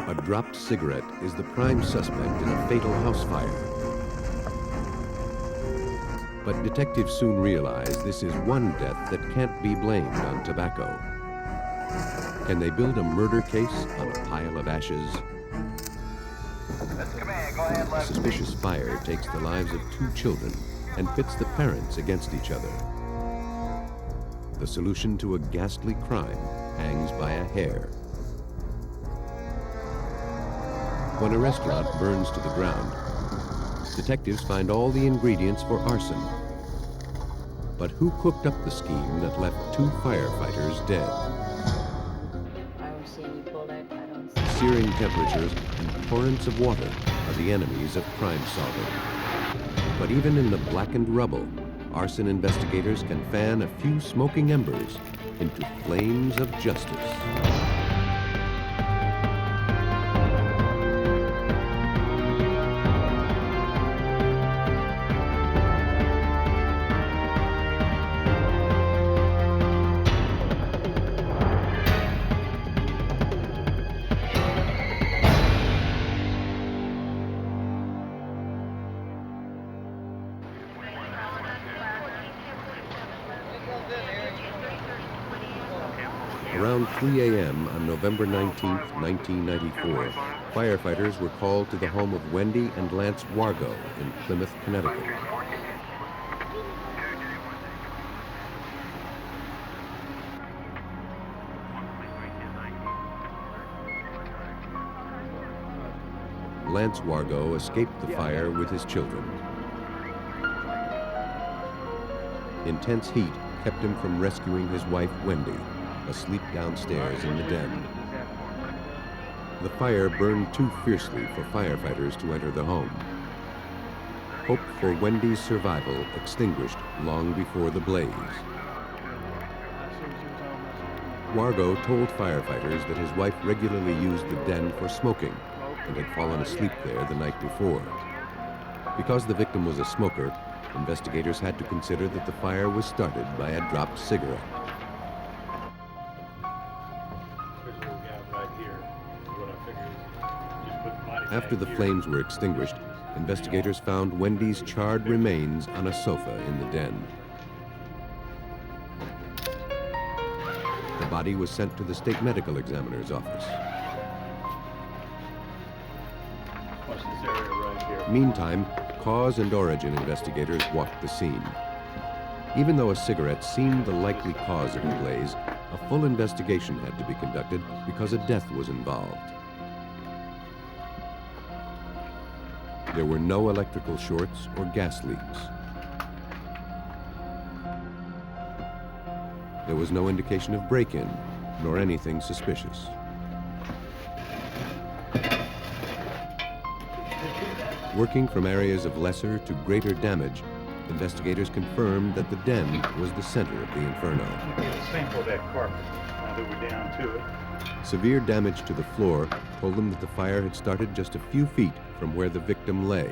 A dropped cigarette is the prime suspect in a fatal house fire. But detectives soon realize this is one death that can't be blamed on tobacco. Can they build a murder case on a pile of ashes? A suspicious fire takes the lives of 2 children and pits the parents against each other. The solution to a ghastly crime hangs by a hair. When a restaurant burns to the ground, detectives find all the ingredients for arson. But who cooked up the scheme that left 2 firefighters dead? I don't see any bullet. I don't see... Searing temperatures and torrents of water are the enemies of crime solving. But even in the blackened rubble, arson investigators can fan a few smoking embers into flames of justice. Around 3 a.m. on November 19, 1994, firefighters were called to the home of Wendy and Lance Wargo in Plymouth, Connecticut. Lance Wargo escaped the fire with his children. Intense heat kept him from rescuing his wife, Wendy, asleep downstairs in the den. The fire burned too fiercely for firefighters to enter the home. Hope for Wendy's survival extinguished long before the blaze. Wargo told firefighters that his wife regularly used the den for smoking and had fallen asleep there the night before. Because the victim was a smoker, investigators had to consider that the fire was started by a dropped cigarette. After the flames were extinguished, investigators found Wendy's charred remains on a sofa in the den. The body was sent to the state medical examiner's office. Meantime, cause and origin investigators walked the scene. Even though a cigarette seemed the likely cause of the blaze, a full investigation had to be conducted because a death was involved. There were no electrical shorts or gas leaks. There was no indication of break-in, nor anything suspicious. Working from areas of lesser to greater damage, investigators confirmed that the den was the center of the inferno. Sample that carpet now that we're down to it. Severe damage to the floor told them that the fire had started just a few feet from where the victim lay.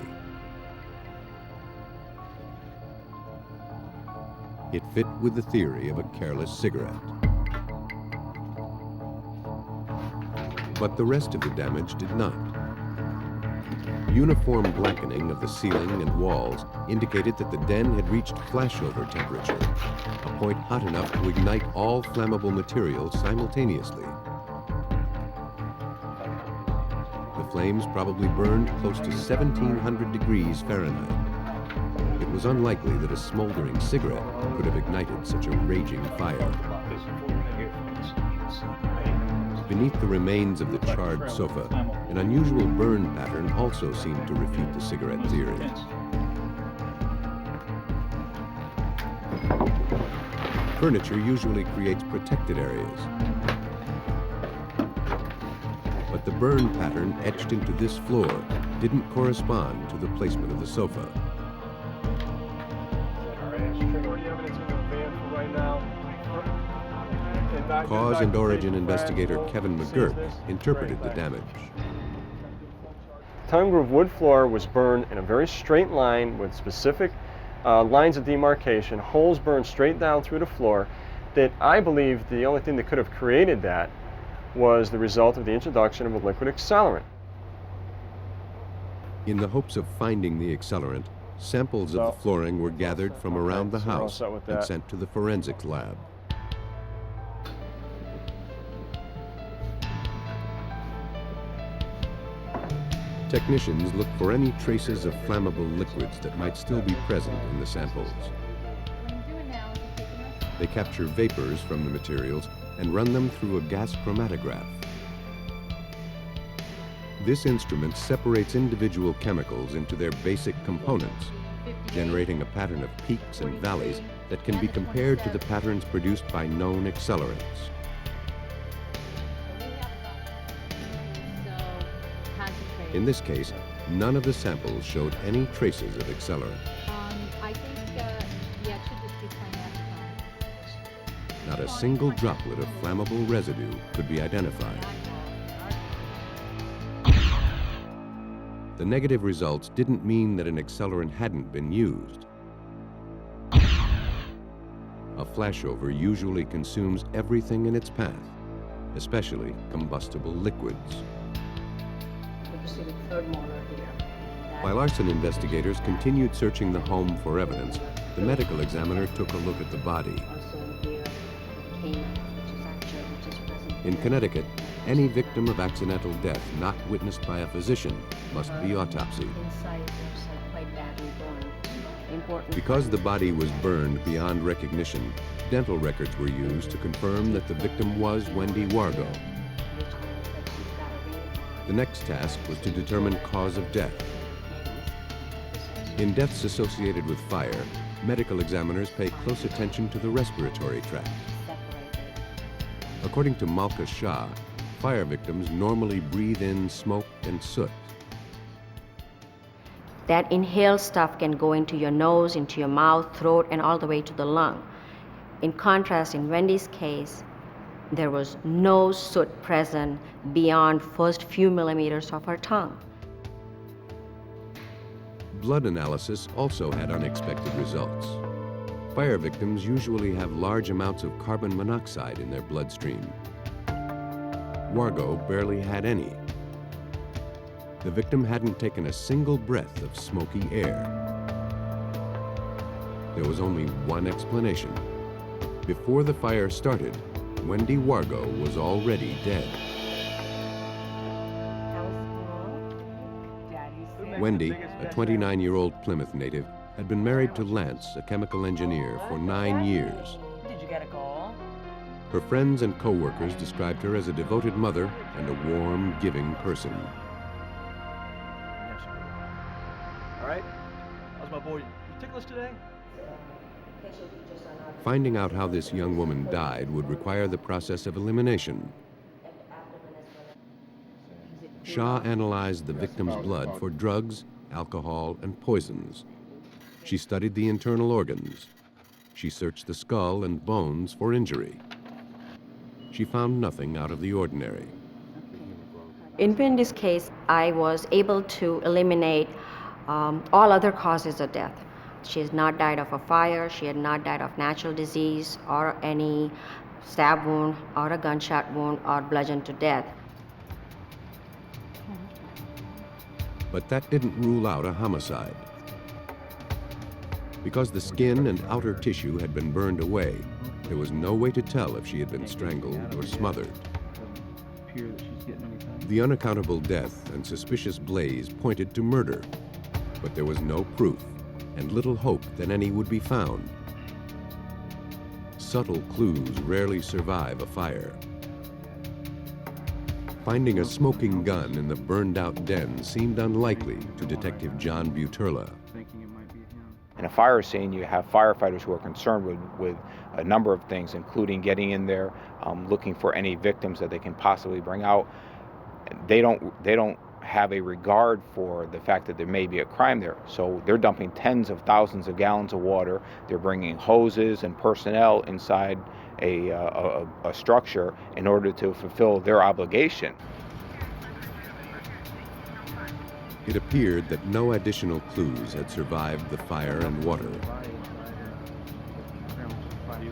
It fit with the theory of a careless cigarette. But the rest of the damage did not. Uniform blackening of the ceiling and walls indicated that the den had reached flashover temperature, a point hot enough to ignite all flammable materials simultaneously. The flames probably burned close to 1,700 degrees Fahrenheit. It was unlikely that a smoldering cigarette could have ignited such a raging fire. Beneath the remains of the charred sofa, an unusual burn pattern also seemed to refute the cigarette theory. Furniture usually creates protected areas. But the burn pattern etched into this floor didn't correspond to the placement of the sofa. Cause and origin investigator Kevin McGirt interpreted the damage. Tongue groove wood floor was burned in a very straight line with specific lines of demarcation, holes burned straight down through the floor, that I believe the only thing that could have created that was the result of the introduction of a liquid accelerant. In the hopes of finding the accelerant, samples of the flooring were gathered from around the house and sent to the forensics lab. Technicians look for any traces of flammable liquids that might still be present in the samples. They capture vapors from the materials and run them through a gas chromatograph. This instrument separates individual chemicals into their basic components, generating a pattern of peaks and valleys that can be compared to the patterns produced by known accelerants. In this case, none of the samples showed any traces of accelerant. I think we actually just decline that. Not a single droplet of flammable residue could be identified. The negative results didn't mean that an accelerant hadn't been used. A flashover usually consumes everything in its path, especially combustible liquids. While arson investigators continued searching the home for evidence, the medical examiner took a look at the body. In Connecticut, any victim of accidental death not witnessed by a physician must be autopsied. Because the body was burned beyond recognition, dental records were used to confirm that the victim was Wendy Wargo. The next task was to determine cause of death. In deaths associated with fire, medical examiners pay close attention to the respiratory tract. According to Malka Shah, fire victims normally breathe in smoke and soot. That inhaled stuff can go into your nose, into your mouth, throat, and all the way to the lung. In contrast, in Wendy's case, there was no soot present beyond first few millimeters of her tongue. Blood analysis also had unexpected results. Fire victims usually have large amounts of carbon monoxide in their bloodstream. Wargo barely had any. The victim hadn't taken a single breath of smoky air. There was only one explanation. Before the fire started, Wendy Wargo was already dead. Wendy, a 29-year-old Plymouth native, had been married to Lance, a chemical engineer, for 9 years. Did you get a goal? Her friends and co-workers described her as a devoted mother and a warm, giving person. All right. How's my boy? You ticklish today? Finding out how this young woman died would require the process of elimination. Shah analyzed the victim's blood for drugs, alcohol, and poisons. She studied the internal organs. She searched the skull and bones for injury. She found nothing out of the ordinary. In Wendy's case, I was able to eliminate all other causes of death. She has not died of a fire, she had not died of natural disease, or any stab wound, or a gunshot wound, or bludgeoned to death. But that didn't rule out a homicide. Because the skin and outer tissue had been burned away, there was no way to tell if she had been strangled or smothered. The unaccountable death and suspicious blaze pointed to murder, but there was no proof and little hope that any would be found. Subtle clues rarely survive a fire. Finding a smoking gun in the burned-out den seemed unlikely to Detective John Buterla. In a fire scene, you have firefighters who are concerned with a number of things, including getting in there, looking for any victims that they can possibly bring out. They don't have a regard for the fact that there may be a crime there. So they're dumping tens of thousands of gallons of water. They're bringing hoses and personnel inside a structure in order to fulfill their obligation. It appeared that no additional clues had survived the fire and water.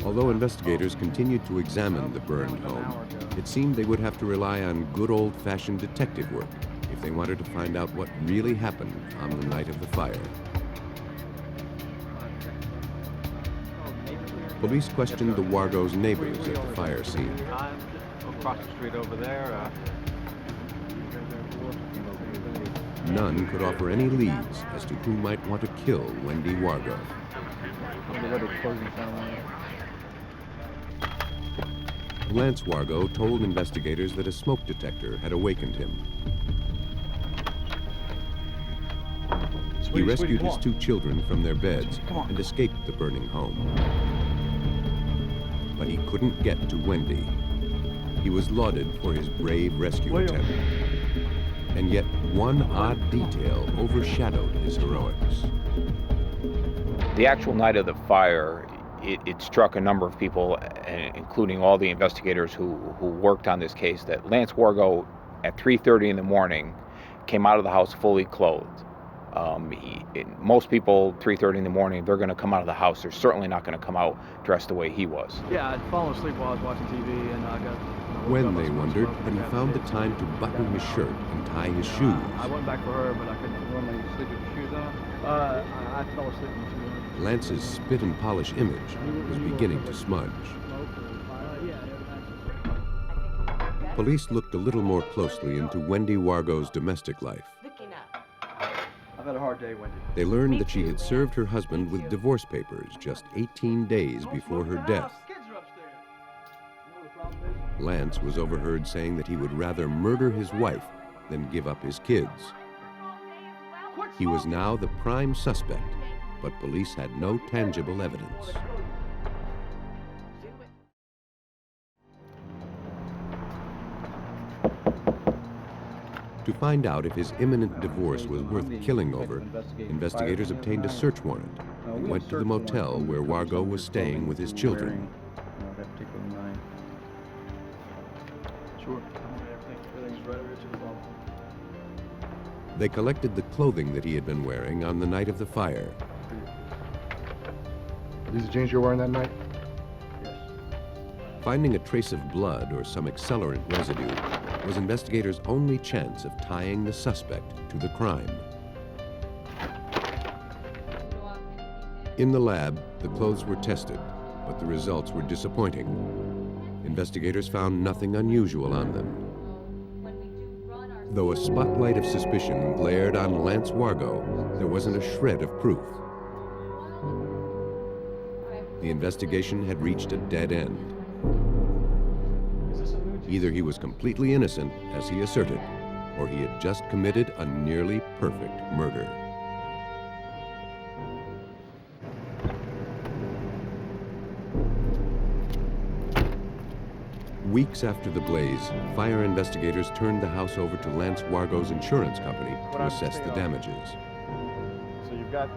Although investigators continued to examine the burned home, It seemed they would have to rely on good old-fashioned detective work if they wanted to find out what really happened on the night of the fire. Police questioned the Wargos' neighbors at the fire scene. Across the street over there. None could offer any leads as to who might want to kill Wendy Wargo. Lance Wargo told investigators that a smoke detector had awakened him. He rescued his two children from their beds and escaped the burning home. But he couldn't get to Wendy. He was lauded for his brave rescue attempt. And yet one odd detail overshadowed his heroics. The actual night of the fire, it struck a number of people, including all the investigators who worked on this case, that Lance Wargo, at 3:30 in the morning, came out of the house fully clothed. Most people, 3:30 in the morning, they're going to come out of the house. They're certainly not going to come out dressed the way he was. Yeah, I'd fallen asleep while I was watching TV, and I got... When they wondered, had he found the time to button his shirt and tie his shoes? I went back for her, but I couldn't. Normally you sleep with your shoes on? I fell asleep with my shoes on. Lance's spit and polish image was beginning to smudge. Police looked a little more closely into Wendy Wargo's domestic life. I've had a hard day, Wendy. They learned that she had served her husband with divorce papers just 18 days before her death. Lance was overheard saying that he would rather murder his wife than give up his kids. He was now the prime suspect, but police had no tangible evidence. To find out if his imminent divorce was worth killing over, investigators obtained a search warrant and went to the motel where Wargo was staying with his children. Sure. Everything's right over here to the ball. They collected the clothing that he had been wearing on the night of the fire. These are jeans you're wearing that night? Yes. Finding a trace of blood or some accelerant residue was investigators' only chance of tying the suspect to the crime. In the lab, the clothes were tested, but the results were disappointing. Investigators found nothing unusual on them. Though a spotlight of suspicion glared on Lance Wargo, there wasn't a shred of proof. The investigation had reached a dead end. Either he was completely innocent, as he asserted, or he had just committed a nearly perfect murder. Weeks after the blaze, fire investigators turned the house over to Lance Wargo's insurance company to assess the damages. So you've got,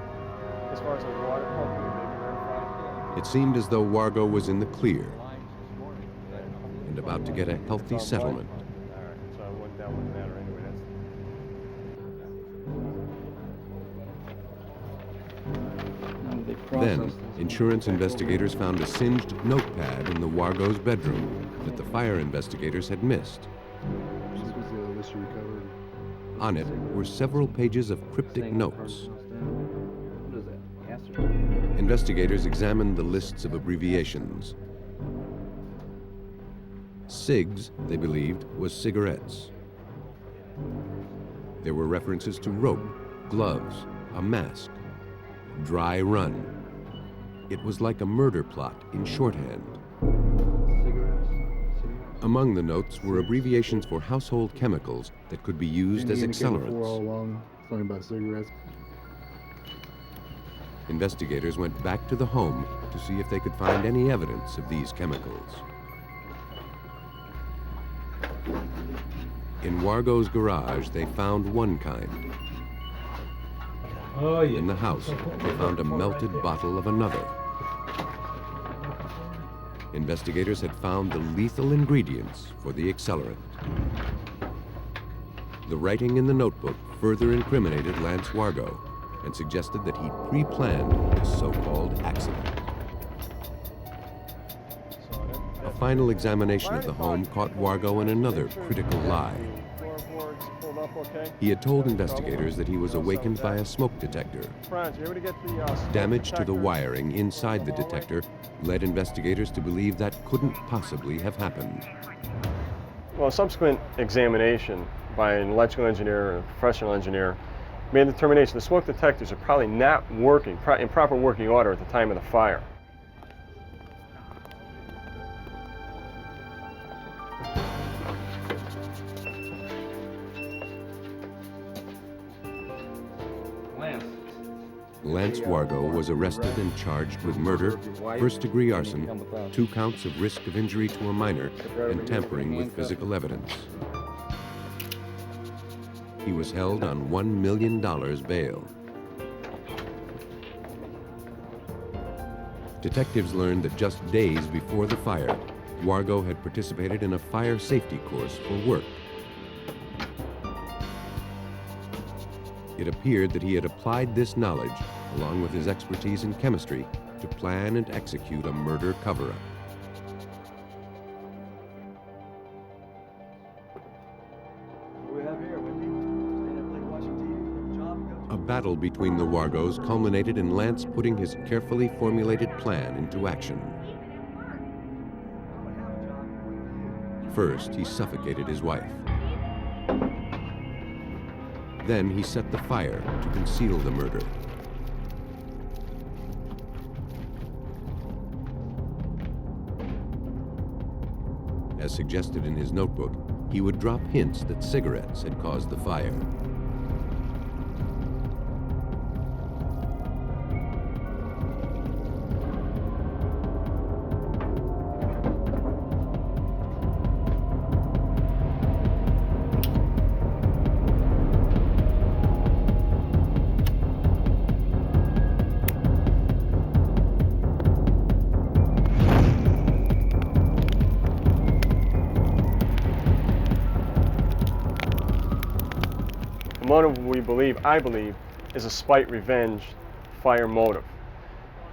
as far as the water pump, It seemed as though Wargo was in the clear and about to get a healthy settlement. All right, so that wouldn't matter anyway. Then, insurance investigators found a singed notepad in the Wargo's bedroom that the fire investigators had missed. This was the list you recovered. On it were several pages of cryptic notes. Investigators examined the lists of abbreviations. SIGs, they believed, was cigarettes. There were references to rope, gloves, a mask, dry run. It was like a murder plot in shorthand. Among the notes were abbreviations for household chemicals that could be used as All accelerants. along, something about cigarettes. Investigators went back to the home to see if they could find any evidence of these chemicals. In Wargo's garage, they found one kind. In the house, they found a melted bottle of another. Investigators had found the lethal ingredients for the accelerant. The writing in the notebook further incriminated Lance Wargo and suggested that he pre-planned this so-called accident. A final examination of the home caught Wargo in another critical lie. Floorboards pulled up okay? He had told investigators that he was awakened by a smoke detector. Franz, you able to get the smoke Damage to the detector? wiring inside the detector led investigators to believe that couldn't possibly have happened. Well, a subsequent examination by an electrical engineer or a professional engineer made the determination the smoke detectors are probably not working in proper working order at the time of the fire. Lance Wargo was arrested and charged with murder, first-degree arson, 2 counts of risk of injury to a minor, and tampering with physical evidence. He was held on $1 million bail. Detectives learned that just days before the fire, Wargo had participated in a fire safety course for work. It appeared that he had applied this knowledge, along with his expertise in chemistry, to plan and execute a murder cover-up. A battle between the Wargos culminated in Lance putting his carefully formulated plan into action. First, he suffocated his wife. Then he set the fire to conceal the murder. As suggested in his notebook, he would drop hints that cigarettes had caused the fire. The motive I believe, is a spite revenge fire motive.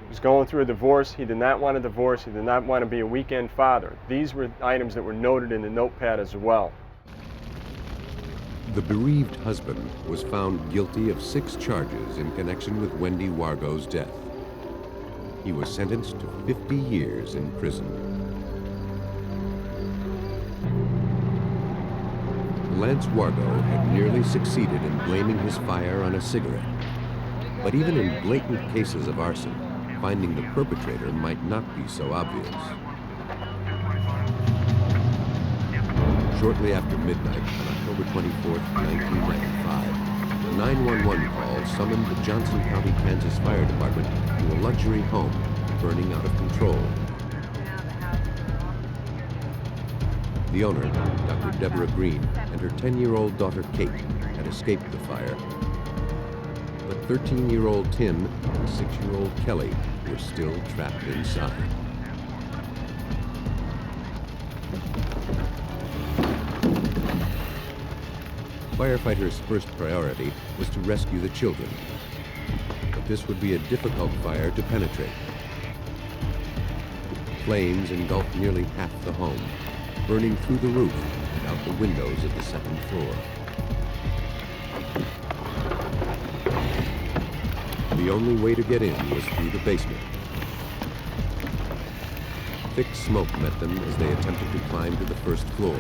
He was going through a divorce. He did not want a divorce. He did not want to be a weekend father. These were items that were noted in the notepad as well. The bereaved husband was found guilty of 6 charges in connection with Wendy Wargo's death. He was sentenced to 50 years in prison. Lance Wargo had nearly succeeded in blaming his fire on a cigarette. But even in blatant cases of arson, finding the perpetrator might not be so obvious. Shortly after midnight on October 24, 1995, a 911 call summoned the Johnson County, Kansas Fire Department to a luxury home burning out of control. The owner, Dr. Deborah Green, and her 10-year-old daughter Kate had escaped the fire. But 13-year-old Tim and 6-year-old Kelly were still trapped inside. Firefighters' first priority was to rescue the children. But this would be a difficult fire to penetrate. Flames engulfed nearly half the home, burning through the roof and out the windows of the second floor. The only way to get in was through the basement. Thick smoke met them as they attempted to climb to the first floor.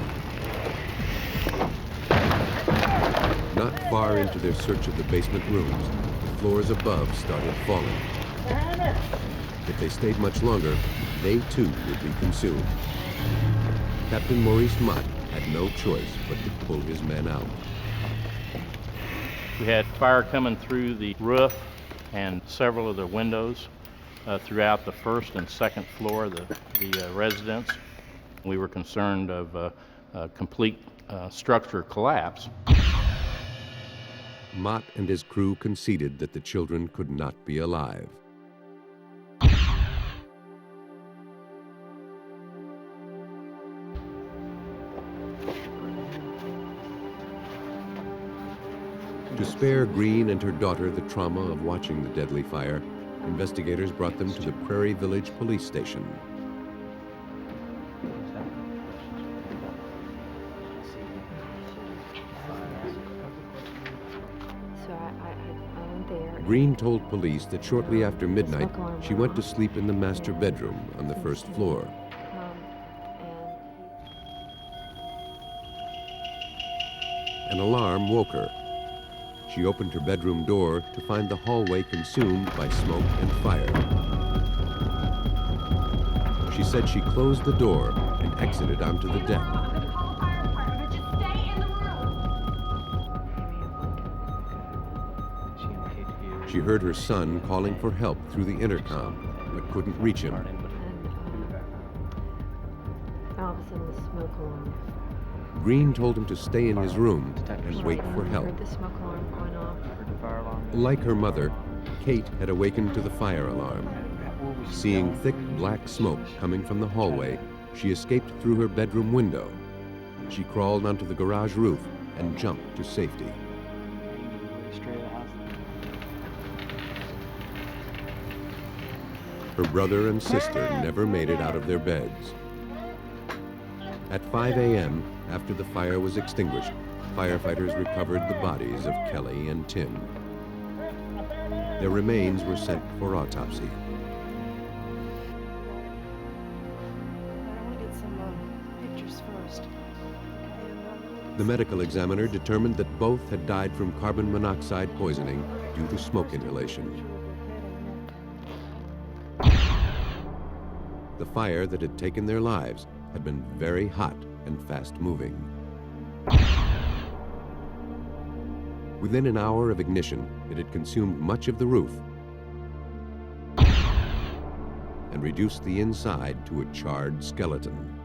Not far into their search of the basement rooms, the floors above started falling. If they stayed much longer, they too would be consumed. Captain Maurice Mott had no choice but to pull his men out. We had fire coming through the roof and several of the windows throughout the first and second floor of the residence. We were concerned of complete structure collapse. Mott and his crew conceded that the children could not be alive. To spare Green and her daughter the trauma of watching the deadly fire, investigators brought them to the Prairie Village police station. Green told police that shortly after midnight, she went to sleep in the master bedroom on the first floor. An alarm woke her. She opened her bedroom door to find the hallway consumed by smoke and fire. She said she closed the door and exited onto the deck. She heard her son calling for help through the intercom, but couldn't reach him. All of a sudden, the smoke alarm. Green told him to stay in his room and wait for help. Heard the smoke alarm going off. Like her mother, Kate had awakened to the fire alarm. Seeing thick black smoke coming from the hallway, she escaped through her bedroom window. She crawled onto the garage roof and jumped to safety. Her brother and sister never made it out of their beds. At 5 a.m., after the fire was extinguished, firefighters recovered the bodies of Kelly and Tim. Their remains were sent for autopsy. I want to get some pictures first. The medical examiner determined that both had died from carbon monoxide poisoning due to smoke inhalation. The fire that had taken their lives had been very hot and fast-moving. Within an hour of ignition, it had consumed much of the roof and reduced the inside to a charred skeleton.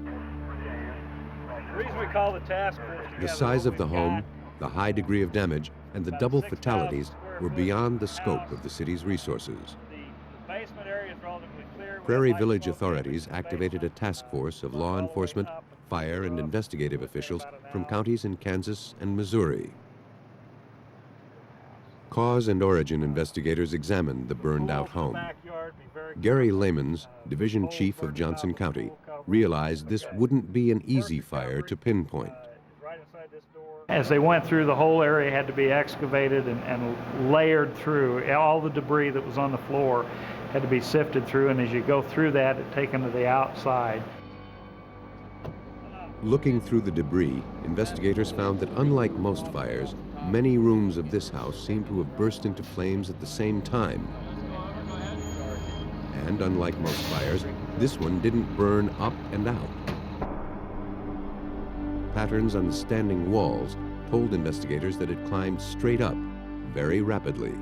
The reason we call the task force. The size of the home, the high degree of damage, and the double fatalities were beyond the scope of the city's resources. The basement area is relatively clear. Prairie Village authorities activated a task force of law enforcement, fire, and investigative officials from counties in Kansas and Missouri. Cause and origin investigators examined the burned-out home. Gary Lamons, division chief of Johnson County, realized this wouldn't be an easy fire to pinpoint. As they went through, the whole area had to be excavated and layered through. All the debris that was on the floor had to be sifted through, and as you go through that, it's taken to the outside. Looking through the debris, investigators found that unlike most fires, many rooms of this house seemed to have burst into flames at the same time. And unlike most fires, this one didn't burn up and out. Patterns on the standing walls told investigators that it climbed straight up, very rapidly.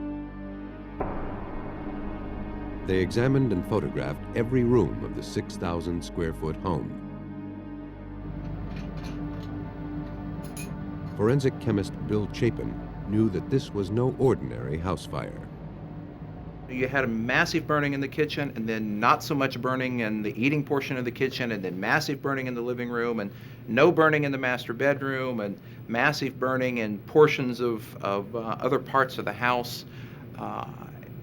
They examined and photographed every room of the 6,000 square foot home. Forensic chemist Bill Chapin knew that this was no ordinary house fire. You had a massive burning in the kitchen, and then not so much burning in the eating portion of the kitchen, and then massive burning in the living room, and no burning in the master bedroom, and massive burning in portions of other parts of the house.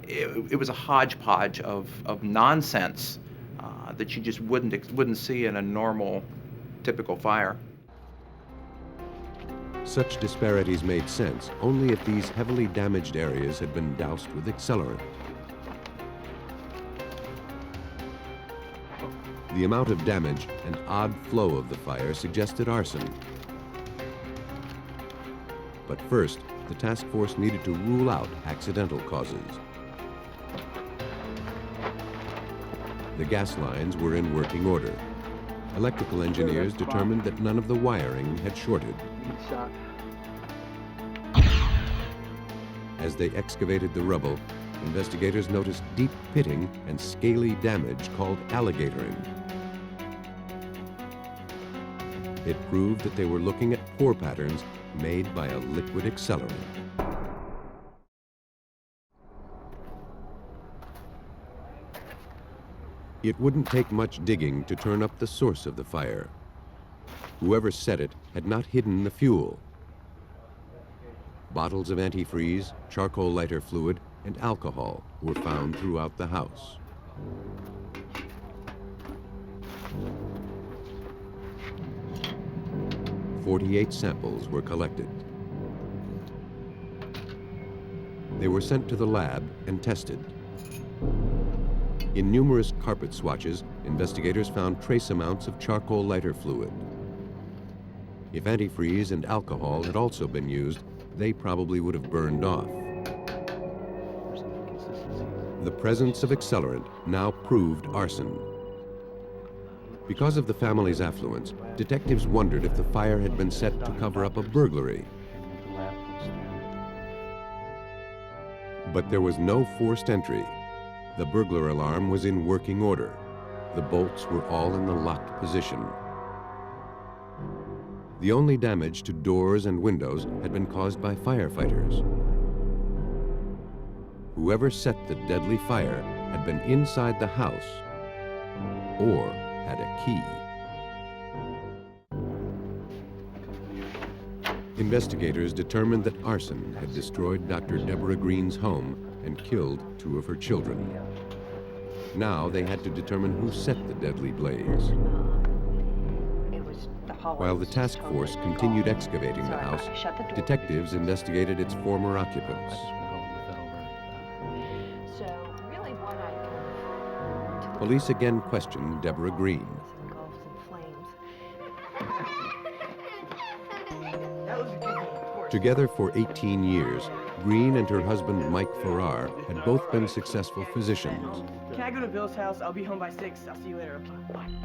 It was a hodgepodge of nonsense that you just wouldn't see in a normal, typical fire. Such disparities made sense only if these heavily damaged areas had been doused with accelerant. The amount of damage and odd flow of the fire suggested arson. But first, the task force needed to rule out accidental causes. The gas lines were in working order. Electrical engineers determined that none of the wiring had shorted. As they excavated the rubble, investigators noticed deep pitting and scaly damage called alligatoring. It proved that they were looking at pore patterns made by a liquid accelerant. It wouldn't take much digging to turn up the source of the fire. Whoever set it had not hidden the fuel. Bottles of antifreeze, charcoal lighter fluid, and alcohol were found throughout the house. .48 samples were collected. They were sent to the lab and tested. In numerous carpet swatches, investigators found trace amounts of charcoal lighter fluid. If antifreeze and alcohol had also been used, they probably would have burned off. The presence of accelerant now proved arson. Because of the family's affluence, detectives wondered if the fire had been set to cover up a burglary. But there was no forced entry. The burglar alarm was in working order. The bolts were all in the locked position. The only damage to doors and windows had been caused by firefighters. Whoever set the deadly fire had been inside the house or had a key. Investigators determined that arson had destroyed Dr. Deborah Green's home and killed 2 of her children. Now they had to determine who set the deadly blaze. While the task force continued excavating the house, detectives investigated its former occupants. Police again questioned Deborah Green. Together for 18 years, Green and her husband Mike Farrar had both been successful physicians. Can I go to Bill's house? I'll be home by 6. I'll see you later.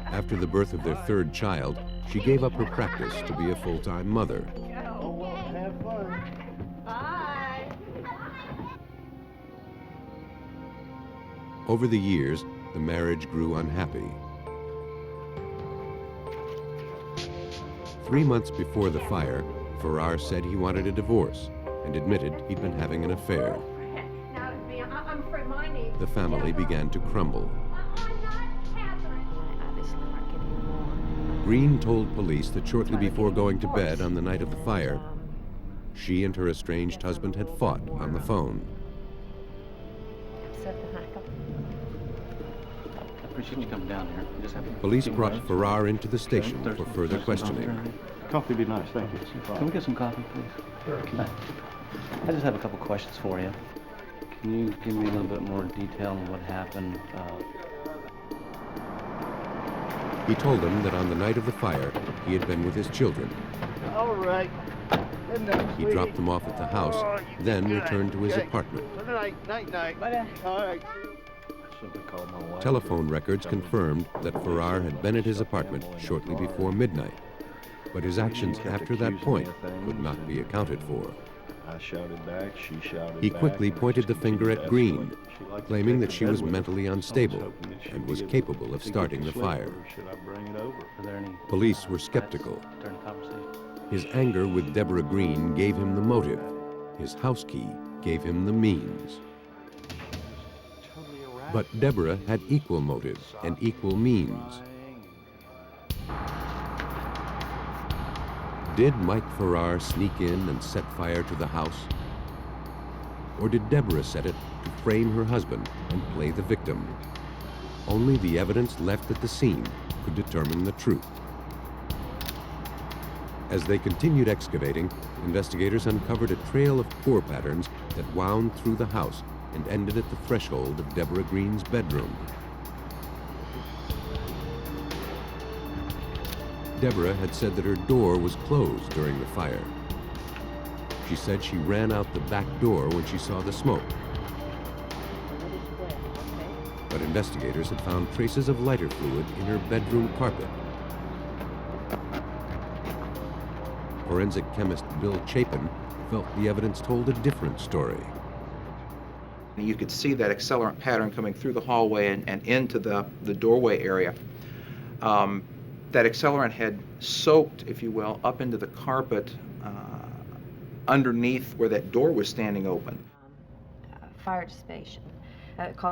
After the birth of their 3rd child, she gave up her practice to be a full-time mother. Have fun. Bye. Over the years, the marriage grew unhappy. 3 months before the fire, Farrar said he wanted a divorce and admitted he'd been having an affair. The family began to crumble. Green told police that shortly before going to bed on the night of the fire, she and her estranged husband had fought on the phone. I appreciate you coming down here. Police brought Farrar into the station for further questioning. Coffee would be nice, thank you. Can we get some coffee, please? Sure. I just have a couple questions for you. Can you give me a little bit more detail on what happened? He told them that on the night of the fire, he had been with his children. All right. He dropped them off at the house, then returned to his apartment. Night. All right. Telephone records confirmed that Farrar had been at his apartment shortly before midnight, but his actions after that point could not be accounted for. I shouted back, she shouted He back, quickly and pointed the finger at Green, She liked to claiming take that her she bed was with her. mentally I was unstable hoping that she and could was get- capable of to get starting to the sleep, fire. or should I bring it over? Are there any Police were skeptical. during the conversation? His anger with Deborah Green gave him the motive. His house key gave him the means. But Deborah had equal motive and equal means. Did Mike Farrar sneak in and set fire to the house? Or did Deborah set it to frame her husband and play the victim? Only the evidence left at the scene could determine the truth. As they continued excavating, investigators uncovered a trail of pore patterns that wound through the house and ended at the threshold of Deborah Green's bedroom. Deborah had said that her door was closed during the fire. She said she ran out the back door when she saw the smoke. But investigators had found traces of lighter fluid in her bedroom carpet. Forensic chemist Bill Chapin felt the evidence told a different story. You could see that accelerant pattern coming through the hallway and into the doorway area. That accelerant had soaked, if you will, up into the carpet underneath where that door was standing open. Fire dissipation.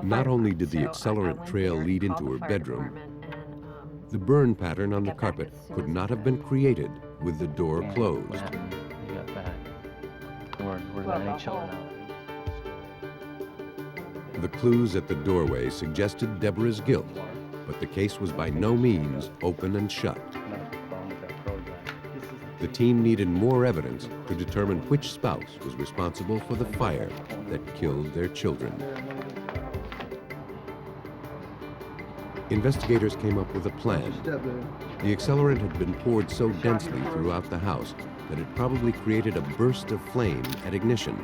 Not only did the accelerant trail lead into her bedroom, the burn pattern on the carpet could not have been created with the door closed. You got back. Were there any children out? The clues at the doorway suggested Deborah's guilt, but the case was by no means open and shut. The team needed more evidence to determine which spouse was responsible for the fire that killed their children. Investigators came up with a plan. The accelerant had been poured so densely throughout the house that it probably created a burst of flame at ignition.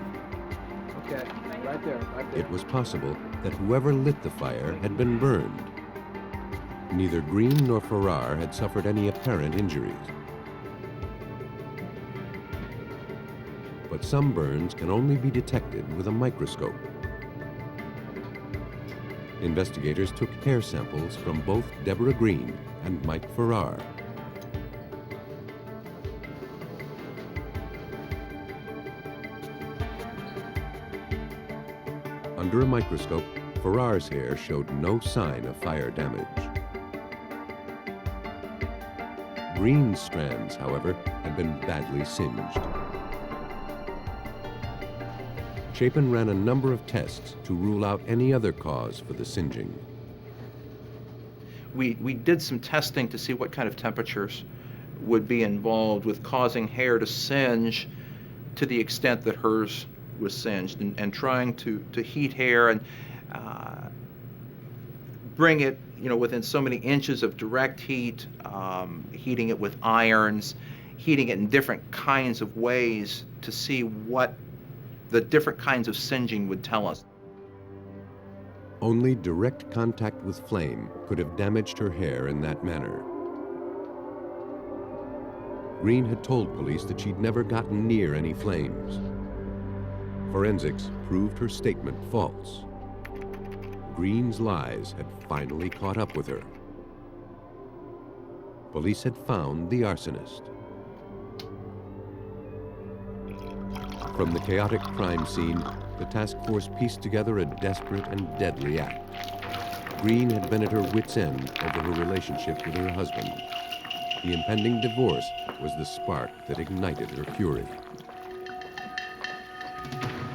Okay, right there. It was possible that whoever lit the fire had been burned. Neither Green nor Farrar had suffered any apparent injuries. But some burns can only be detected with a microscope. Investigators took hair samples from both Deborah Green and Mike Farrar. Under a microscope, Farrar's hair showed no sign of fire damage. Green's strands, however, had been badly singed. Chapin ran a number of tests to rule out any other cause for the singeing. We did some testing to see what kind of temperatures would be involved with causing hair to singe to the extent that hers was singed, and trying to heat hair and bring it, within so many inches of direct heat, heating it with irons, heating it in different kinds of ways to see what the different kinds of singeing would tell us. Only direct contact with flame could have damaged her hair in that manner. Green had told police that she'd never gotten near any flames. Forensics proved her statement false. Green's lies had finally caught up with her. Police had found the arsonist. From the chaotic crime scene, the task force pieced together a desperate and deadly act. Green had been at her wit's end over her relationship with her husband. The impending divorce was the spark that ignited her fury.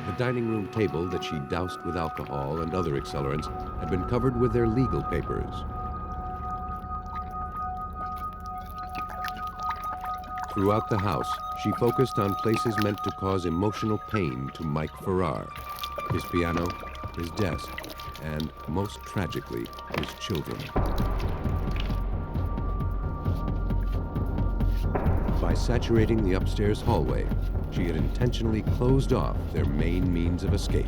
The dining room table that she doused with alcohol and other accelerants had been covered with their legal papers. Throughout the house, she focused on places meant to cause emotional pain to Mike Farrar: his piano, his desk, and, most tragically, his children. By saturating the upstairs hallway, she had intentionally closed off their main means of escape.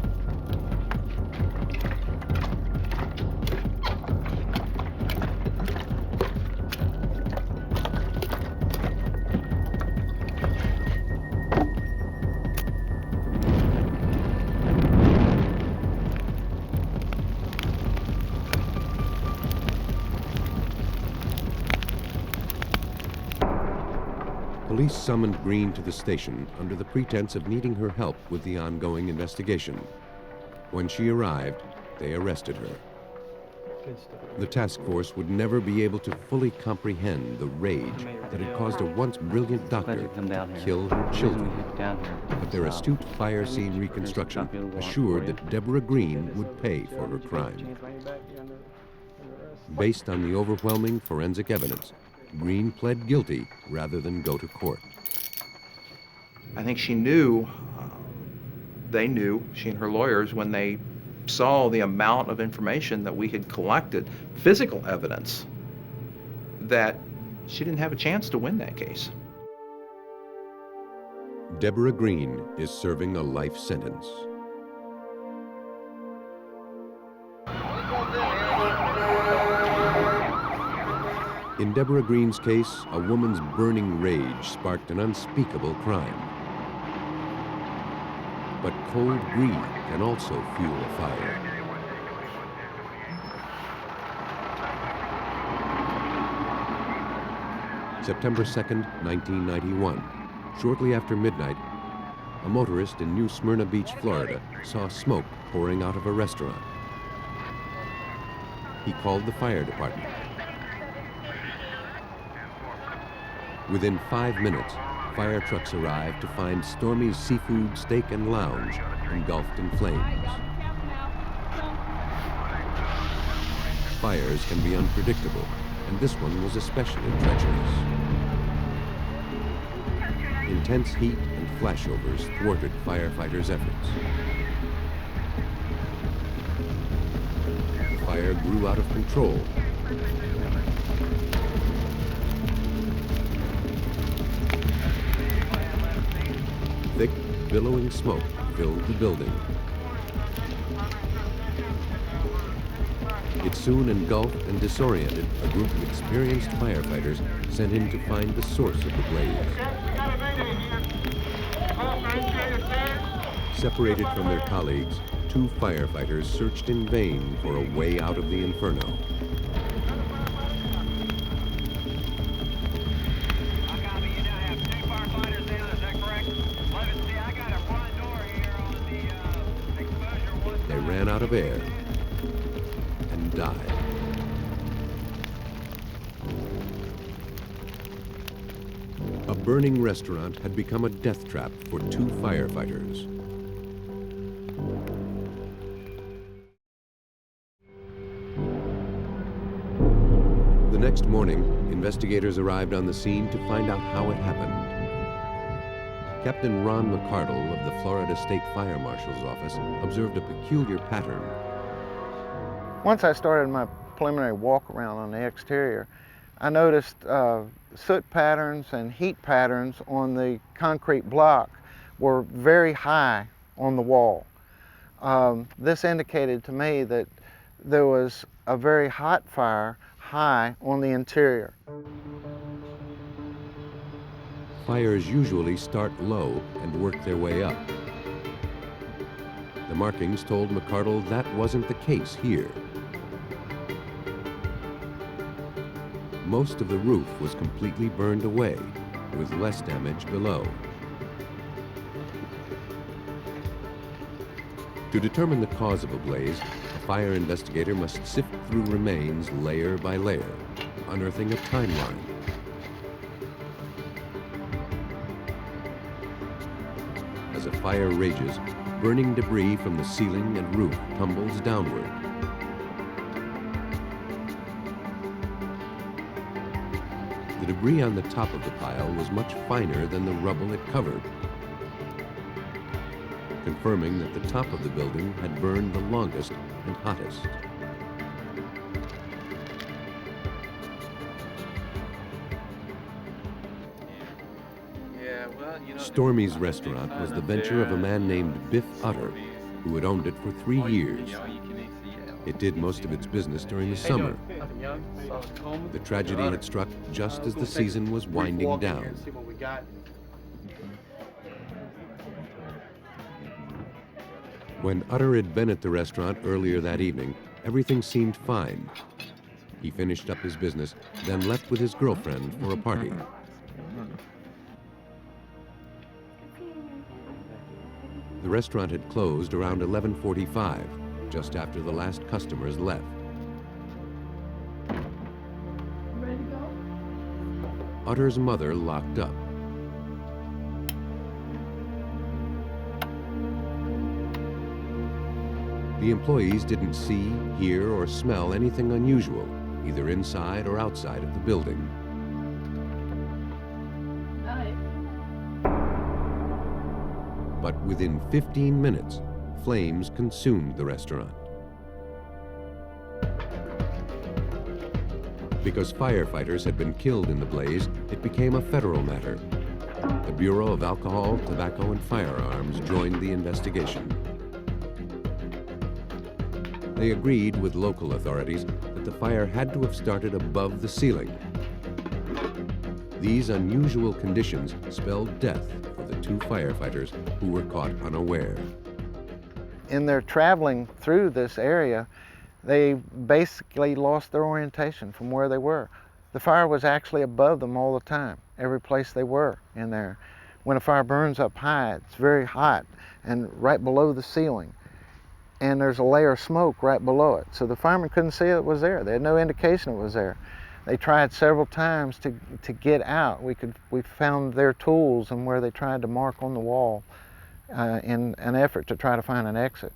Police summoned Green to the station under the pretense of needing her help with the ongoing investigation. When she arrived, they arrested her. The task force would never be able to fully comprehend the rage that had caused a once brilliant doctor to kill her children. But their astute fire scene reconstruction assured that Deborah Green would pay for her crime. Based on the overwhelming forensic evidence, Green pled guilty rather than go to court. I think she knew, they knew, she and her lawyers, when they saw the amount of information that we had collected, physical evidence, that she didn't have a chance to win that case. Deborah Green is serving a life sentence. In Deborah Green's case, a woman's burning rage sparked an unspeakable crime. But cold greed can also fuel a fire. September 2nd, 1991. Shortly after midnight, a motorist in New Smyrna Beach, Florida, saw smoke pouring out of a restaurant. He called the fire department. Within 5 minutes, fire trucks arrived to find Stormy's Seafood Steak and Lounge engulfed in flames. Fires can be unpredictable, and this one was especially treacherous. Intense heat and flashovers thwarted firefighters' efforts. The fire grew out of control. Thick, billowing smoke filled the building. It soon engulfed and disoriented a group of experienced firefighters sent in to find the source of the blaze. Separated from their colleagues, 2 firefighters searched in vain for a way out of the inferno. They ran out of air and died. A burning restaurant had become a death trap for 2 firefighters. The next morning, investigators arrived on the scene to find out how it happened. Captain Ron McCardle of the Florida State Fire Marshal's Office observed a peculiar pattern. Once I started my preliminary walk around on the exterior, I noticed soot patterns and heat patterns on the concrete block were very high on the wall. This indicated to me that there was a very hot fire high on the interior. Fires usually start low and work their way up. The markings told McCardle that wasn't the case here. Most of the roof was completely burned away, with less damage below. To determine the cause of a blaze, a fire investigator must sift through remains layer by layer, unearthing a timeline. As a fire rages, burning debris from the ceiling and roof tumbles downward. The debris on the top of the pile was much finer than the rubble it covered, confirming that the top of the building had burned the longest and hottest. Stormy's restaurant was the venture of a man named Biff Utter, who had owned it for 3 years. It did most of its business during the summer. The tragedy had struck just as the season was winding down. When Utter had been at the restaurant earlier that evening, everything seemed fine. He finished up his business, then left with his girlfriend for a party. The restaurant had closed around 11:45, just after the last customers left. Ready to go? Utter's mother locked up. The employees didn't see, hear, or smell anything unusual, either inside or outside of the building. But within 15 minutes, flames consumed the restaurant. Because firefighters had been killed in the blaze, it became a federal matter. The Bureau of Alcohol, Tobacco, and Firearms joined the investigation. They agreed with local authorities that the fire had to have started above the ceiling. These unusual conditions spelled death for the 2 firefighters who were caught unaware. In their traveling through this area, they basically lost their orientation from where they were. The fire was actually above them all the time, every place they were in there. When a fire burns up high, it's very hot and right below the ceiling. And there's a layer of smoke right below it. So the firemen couldn't see it was there. They had no indication it was there. They tried several times to get out. We found their tools and where they tried to mark on the wall in an effort to try to find an exit.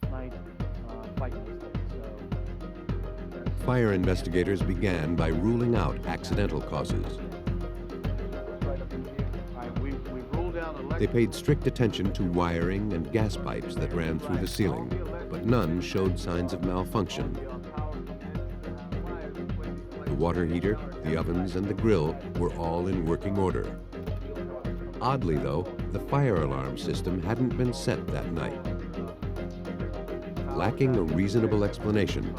Fire investigators began by ruling out accidental causes. We ruled out They paid strict attention to wiring and gas pipes that ran through the ceiling, but none showed signs of malfunction. The water heater, the ovens, and the grill were all in working order. Oddly, though, the fire alarm system hadn't been set that night. Lacking a reasonable explanation,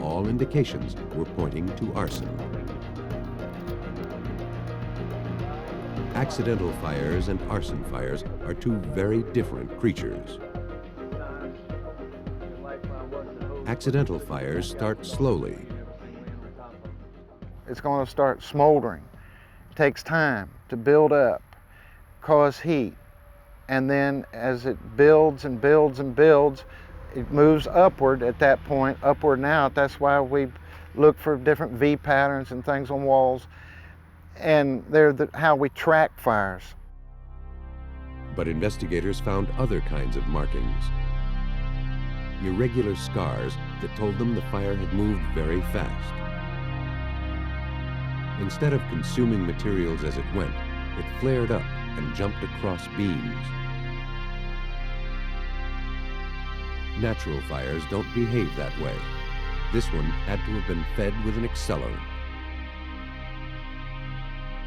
all indications were pointing to arson. Accidental fires and arson fires are two very different creatures. Accidental fires start slowly. It's going to start smoldering. It takes time to build up, cause heat, and then as it builds and builds and builds, it moves upward at that point, upward and out. That's why we look for different V patterns and things on walls, and they're how we track fires. But investigators found other kinds of markings. Irregular scars that told them the fire had moved very fast. Instead of consuming materials as it went, it flared up and jumped across beams. Natural fires don't behave that way. This one had to have been fed with an accelerant.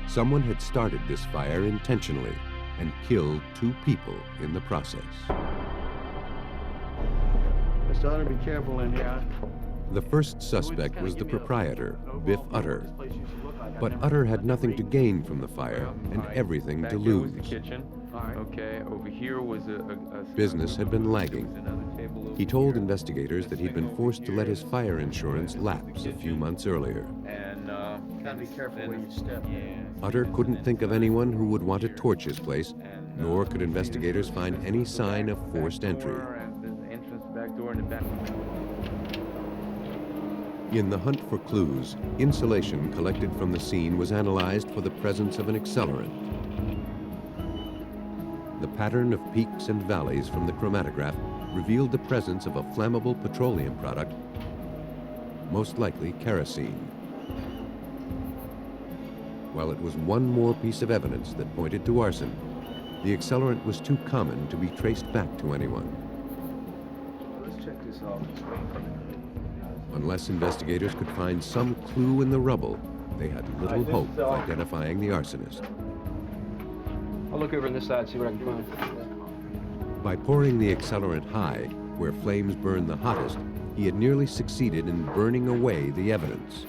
Someone had started this fire intentionally and killed 2 people in the process. Mr. Hunter, be careful in here. The first suspect was the proprietor, Biff Utter. But Utter had nothing to gain from the fire and everything to lose. Okay, over here was a Business had been lagging. He told investigators that he'd been forced to let his fire insurance lapse a few months earlier. And Gotta be careful where you step. Utter couldn't think of anyone who would want to torch his place, nor could investigators find any sign of forced entry. entrance back door in the back. In the hunt for clues, insulation collected from the scene was analyzed for the presence of an accelerant. The pattern of peaks and valleys from the chromatograph revealed the presence of a flammable petroleum product, most likely kerosene. While it was one more piece of evidence that pointed to arson, the accelerant was too common to be traced back to anyone. Let's check this out. Unless investigators could find some clue in the rubble, they had little hope of identifying the arsonist. I'll look over on this side, see what I can find. By pouring the accelerant high, where flames burned the hottest, he had nearly succeeded in burning away the evidence.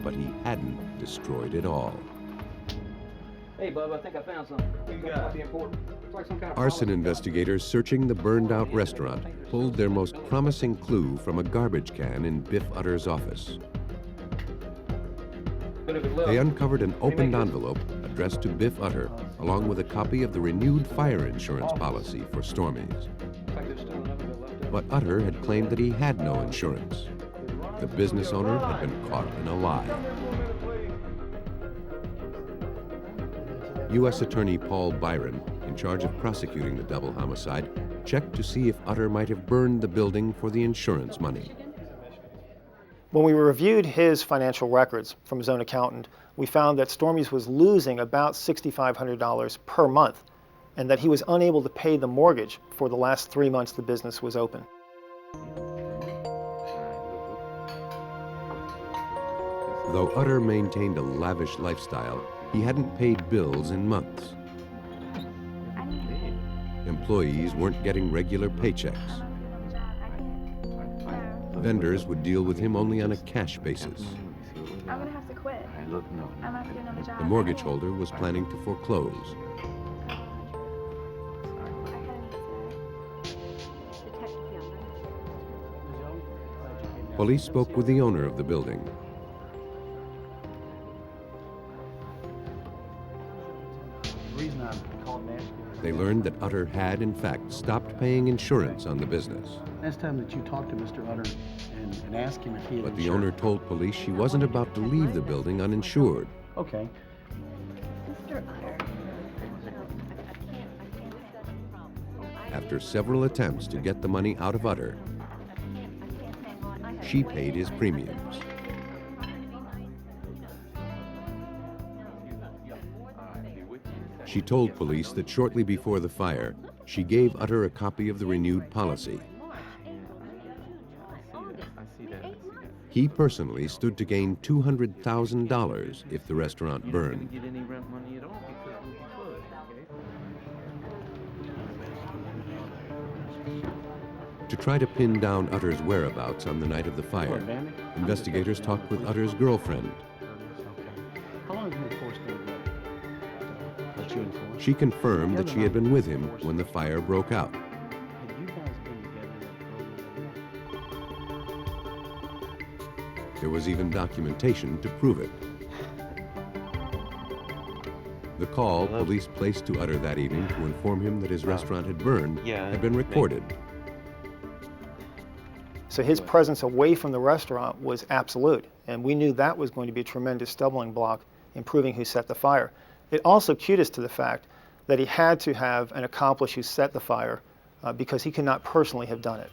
But he hadn't destroyed it all. Hey, Bub, I think I found something. You got might be important. It's like some kind of Arson investigators searching the burned-out restaurant pulled their most promising clue from a garbage can in Biff Utter's office. They uncovered an opened envelope addressed to Biff Utter, along with a copy of the renewed fire insurance policy for Stormies. But Utter had claimed that he had no insurance. The business owner had been caught in a lie. U.S. Attorney Paul Byron, in charge of prosecuting the double homicide, checked to see if Utter might have burned the building for the insurance money. When we reviewed his financial records from his own accountant, we found that Stormies was losing about $6,500 per month, and that he was unable to pay the mortgage for the last 3 months the business was open. Though Utter maintained a lavish lifestyle, he hadn't paid bills in months. Employees weren't getting regular paychecks. Vendors would deal with him only on a cash basis. I'm gonna have to quit. I'm gonna have to get another job. The mortgage holder was planning to foreclose. Police spoke with the owner of the building. They learned that Utter had, in fact, stopped paying insurance on the business. Last time that you talked to Mr. Utter and asked him if he had But the insurance. owner told police she wasn't about to leave the building uninsured. Okay. Mr. Utter. After several attempts to get the money out of Utter, she paid his premiums. She told police that shortly before the fire, she gave Utter a copy of the renewed policy. He personally stood to gain $200,000 if the restaurant burned. To try to pin down Utter's whereabouts on the night of the fire, investigators talked with Utter's girlfriend. How long have you enforced that? She confirmed that she had been with him when the fire broke out. There was even documentation to prove it. The call police placed to Utter that evening to inform him that his restaurant had burned had been recorded. So his presence away from the restaurant was absolute, and we knew that was going to be a tremendous stumbling block in proving who set the fire. It also cued us to the fact that he had to have an accomplice who set the fire because he could not personally have done it.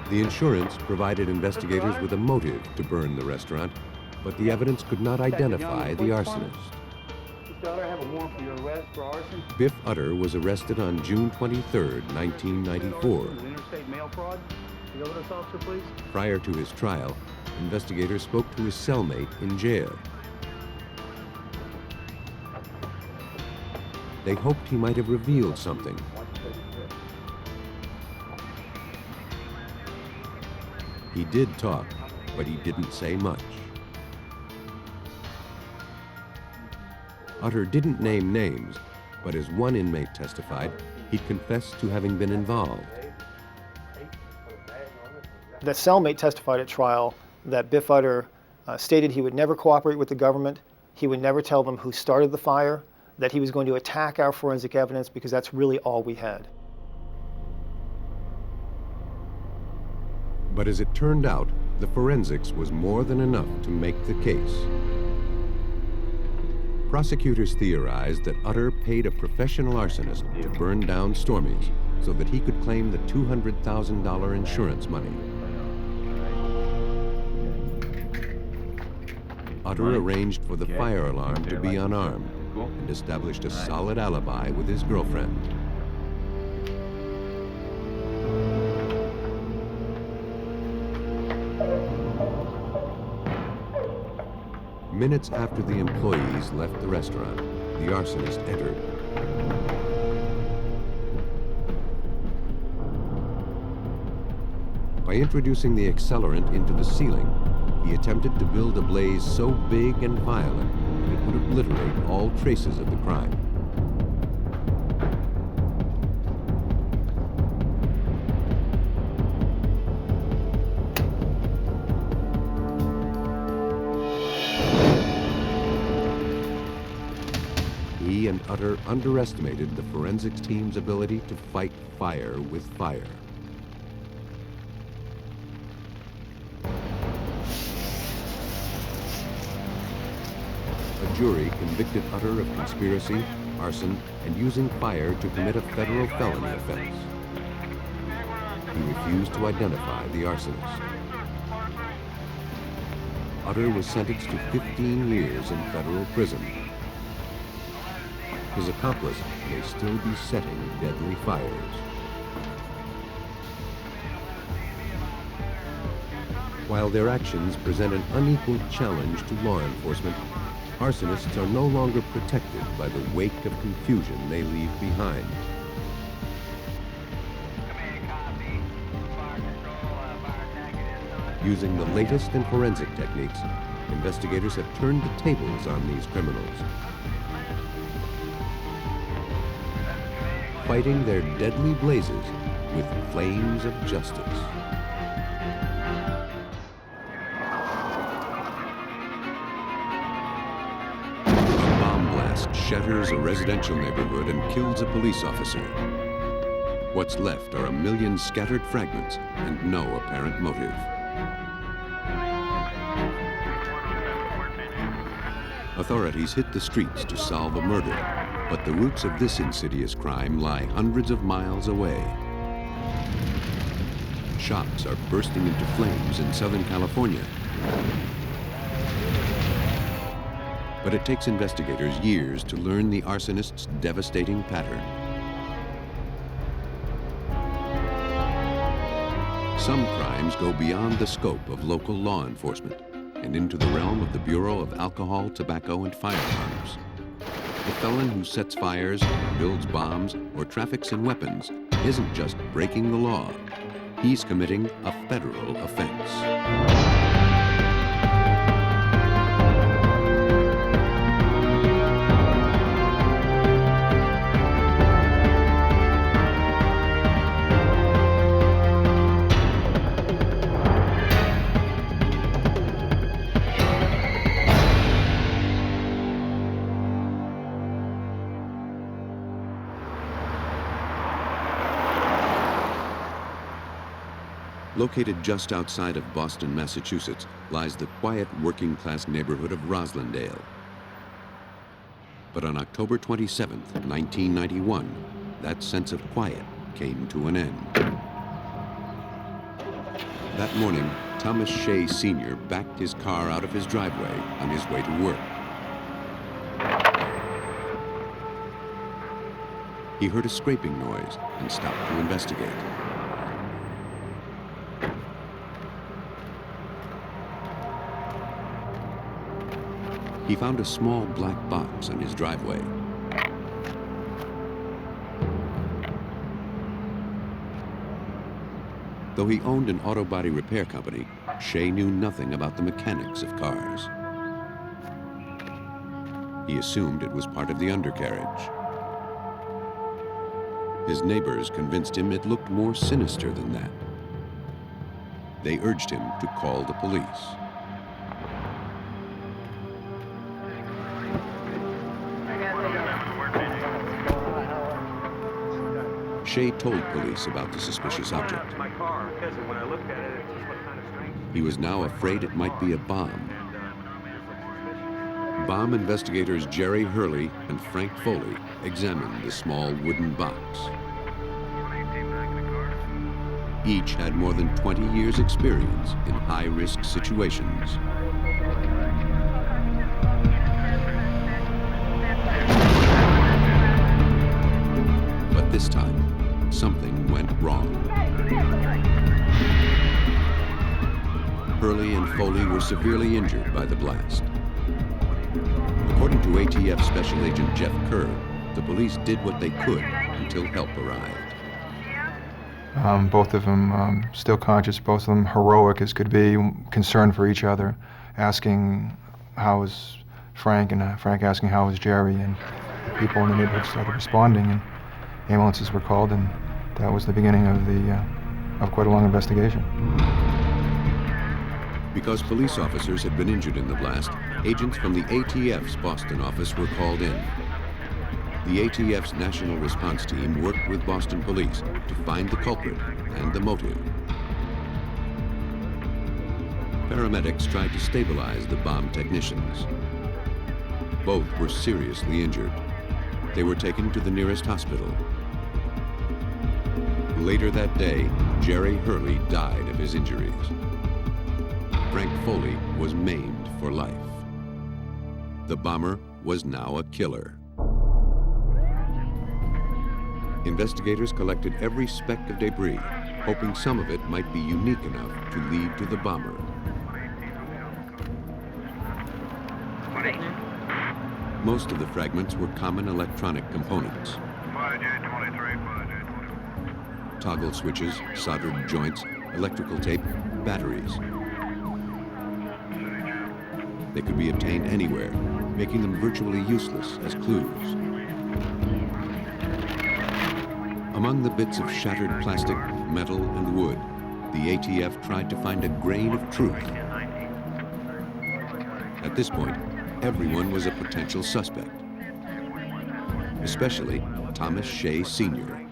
The insurance provided investigators with a motive to burn the restaurant, but the evidence could not identify the arsonist. Mr. Utter, I have a warrant for your arrest for arson. Biff Utter was arrested on June 23, 1994. Interstate mail fraud. The evidence officer, please. Prior to his trial, investigators spoke to his cellmate in jail. They hoped he might have revealed something. He did talk, but he didn't say much. Utter didn't name names, but as one inmate testified, he confessed to having been involved. The cellmate testified at trial that Biff Utter stated he would never cooperate with the government, he would never tell them who started the fire, that he was going to attack our forensic evidence because that's really all we had. But as it turned out, the forensics was more than enough to make the case. Prosecutors theorized that Utter paid a professional arsonist to burn down Stormy's so that he could claim the $200,000 insurance money. Utter arranged for the fire alarm to be unarmed and established a solid alibi with his girlfriend. Minutes after the employees left the restaurant, the arsonist entered. By introducing the accelerant into the ceiling, he attempted to build a blaze so big and violent that it would obliterate all traces of the crime. He and Utter underestimated the forensics team's ability to fight fire with fire. A jury convicted Utter of conspiracy, arson, and using fire to commit a federal felony offense. He refused to identify the arsonist. Utter was sentenced to 15 years in federal prison. His accomplice may still be setting deadly fires. While their actions present an unequal challenge to law enforcement, arsonists are no longer protected by the wake of confusion they leave behind. Using the latest in forensic techniques, investigators have turned the tables on these criminals, fighting their deadly blazes with flames of justice. A bomb blast shatters a residential neighborhood and kills a police officer. What's left are a million scattered fragments and no apparent motive. Authorities hit the streets to solve a murder, but the roots of this insidious crime lie hundreds of miles away. Shops are bursting into flames in Southern California, But it takes investigators years to learn the arsonist's devastating pattern. Some crimes go beyond the scope of local law enforcement and into the realm of the Bureau of Alcohol, Tobacco, and Firearms. The felon who sets fires, builds bombs, or traffics in weapons isn't just breaking the law. He's committing a federal offense. Located just outside of Boston, Massachusetts, lies the quiet working-class neighborhood of Roslindale. But on October 27, 1991, that sense of quiet came to an end. That morning, Thomas Shea Sr. backed his car out of his driveway on his way to work. He heard a scraping noise and stopped to investigate. He found a small black box on his driveway. Though he owned an auto body repair company, Shea knew nothing about the mechanics of cars. He assumed it was part of the undercarriage. His neighbors convinced him it looked more sinister than that. They urged him to call the police. Shea told police about the suspicious object. He was now afraid it might be a bomb. Bomb investigators Jerry Hurley and Frank Foley examined the small wooden box. Each had more than 20 years' experience in high-risk situations. But this time, something went wrong. Hurley and Foley were severely injured by the blast. According to ATF Special Agent Jeff Kerr, the police did what they could until help arrived. Both of them still conscious, both of them heroic as could be, concerned for each other, asking how was Frank, and Frank asking how was Jerry, and people in the neighborhood started responding, and ambulances were called, and that was the beginning of quite a long investigation. Because police officers had been injured in the blast, agents from the ATF's Boston office were called in. The ATF's National Response Team worked with Boston police to find the culprit and the motive. Paramedics tried to stabilize the bomb technicians. Both were seriously injured. They were taken to the nearest hospital. Later that day, Jerry Hurley died of his injuries. Frank Foley was maimed for life. The bomber was now a killer. Investigators collected every speck of debris, hoping some of it might be unique enough to lead to the bomber. Most of the fragments were common electronic components. Toggle switches, soldered joints, electrical tape, batteries. They could be obtained anywhere, making them virtually useless as clues. Among the bits of shattered plastic, metal, and wood, the ATF tried to find a grain of truth. At this point, everyone was a potential suspect, especially Thomas Shea Sr.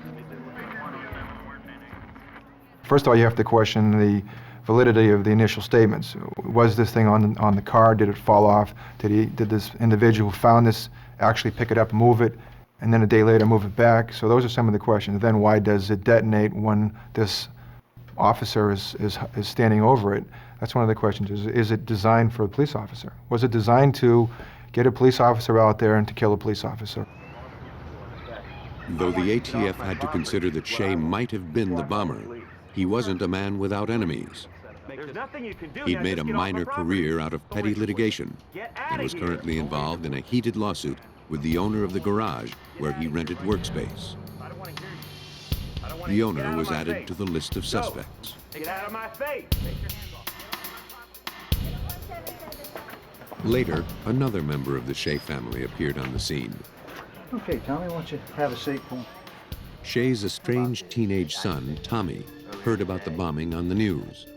First of all, you have to question the validity of the initial statements. Was this thing on the car? Did it fall off? Did this individual who found this actually pick it up, move it, and then a day later move it back? So those are some of the questions. Then why does it detonate when this officer is standing over it, that's one of the questions. Is it designed for a police officer? Was it designed to get a police officer out there and to kill a police officer? Though the ATF had to consider that Shea might have been the bomber, he wasn't a man without enemies. He'd made a minor career out of petty litigation and was currently involved in a heated lawsuit with the owner of the garage where he rented workspace. The owner was added to the list of suspects. Get out of my face! Later, another member of the Shea family appeared on the scene. Okay, Tommy, why don't you have a seat for me? Shea's estranged teenage son, Tommy, heard about the bombing on the news.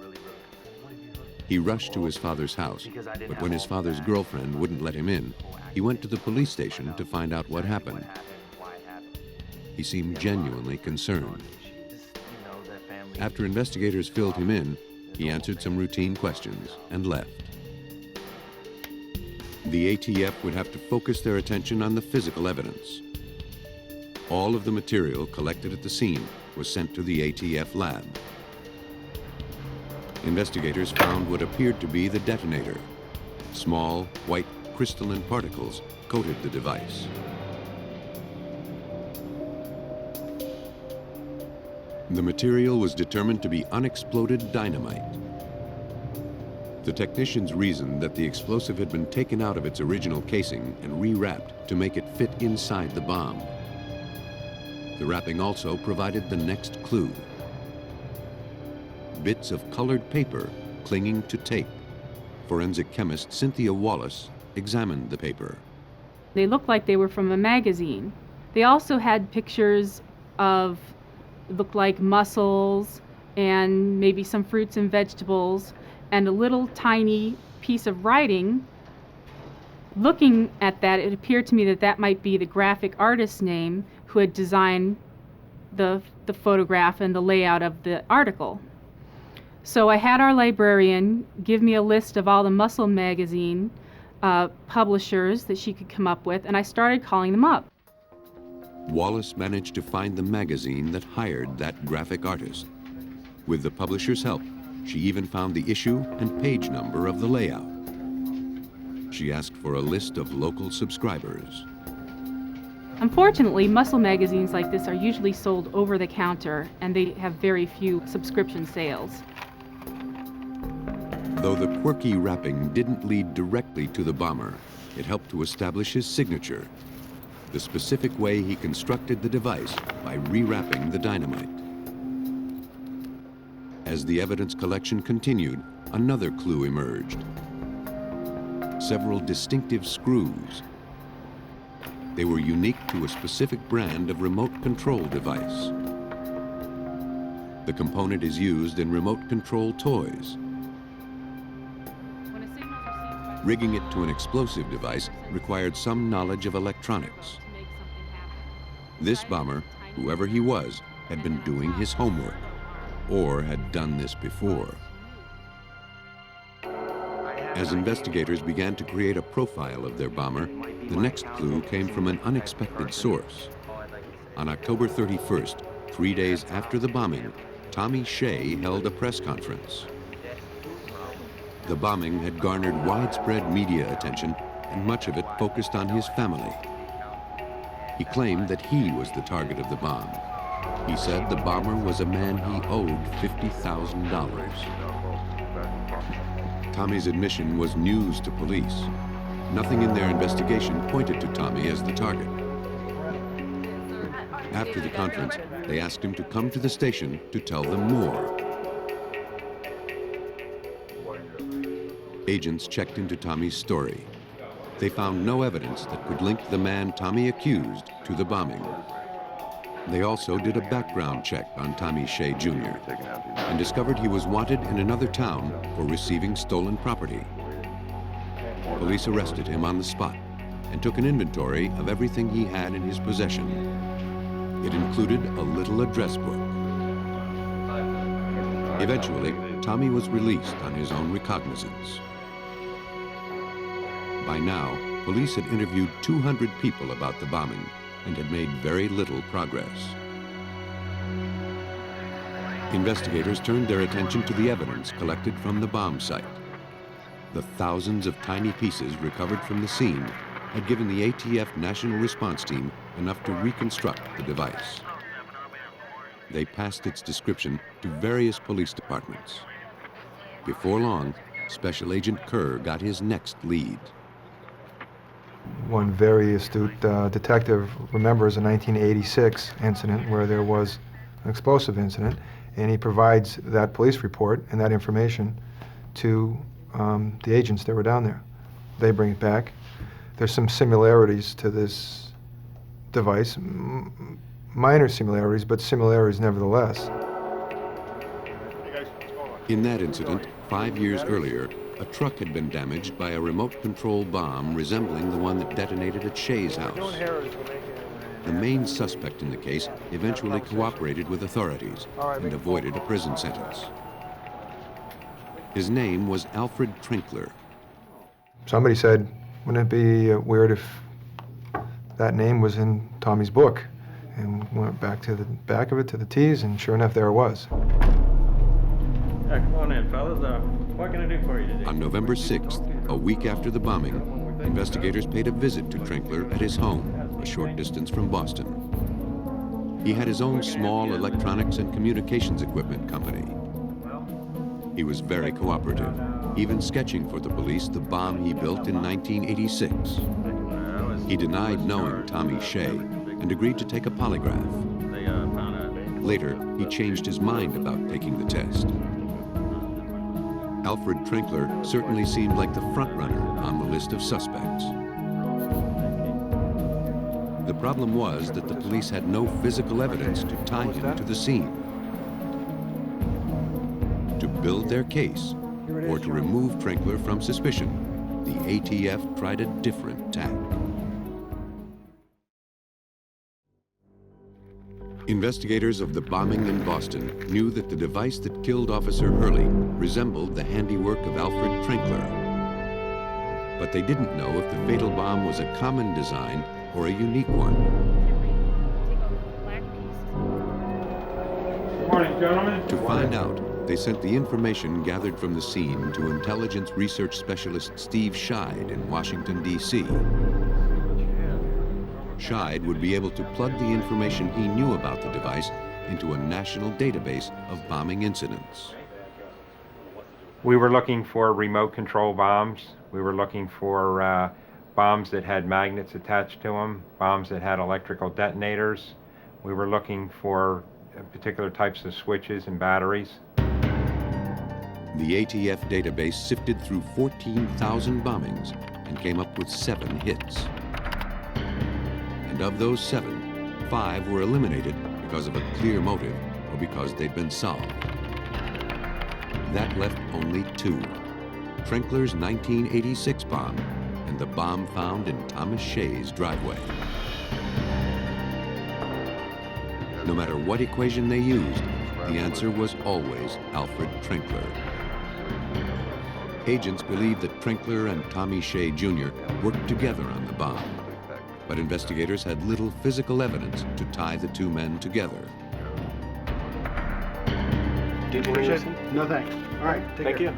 He rushed to his father's house, but when his father's girlfriend wouldn't let him in, he went to the police station to find out what happened. He seemed genuinely concerned. After investigators filled him in, he answered some routine questions and left. The ATF would have to focus their attention on the physical evidence. All of the material collected at the scene was sent to the ATF lab. Investigators found what appeared to be the detonator. Small, white, crystalline particles coated the device. The material was determined to be unexploded dynamite. The technicians reasoned that the explosive had been taken out of its original casing and rewrapped to make it fit inside the bomb. The wrapping also provided the next clue. Bits of colored paper clinging to tape. Forensic chemist Cynthia Wallace examined the paper. They looked like they were from a magazine. They also had pictures of, looked like mussels and maybe some fruits and vegetables and a little tiny piece of writing. Looking at that, it appeared to me that that might be the graphic artist's name who had designed the photograph and the layout of the article. So I had our librarian give me a list of all the Mussel magazine publishers that she could come up with, and I started calling them up. Wallace managed to find the magazine that hired that graphic artist. With the publisher's help, she even found the issue and page number of the layout. She asked for a list of local subscribers. Unfortunately, Mussel magazines like this are usually sold over the counter, and they have very few subscription sales. Though the quirky wrapping didn't lead directly to the bomber, it helped to establish his signature, the specific way he constructed the device by rewrapping the dynamite. As the evidence collection continued, another clue emerged. Several distinctive screws. They were unique to a specific brand of remote control device. The component is used in remote control toys. Rigging it to an explosive device required some knowledge of electronics. This bomber, whoever he was, had been doing his homework, or had done this before. As investigators began to create a profile of their bomber, the next clue came from an unexpected source. On October 31st, 3 days after the bombing, Tommy Shea held a press conference. The bombing had garnered widespread media attention, and much of it focused on his family. He claimed that he was the target of the bomb. He said the bomber was a man he owed $50,000. Tommy's admission was news to police. Nothing in their investigation pointed to Tommy as the target. After the conference, they asked him to come to the station to tell them more. Agents checked into Tommy's story. They found no evidence that could link the man Tommy accused to the bombing. They also did a background check on Tommy Shea Jr. and discovered he was wanted in another town for receiving stolen property. Police arrested him on the spot and took an inventory of everything he had in his possession. It included a little address book. Eventually, Tommy was released on his own recognizance. By now, police had interviewed 200 people about the bombing and had made very little progress. Investigators turned their attention to the evidence collected from the bomb site. The thousands of tiny pieces recovered from the scene had given the ATF National Response Team enough to reconstruct the device. They passed its description to various police departments. Before long, Special Agent Kerr got his next lead. One very astute detective remembers a 1986 incident where there was an explosive incident, and he provides that police report and that information to the agents that were down there. They bring it back. There's some similarities to this device, minor similarities, but similarities nevertheless. In that incident, 5 years earlier, a truck had been damaged by a remote control bomb resembling the one that detonated at Shea's house. The main suspect in the case eventually cooperated with authorities and avoided a prison sentence. His name was Alfred Trinkler. Somebody said, wouldn't it be weird if that name was in Tommy's book? And went back to the back of it, to the T's, and sure enough, there it was. Yeah, come on in, fellas. What can I do for you today? On November 6th, a week after the bombing, investigators paid a visit to Trinkler at his home, a short distance from Boston. He had his own small electronics and communications equipment company. He was very cooperative, even sketching for the police the bomb he built in 1986. He denied knowing Tommy Shea and agreed to take a polygraph. Later, he changed his mind about taking the test. Alfred Trinkler certainly seemed like the front runner on the list of suspects. The problem was that the police had no physical evidence to tie him to the scene. To build their case, or to remove Trinkler from suspicion, the ATF tried a different tack. Investigators of the bombing in Boston knew that the device that killed Officer Hurley resembled the handiwork of Alfred Trinkler. But they didn't know if the fatal bomb was a common design or a unique one. Good morning, gentlemen. To find out, they sent the information gathered from the scene to intelligence research specialist Steve Scheid in Washington, D.C. Scheid would be able to plug the information he knew about the device into a national database of bombing incidents. We were looking for remote control bombs. We were looking for bombs that had magnets attached to them, bombs that had electrical detonators. We were looking for particular types of switches and batteries. The ATF database sifted through 14,000 bombings and came up with 7 hits. And of those 7, 5 were eliminated because of a clear motive or because they'd been solved. That left only 2, Trinkler's 1986 bomb and the bomb found in Thomas Shea's driveway. No matter what equation they used, the answer was always Alfred Trinkler. Agents believed that Trinkler and Tommy Shea Jr. worked together on the bomb, but investigators had little physical evidence to tie the 2 men together. No thanks. All right, thank you.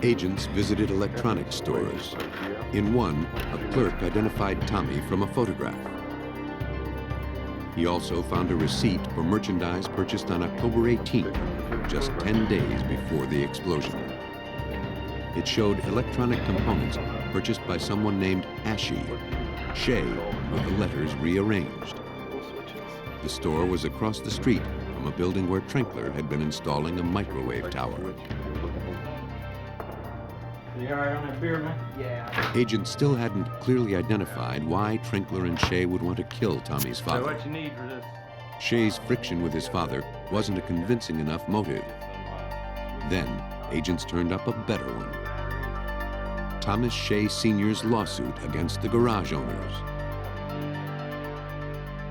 Agents visited electronics stores. In one, a clerk identified Tommy from a photograph. He also found a receipt for merchandise purchased on October 18th, just 10 days before the explosion. It showed electronic components purchased by someone named Ashy, Shea, with the letters rearranged. The store was across the street from a building where Trinkler had been installing a microwave tower. You all right on that beer, man? Yeah. Agents still hadn't clearly identified why Trinkler and Shea would want to kill Tommy's So father. what you need for this? Shea's friction with his father wasn't a convincing enough motive. Then, agents turned up a better one. Thomas Shea Sr.'s lawsuit against the garage owners.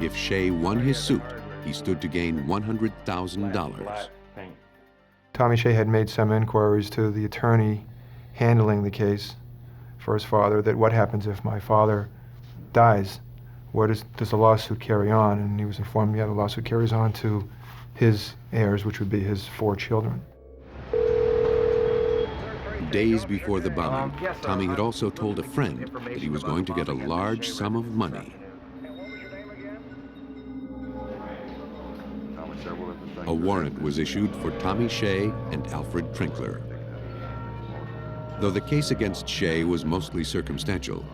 If Shea won his suit, he stood to gain $100,000. Tommy Shea had made some inquiries to the attorney handling the case for his father, that what happens if my father dies? Where does the lawsuit carry on? And he was informed, yeah, the lawsuit carries on to his heirs, which would be his 4 children. Days before the bombing, Tommy had also told a friend that he was going to get a large sum of money. A warrant was issued for Tommy Shea and Alfred Trinkler. Though the case against Shea was mostly circumstantial,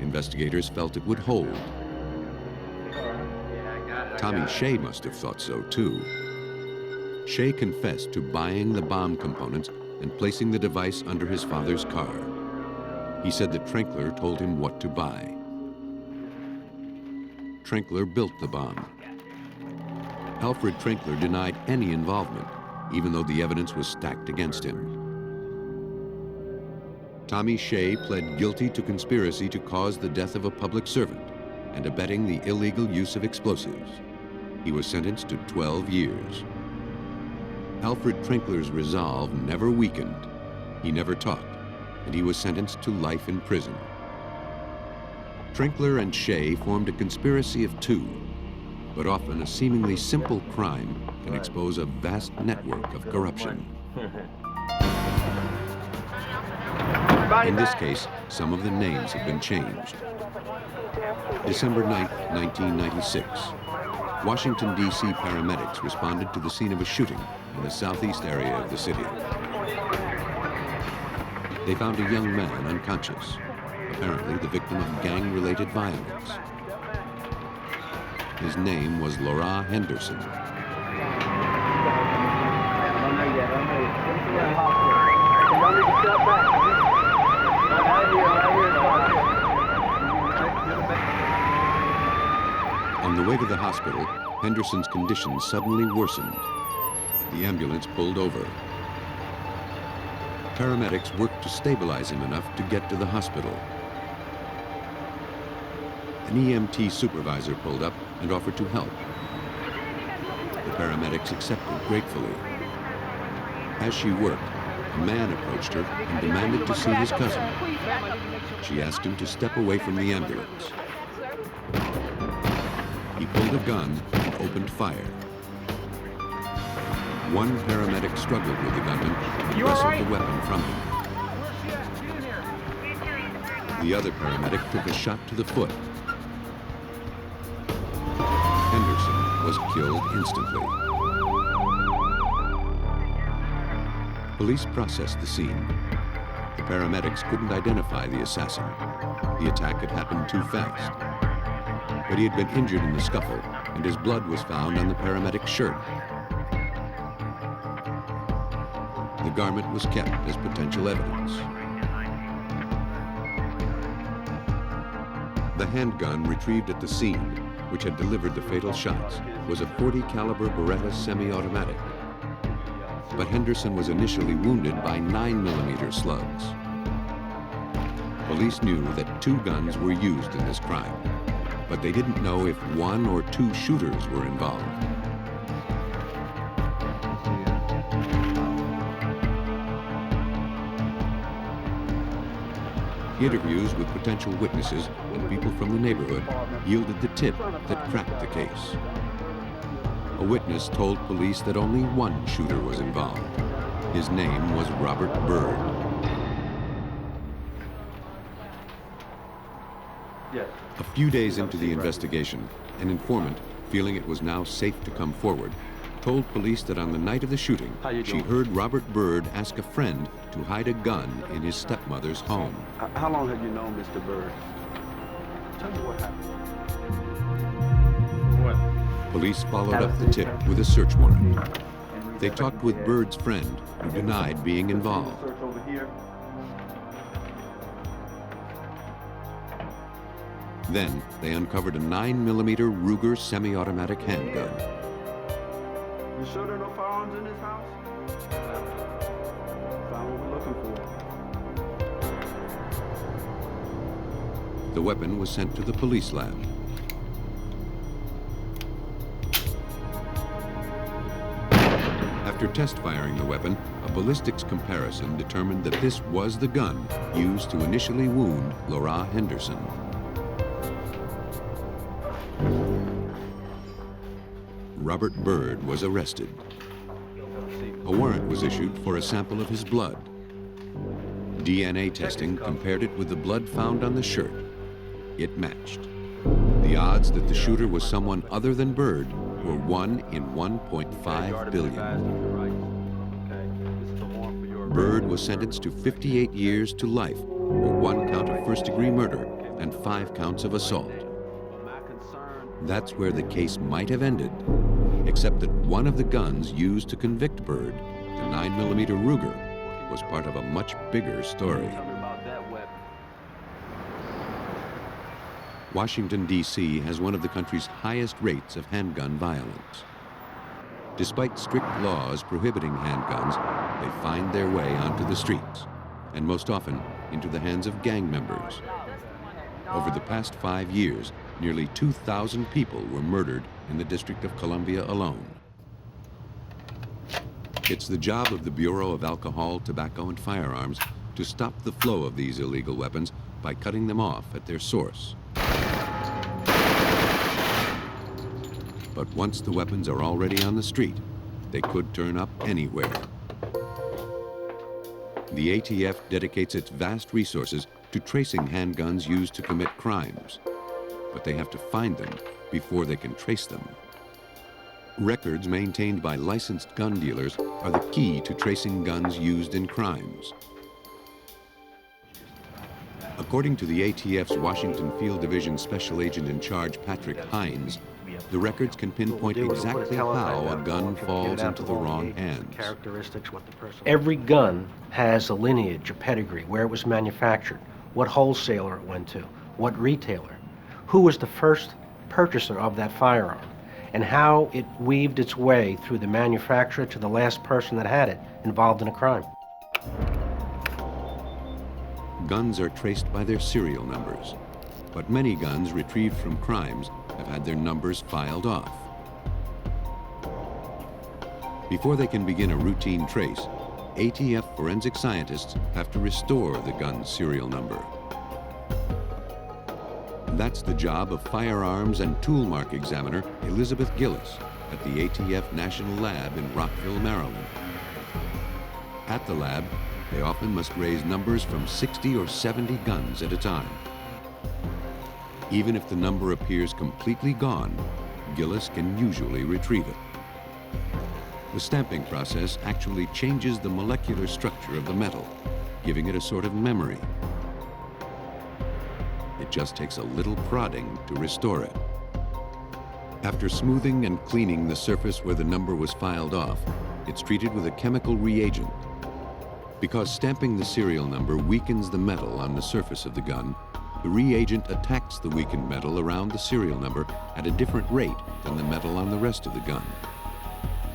investigators felt it would hold. Tommy Shea must have thought so too. Shea confessed to buying the bomb components and placing the device under his father's car. He said that Trinkler told him what to buy. Trinkler built the bomb. Alfred Trinkler denied any involvement, even though the evidence was stacked against him. Tommy Shea pled guilty to conspiracy to cause the death of a public servant and abetting the illegal use of explosives. He was sentenced to 12 years. Alfred Trinkler's resolve never weakened. He never talked, and he was sentenced to life in prison. Trinkler and Shea formed a conspiracy of 2, but often a seemingly simple crime can expose a vast network of corruption. In this case, some of the names have been changed. December 9, 1996. Washington, D.C. paramedics responded to the scene of a shooting in the southeast area of the city. They found a young man unconscious, apparently the victim of gang-related violence. His name was Laura Henderson. On the way to the hospital, Henderson's condition suddenly worsened. The ambulance pulled over. Paramedics worked to stabilize him enough to get to the hospital. An EMT supervisor pulled up and offered to help. The paramedics accepted gratefully. As she worked, a man approached her and demanded to see his cousin. She asked him to step away from the ambulance. He pulled a gun and opened fire. One paramedic struggled with the gunman and wrestled the weapon from him. The other paramedic took a shot to the foot. Henderson was killed instantly. Police processed the scene. The paramedics couldn't identify the assassin. The attack had happened too fast. But he had been injured in the scuffle, and his blood was found on the paramedic's shirt. The garment was kept as potential evidence. The handgun retrieved at the scene, which had delivered the fatal shots, was a .40 caliber Beretta semi-automatic. But Henderson was initially wounded by 9mm slugs. Police knew that 2 guns were used in this crime, but they didn't know if 1 or 2 shooters were involved. Interviews with potential witnesses and people from the neighborhood yielded the tip that cracked the case. A witness told police that only 1 shooter was involved. His name was Robert Byrd. A few days into the investigation, an informant, feeling it was now safe to come forward, told police that on the night of the shooting, she heard Robert Byrd ask a friend to hide a gun in his stepmother's home. How long have you known Mr. Byrd? Tell me what happened. What? Police followed up the tip with a search warrant. They talked with Byrd's friend, who denied being involved. Search over here. Then they uncovered a 9mm Ruger semi-automatic handgun. You sure there are no firearms in this house? Found what we're looking for. The weapon was sent to the police lab. After test firing the weapon, a ballistics comparison determined that this was the gun used to initially wound Laura Henderson. Robert Byrd was arrested. A warrant was issued for a sample of his blood. DNA testing compared it with the blood found on the shirt. It matched. The odds that the shooter was someone other than Byrd were 1 in 1.5 billion. Byrd was sentenced to 58 years to life for 1 count of first-degree murder and 5 counts of assault. That's where the case might have ended, except that one of the guns used to convict Byrd, the 9mm Ruger, was part of a much bigger story. Washington, D.C. has one of the country's highest rates of handgun violence. Despite strict laws prohibiting handguns, they find their way onto the streets, and most often into the hands of gang members. Over the past 5 years, nearly 2,000 people were murdered in the District of Columbia alone. It's the job of the Bureau of Alcohol, Tobacco, and Firearms to stop the flow of these illegal weapons by cutting them off at their source. But once the weapons are already on the street, they could turn up anywhere. The ATF dedicates its vast resources to tracing handguns used to commit crimes, but they have to find them before they can trace them. Records maintained by licensed gun dealers are the key to tracing guns used in crimes. According to the ATF's Washington Field Division Special Agent in Charge, Patrick Hines, the records can pinpoint exactly how a gun falls into the wrong hands. Every gun has a lineage, a pedigree, where it was manufactured, what wholesaler it went to, what retailer, who was the first purchaser of that firearm, and how it weaved its way through the manufacturer to the last person that had it involved in a crime. Guns are traced by their serial numbers, but many guns retrieved from crimes have had their numbers filed off. Before they can begin a routine trace, ATF forensic scientists have to restore the gun's serial number. That's the job of firearms and tool mark examiner Elizabeth Gillis at the ATF National Lab in Rockville, Maryland. At the lab, they often must raise numbers from 60 or 70 guns at a time. Even if the number appears completely gone, Gillis can usually retrieve it. The stamping process actually changes the molecular structure of the metal, giving it a sort of memory. It just takes a little prodding to restore it. After smoothing and cleaning the surface where the number was filed off, it's treated with a chemical reagent. Because stamping the serial number weakens the metal on the surface of the gun, the reagent attacks the weakened metal around the serial number at a different rate than the metal on the rest of the gun.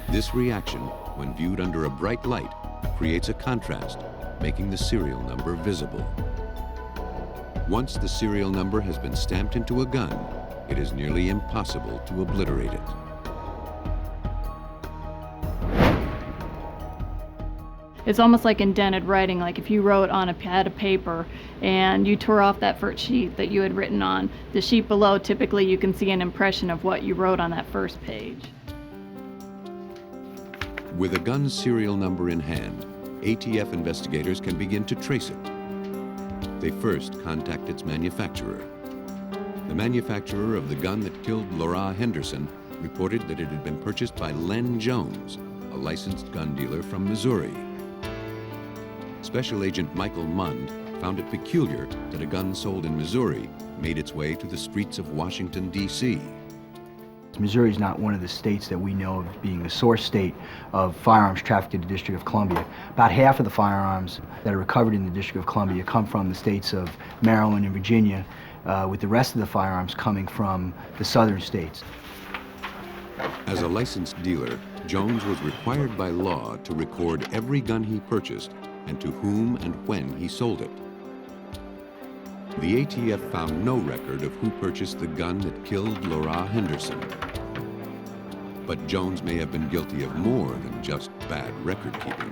This reaction, when viewed under a bright light, creates a contrast, making the serial number visible. Once the serial number has been stamped into a gun, it is nearly impossible to obliterate it. It's almost like indented writing, like if you wrote on a pad of paper and you tore off that first sheet that you had written on, the sheet below, typically you can see an impression of what you wrote on that first page. With a gun's serial number in hand, ATF investigators can begin to trace it. They first contact its manufacturer. The manufacturer of the gun that killed Laura Henderson reported that it had been purchased by Len Jones, a licensed gun dealer from Missouri. Special Agent Michael Mund found it peculiar that a gun sold in Missouri made its way to the streets of Washington, D.C. Missouri is not one of the states that we know of being the source state of firearms trafficked in the District of Columbia. About half of the firearms that are recovered in the District of Columbia come from the states of Maryland and Virginia, with the rest of the firearms coming from the southern states. As a licensed dealer, Jones was required by law to record every gun he purchased and to whom and when he sold it. The ATF found no record of who purchased the gun that killed Laura Henderson. But Jones may have been guilty of more than just bad record keeping.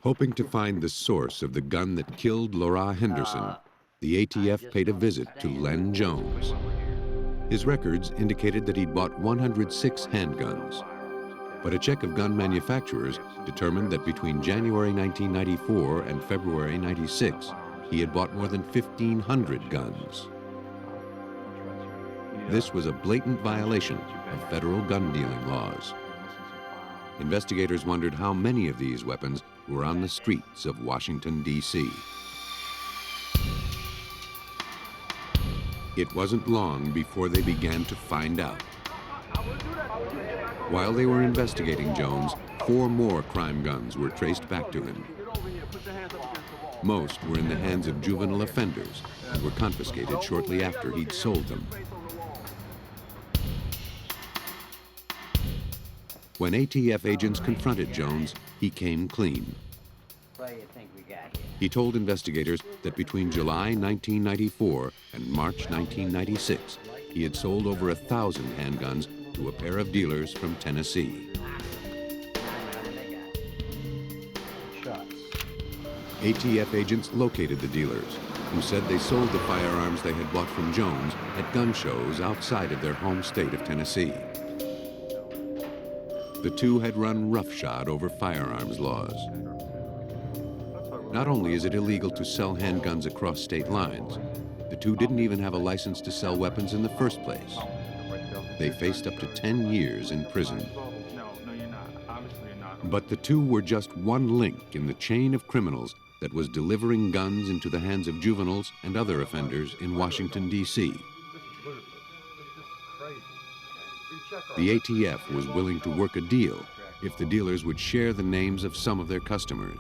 Hoping to find the source of the gun that killed Laura Henderson, the ATF paid a visit to Len Jones. His records indicated that he'd bought 106 handguns. But a check of gun manufacturers determined that between January 1994 and February 96, he had bought more than 1,500 guns. This was a blatant violation of federal gun dealing laws. Investigators wondered how many of these weapons were on the streets of Washington, D.C. It wasn't long before they began to find out. While they were investigating Jones, 4 more crime guns were traced back to him. Most were in the hands of juvenile offenders and were confiscated shortly after he'd sold them. When ATF agents confronted Jones, he came clean. He told investigators that between July 1994 and March 1996, he had sold over 1,000 handguns to a pair of dealers from Tennessee. ATF agents located the dealers, who said they sold the firearms they had bought from Jones at gun shows outside of their home state of Tennessee. The two had run roughshod over firearms laws. Not only is it illegal to sell handguns across state lines, the two didn't even have a license to sell weapons in the first place. They faced up to 10 years in prison. But the two were just one link in the chain of criminals that was delivering guns into the hands of juveniles and other offenders in Washington, D.C. The ATF was willing to work a deal if the dealers would share the names of some of their customers.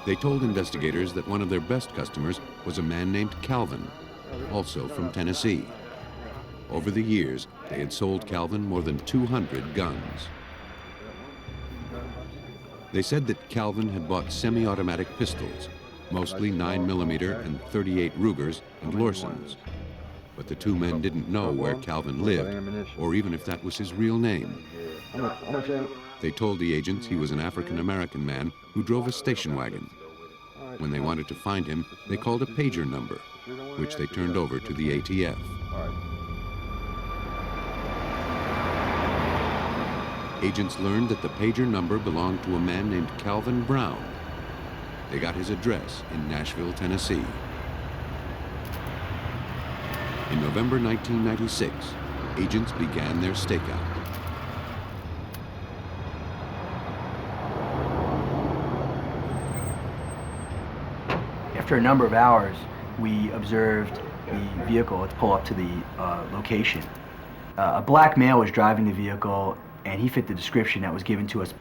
They told investigators that one of their best customers was a man named Calvin, also from Tennessee. Over the years, they had sold Calvin more than 200 guns. They said that Calvin had bought semi-automatic pistols, mostly 9mm and 38 Rugers and Lorsons. But the two men didn't know where Calvin lived, or even if that was his real name. They told the agents he was an African-American man who drove a station wagon. When they wanted to find him, they called a pager number, which they turned over to the ATF. Agents learned that the pager number belonged to a man named Calvin Brown. They got his address in Nashville, Tennessee. In November 1996, agents began their stakeout. After a number of hours, we observed the vehicle pull up to the location. A black male was driving the vehicle, and he fit the description that was given to us.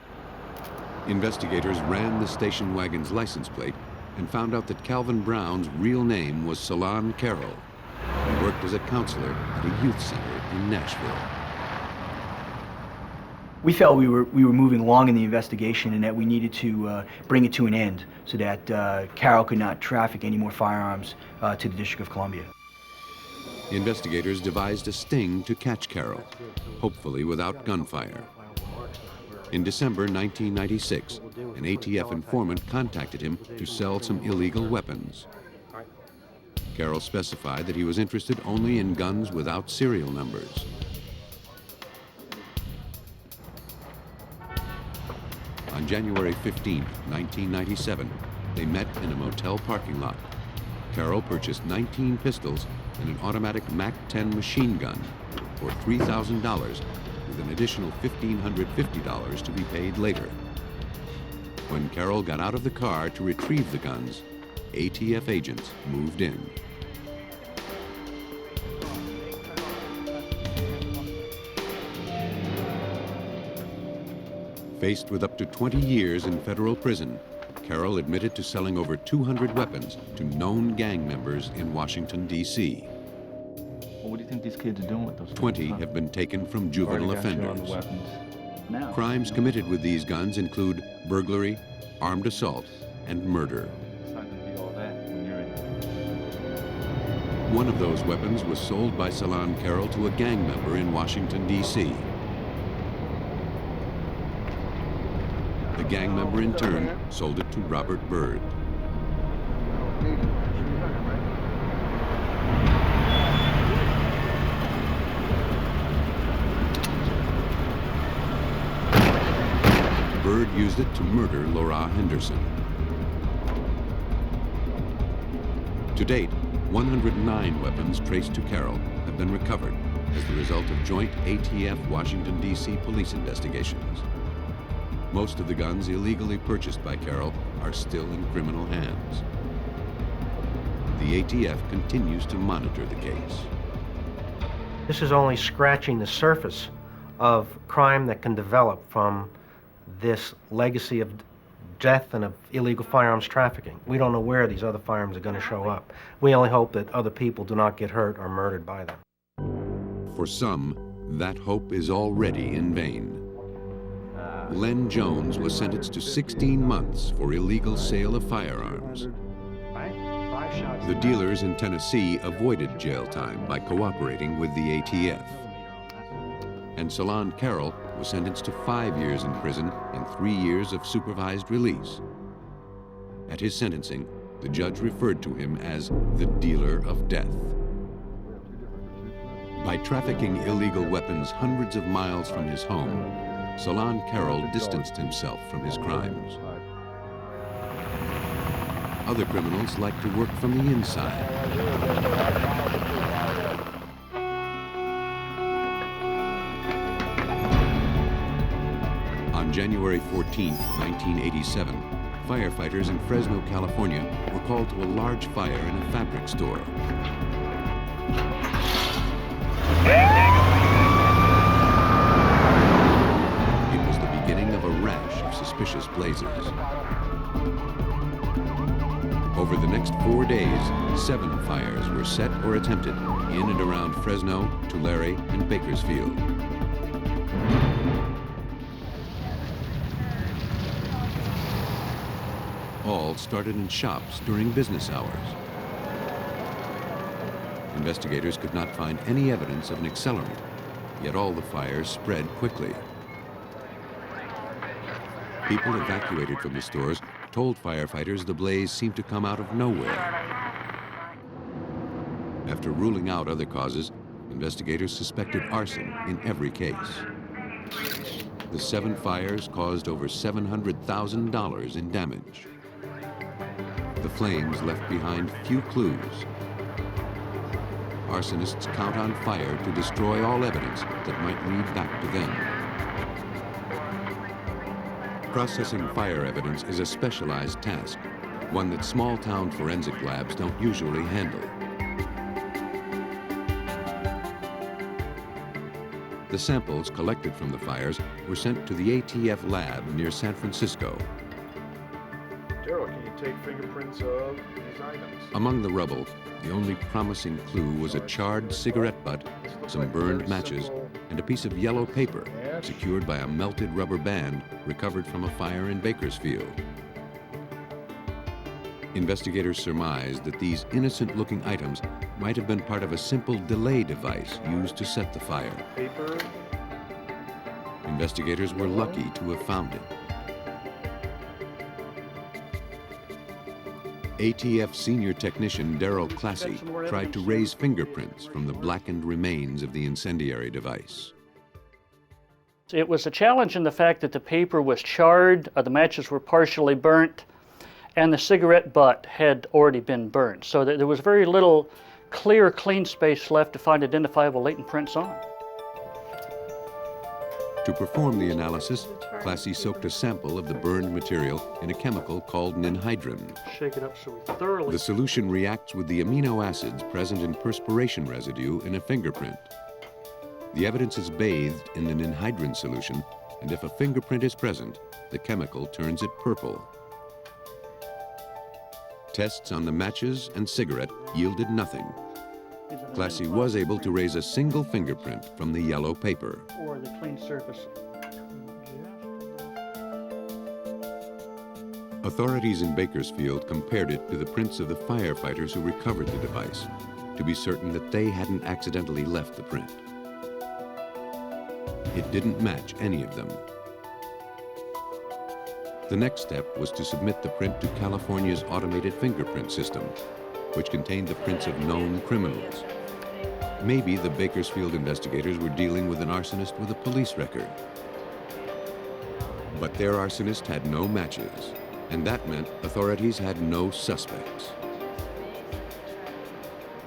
Investigators ran the station wagon's license plate and found out that Calvin Brown's real name was Salon Carroll. He worked as a counselor at a youth center in Nashville. We felt we were moving along in the investigation and that we needed to bring it to an end so that Carroll could not traffic any more firearms to the District of Columbia. Investigators devised a sting to catch Carroll, hopefully without gunfire. In December 1996, an ATF informant contacted him to sell some illegal weapons. Carroll specified that he was interested only in guns without serial numbers. On January 15, 1997, they met in a motel parking lot. Carroll purchased 19 pistols and an automatic MAC-10 machine gun for $3,000, with an additional $1,550 to be paid later. When Carroll got out of the car to retrieve the guns, ATF agents moved in. Faced with up to 20 years in federal prison, Carroll admitted to selling over 200 weapons to known gang members in Washington, D.C. Well, what do you think these kids are doing with those 20 have been taken from juvenile offenders. Crimes committed with these guns include burglary, armed assault, and murder. One of those weapons was sold by Salon Carroll to a gang member in Washington, D.C. The gang member, in turn, sold it to Robert Byrd. Byrd used it to murder Laura Henderson. To date, 109 weapons traced to Carroll have been recovered as the result of joint ATF Washington, D.C. police investigations. Most of the guns illegally purchased by Carroll are still in criminal hands. The ATF continues to monitor the case. This is only scratching the surface of crime that can develop from this legacy of death and of illegal firearms trafficking. We don't know where these other firearms are going to show up. We only hope that other people do not get hurt or murdered by them. For some, that hope is already in vain. Len Jones was sentenced to 16 months for illegal sale of firearms. The dealers in Tennessee avoided jail time by cooperating with the ATF. And Solon Carroll was sentenced to 5 years in prison and 3 years of supervised release. At his sentencing, the judge referred to him as the dealer of death. By trafficking illegal weapons hundreds of miles from his home, Solon Carroll distanced himself from his crimes. Other criminals like to work from the inside. On January 14, 1987, firefighters in Fresno, California were called to a large fire in a fabric store. It was the beginning of a rash of suspicious blazes. Over the next 4 days, 7 fires were set or attempted in and around Fresno, Tulare, and Bakersfield. All started in shops during business hours. Investigators could not find any evidence of an accelerant, yet all the fires spread quickly. People evacuated from the stores told firefighters the blaze seemed to come out of nowhere. After ruling out other causes, investigators suspected arson in every case. The 7 fires caused over $700,000 in damage. The flames left behind few clues. Arsonists count on fire to destroy all evidence that might lead back to them. Processing fire evidence is a specialized task, one that small-town forensic labs don't usually handle. The samples collected from the fires were sent to the ATF lab near San Francisco. Daryl, can you take fingerprints of these items? Among the rubble, the only promising clue was a charred cigarette butt, some burned matches, and a piece of yellow paper secured by a melted rubber band recovered from a fire in Bakersfield. Investigators surmised that these innocent-looking items might have been part of a simple delay device used to set the fire. Paper. Investigators were lucky to have found it. ATF senior technician Darrell Classy tried to raise fingerprints from the blackened remains of the incendiary device. It was a challenge in the fact that the paper was charred, the matches were partially burnt, and the cigarette butt had already been burnt, so that there was very little clear, clean space left to find identifiable latent prints on. To perform the analysis, Classy soaked a sample of the burned material in a chemical called ninhydrin. Shake it up so we thoroughly... The solution reacts with the amino acids present in perspiration residue in a fingerprint. The evidence is bathed in the ninhydrin solution, and if a fingerprint is present, the chemical turns it purple. Tests on the matches and cigarette yielded nothing. Classy was able to raise a single fingerprint from the yellow paper. Or the clean surface. Authorities in Bakersfield compared it to the prints of the firefighters who recovered the device, to be certain that they hadn't accidentally left the print. It didn't match any of them. The next step was to submit the print to California's automated fingerprint system, which contained the prints of known criminals. Maybe the Bakersfield investigators were dealing with an arsonist with a police record. But their arsonist had no matches, and that meant authorities had no suspects.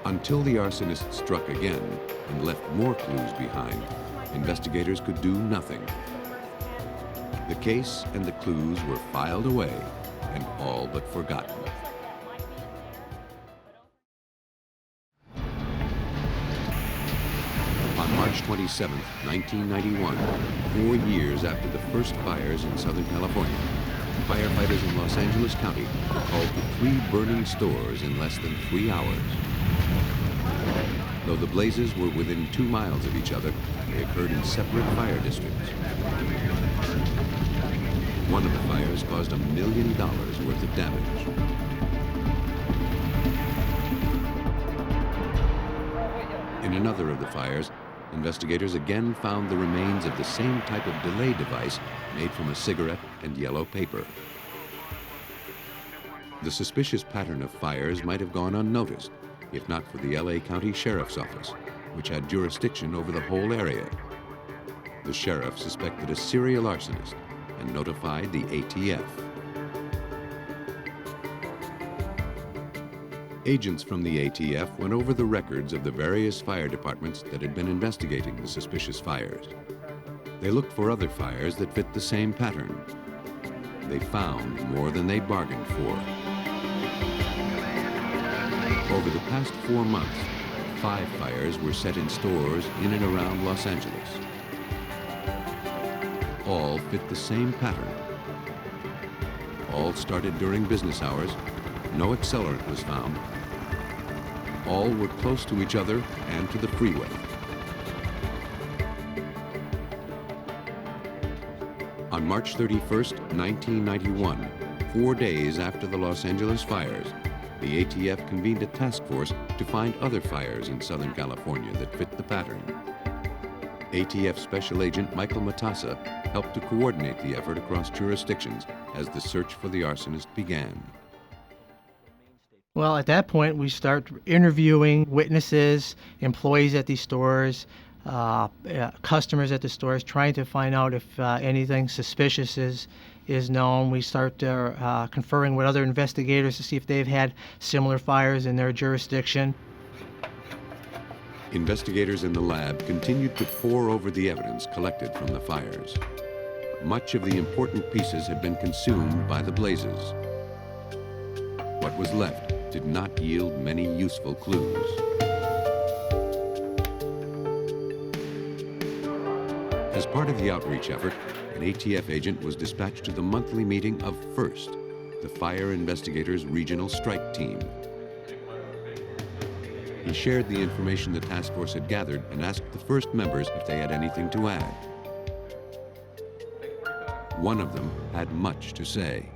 Until the arsonist struck again and left more clues behind, investigators could do nothing. The case and the clues were filed away and all but forgotten. On March 27, 1991, 4 years after the first fires in Southern California, firefighters in Los Angeles County were called to 3 burning stores in less than 3 hours. Though the blazes were within 2 miles of each other, they occurred in separate fire districts. One of the fires caused $1 million worth of damage. In another of the fires, investigators again found the remains of the same type of delay device made from a cigarette and yellow paper. The suspicious pattern of fires might have gone unnoticed, if not for the LA County Sheriff's Office, which had jurisdiction over the whole area. The sheriff suspected a serial arsonist and notified the ATF. Agents from the ATF went over the records of the various fire departments that had been investigating the suspicious fires. They looked for other fires that fit the same pattern. They found more than they bargained for. Over the past 4 months, 5 fires were set in stores in and around Los Angeles. All fit the same pattern. All started during business hours. No accelerant was found. All were close to each other and to the freeway. On March 31st, 1991, 4 days after the Los Angeles fires, the ATF convened a task force to find other fires in Southern California that fit the pattern. ATF Special Agent Michael Matassa helped to coordinate the effort across jurisdictions as the search for the arsonist began. Well, at that point, we start interviewing witnesses, employees at these stores, customers at the stores, trying to find out if anything suspicious is known. We start conferring with other investigators to see if they've had similar fires in their jurisdiction. Investigators in the lab continued to pore over the evidence collected from the fires. Much of the important pieces had been consumed by the blazes. What was left did not yield many useful clues. As part of the outreach effort, an ATF agent was dispatched to the monthly meeting of FIRST, the Fire Investigators Regional Strike Team. He shared the information the task force had gathered and asked the FIRST members if they had anything to add. One of them had much to say.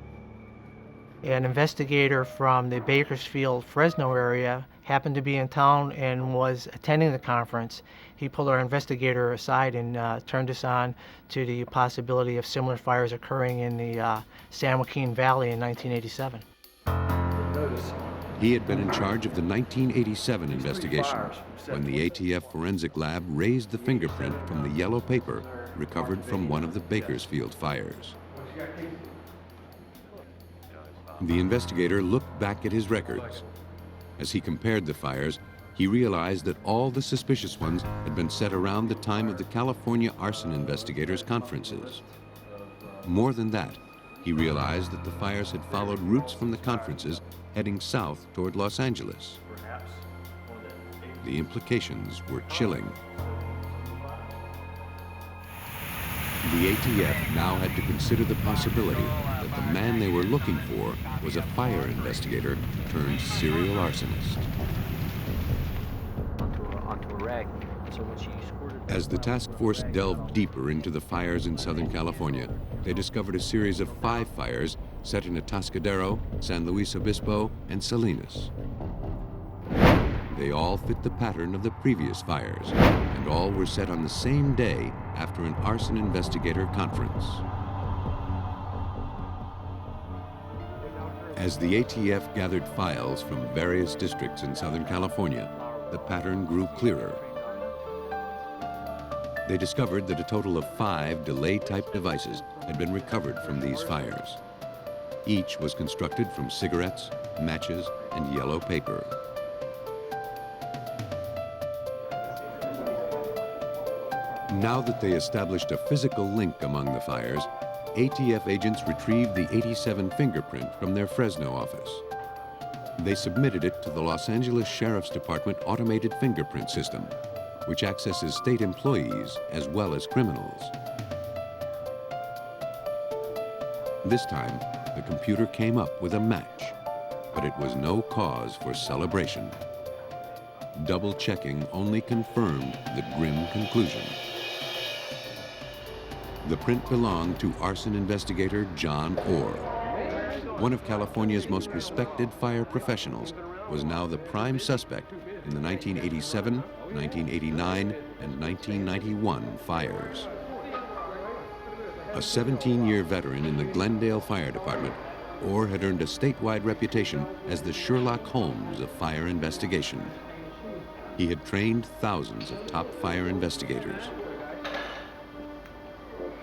An investigator from the Bakersfield, Fresno area happened to be in town and was attending the conference. He pulled our investigator aside and turned us on to the possibility of similar fires occurring in the San Joaquin Valley in 1987. He had been in charge of the 1987 investigation when the ATF forensic lab raised the fingerprint from the yellow paper recovered from one of the Bakersfield fires. The investigator looked back at his records. As he compared the fires, he realized that all the suspicious ones had been set around the time of the California Arson Investigators conferences. More than that, he realized that the fires had followed routes from the conferences heading south toward Los Angeles. The implications were chilling. The ATF now had to consider the possibility that the man they were looking for was a fire investigator turned serial arsonist. Onto a rag. So when she squirted... As the task force delved deeper into the fires in Southern California, they discovered a series of 5 fires set in Atascadero, San Luis Obispo, and Salinas. They all fit the pattern of the previous fires, and all were set on the same day after an arson investigator conference. As the ATF gathered files from various districts in Southern California, the pattern grew clearer. They discovered that a total of 5 delay-type devices had been recovered from these fires. Each was constructed from cigarettes, matches, and yellow paper. Now that they established a physical link among the fires, ATF agents retrieved the 87 fingerprint from their Fresno office. They submitted it to the Los Angeles Sheriff's Department automated fingerprint system, which accesses state employees as well as criminals. This time, the computer came up with a match, but it was no cause for celebration. Double-checking only confirmed the grim conclusion. The print belonged to arson investigator John Orr. One of California's most respected fire professionals was now the prime suspect in the 1987, 1989, and 1991 fires. A 17-year veteran in the Glendale Fire Department, Orr had earned a statewide reputation as the Sherlock Holmes of fire investigation. He had trained thousands of top fire investigators.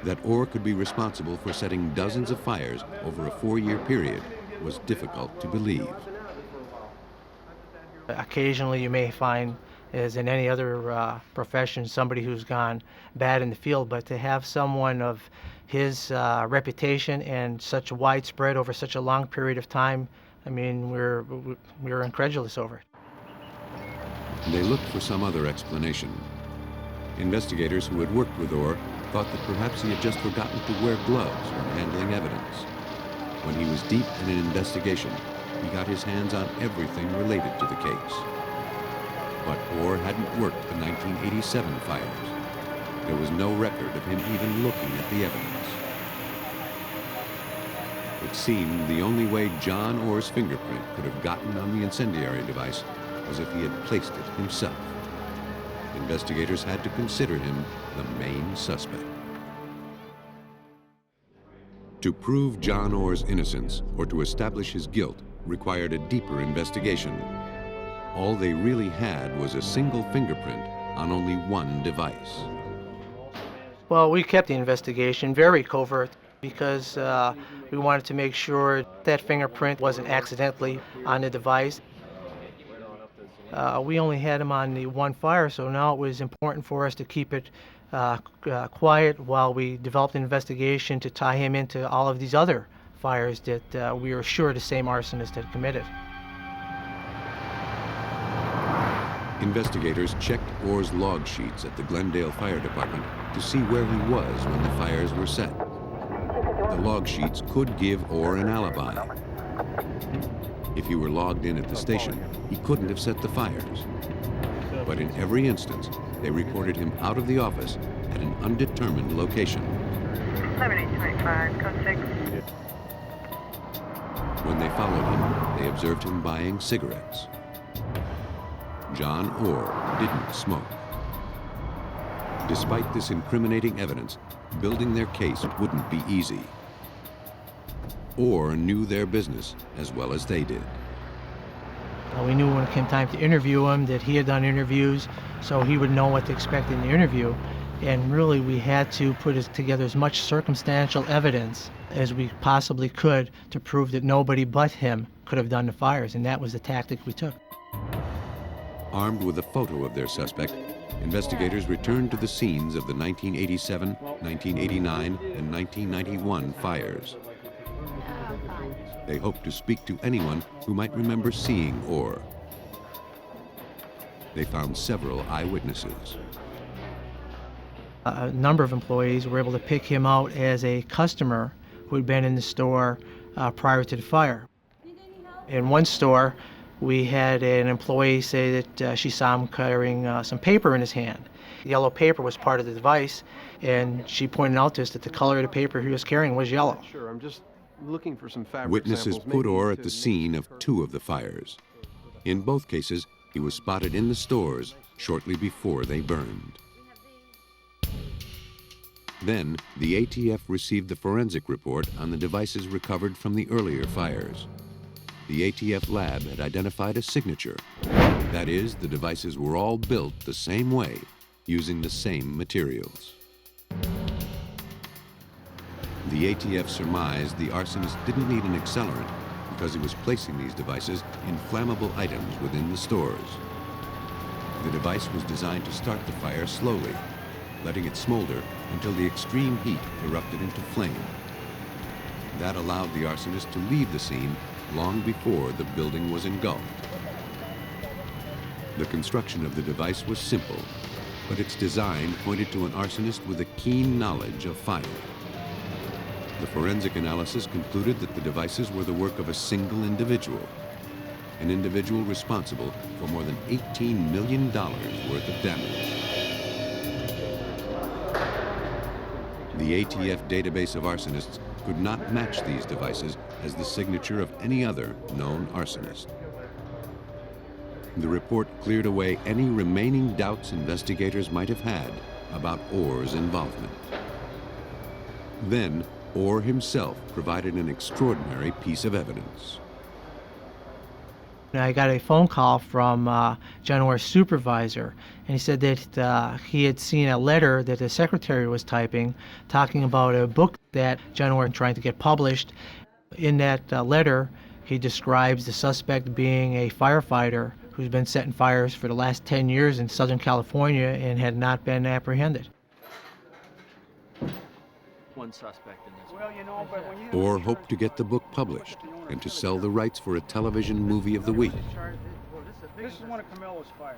That Orr could be responsible for setting dozens of fires over a 4-year period was difficult to believe. Occasionally you may find, as in any other profession, somebody who's gone bad in the field, but to have someone of his reputation and such widespread over such a long period of time, I mean, we're incredulous over it. They looked for some other explanation. Investigators who had worked with Orr thought that perhaps he had just forgotten to wear gloves when handling evidence. When he was deep in an investigation, he got his hands on everything related to the case. But Orr hadn't worked the 1987 fires. There was no record of him even looking at the evidence. It seemed the only way John Orr's fingerprint could have gotten on the incendiary device was if he had placed it himself. Investigators had to consider him the main suspect. To prove John Orr's innocence or to establish his guilt required a deeper investigation. All they really had was a single fingerprint on only one device. Well, we kept the investigation very covert because we wanted to make sure that fingerprint wasn't accidentally on the device. We only had him on the one fire, so now it was important for us to keep it quiet while we developed an investigation to tie him into all of these other fires that we were sure the same arsonist had committed. Investigators checked Orr's log sheets at the Glendale Fire Department to see where he was when the fires were set. The log sheets could give Orr an alibi. If he were logged in at the station, he couldn't have set the fires. But in every instance, they reported him out of the office at an undetermined location. 7825, code 6. When they followed him, they observed him buying cigarettes. John Orr didn't smoke. Despite this incriminating evidence, building their case wouldn't be easy. Orr knew their business as well as they did. We knew when it came time to interview him that he had done interviews, so he would know what to expect in the interview. And really, we had to put together as much circumstantial evidence as we possibly could to prove that nobody but him could have done the fires, and that was the tactic we took. Armed with a photo of their suspect, investigators returned to the scenes of the 1987, 1989, and 1991 fires. They hoped to speak to anyone who might remember seeing Orr. They found several eyewitnesses. A number of employees were able to pick him out as a customer who had been in the store prior to the fire. In one store, we had an employee say that she saw him carrying some paper in his hand. Yellow paper was part of the device, and she pointed out to us that the color of the paper he was carrying was yellow. Sure, I'm just looking for some fabric Witnesses samples, put maybe Orr to at the scene of 2 of the fires. In both cases, he was spotted in the stores shortly before they burned. Then, the ATF received the forensic report on the devices recovered from the earlier fires. The ATF lab had identified a signature. That is, the devices were all built the same way, using the same materials. The ATF surmised the arsonist didn't need an accelerant because he was placing these devices in flammable items within the stores. The device was designed to start the fire slowly, letting it smolder until the extreme heat erupted into flame. That allowed the arsonist to leave the scene long before the building was engulfed. The construction of the device was simple, but its design pointed to an arsonist with a keen knowledge of fire. The forensic analysis concluded that the devices were the work of a single individual, an individual responsible for more than $18 million worth of damage. The ATF database of arsonists could not match these devices as the signature of any other known arsonist. The report cleared away any remaining doubts investigators might have had about Orr's involvement. Then, Orr himself provided an extraordinary piece of evidence. I got a phone call from John Orr's supervisor, and he said that he had seen a letter that the secretary was typing talking about a book that John Orr was trying to get published. In that letter, he describes the suspect being a firefighter who's been setting fires for the last 10 years in Southern California and had not been apprehended. One suspect in this. Orr hoped to get the book published and to sell the rights for a television movie of the week. This is one of Camilo's fires.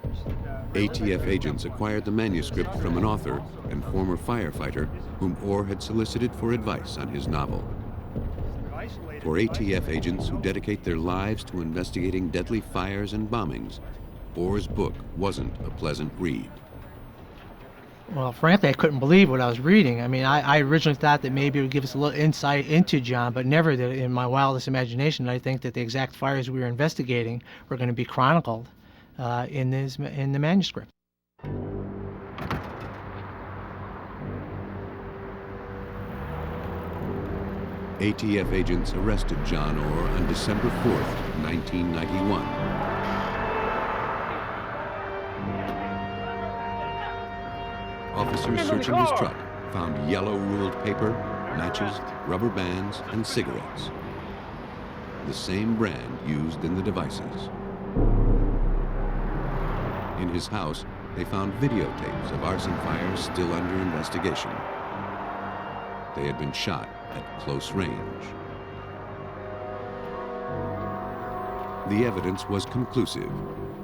ATF agents acquired the manuscript from an author and former firefighter whom Orr had solicited for advice on his novel. For ATF agents who dedicate their lives to investigating deadly fires and bombings, Orr's book wasn't a pleasant read. Well, frankly, I couldn't believe what I was reading. I mean, I originally thought that maybe it would give us a little insight into John, but never that in my wildest imagination I think that the exact fires we were investigating were going to be chronicled in the manuscript. ATF agents arrested John Orr on December 4th, 1991. Officers searching his truck found yellow ruled paper, matches, rubber bands, and cigarettes. The same brand used in the devices. In his house, they found videotapes of arson fires still under investigation. They had been shot at close range. The evidence was conclusive,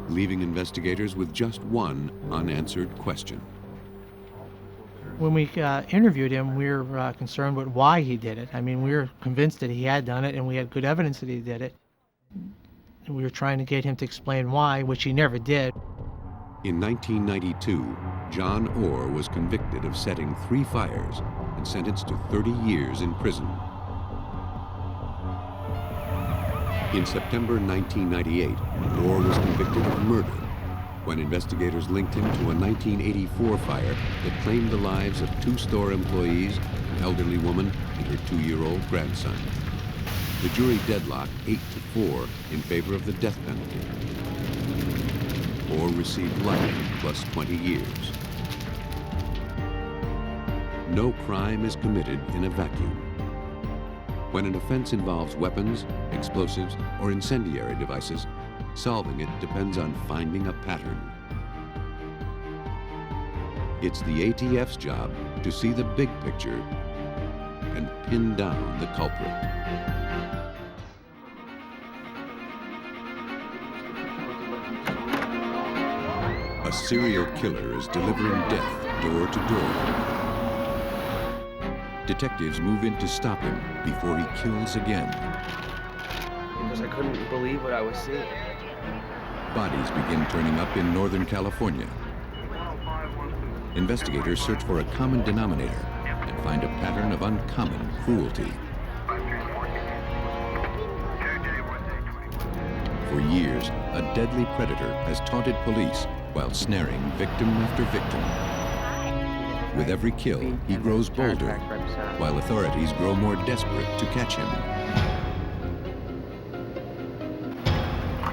leaving investigators with just one unanswered question. When we interviewed him, we were concerned with why he did it. I mean, we were convinced that he had done it, and we had good evidence that he did it. And we were trying to get him to explain why, which he never did. In 1992, John Orr was convicted of setting 3 fires and sentenced to 30 years in prison. In September 1998, Orr was convicted of murder when investigators linked him to a 1984 fire that claimed the lives of 2 store employees, an elderly woman, and her 2-year-old grandson. The jury deadlocked 8-4 in favor of the death penalty. Orr received life plus 20 years. No crime is committed in a vacuum. When an offense involves weapons, explosives, or incendiary devices, solving it depends on finding a pattern. It's the ATF's job to see the big picture and pin down the culprit. A serial killer is delivering death door to door. Detectives move in to stop him before he kills again. Because I couldn't believe what I was seeing. Bodies begin turning up in Northern California. Investigators search for a common denominator and find a pattern of uncommon cruelty. For years, a deadly predator has taunted police while snaring victim after victim. With every kill, he grows bolder, while authorities grow more desperate to catch him.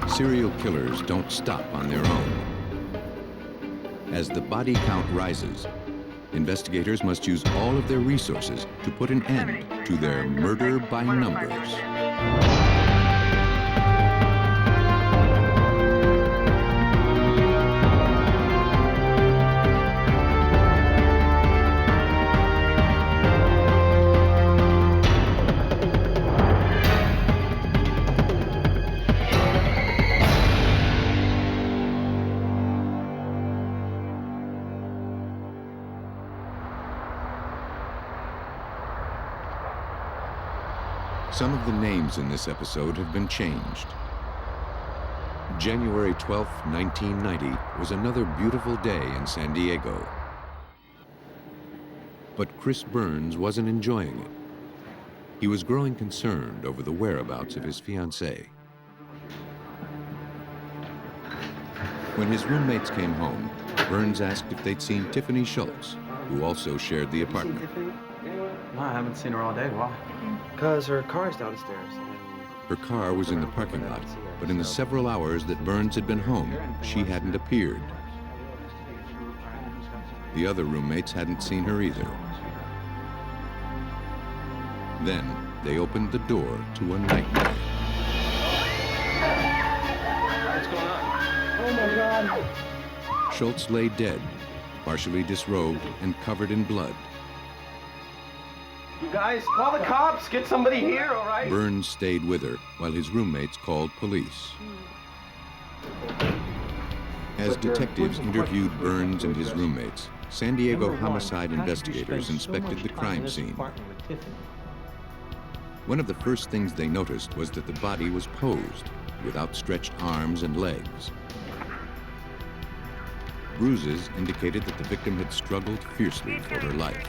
Serial killers don't stop on their own. As the body count rises, investigators must use all of their resources to put an end to their murder by numbers. Some of the names in this episode have been changed. January 12, 1990 was another beautiful day in San Diego. But Chris Burns wasn't enjoying it. He was growing concerned over the whereabouts of his fiancée. When his roommates came home, Burns asked if they'd seen Tiffany Schultz, who also shared the apartment. No, I haven't seen her all day. Why? Because her car's downstairs. Her car was in the parking lot, but in the several hours that Burns had been home, she hadn't appeared. The other roommates hadn't seen her either. Then they opened the door to a nightmare. What's going on? Oh my God! Schultz lay dead, partially disrobed and covered in blood. You guys, call the cops. Get somebody here, all right? Burns stayed with her while his roommates called police. As detectives interviewed Burns and his roommates, San Diego homicide investigators inspected the crime scene. One of the first things they noticed was that the body was posed, with outstretched arms and legs. Bruises indicated that the victim had struggled fiercely for her life.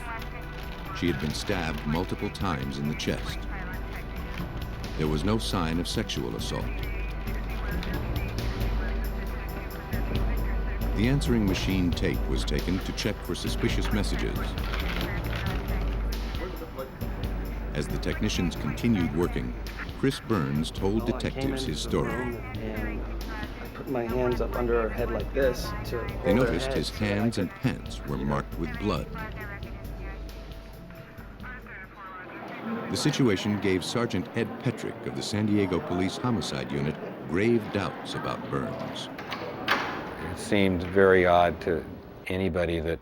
She had been stabbed multiple times in the chest. There was no sign of sexual assault. The answering machine tape was taken to check for suspicious messages. As the technicians continued working, Chris Burns told detectives his story. And I put my hands up under her head like this to hold They her noticed head his so that I hands could- and pants were marked with blood. The situation gave Sergeant Ed Petrick of the San Diego Police Homicide Unit grave doubts about Burns. It seemed very odd to anybody that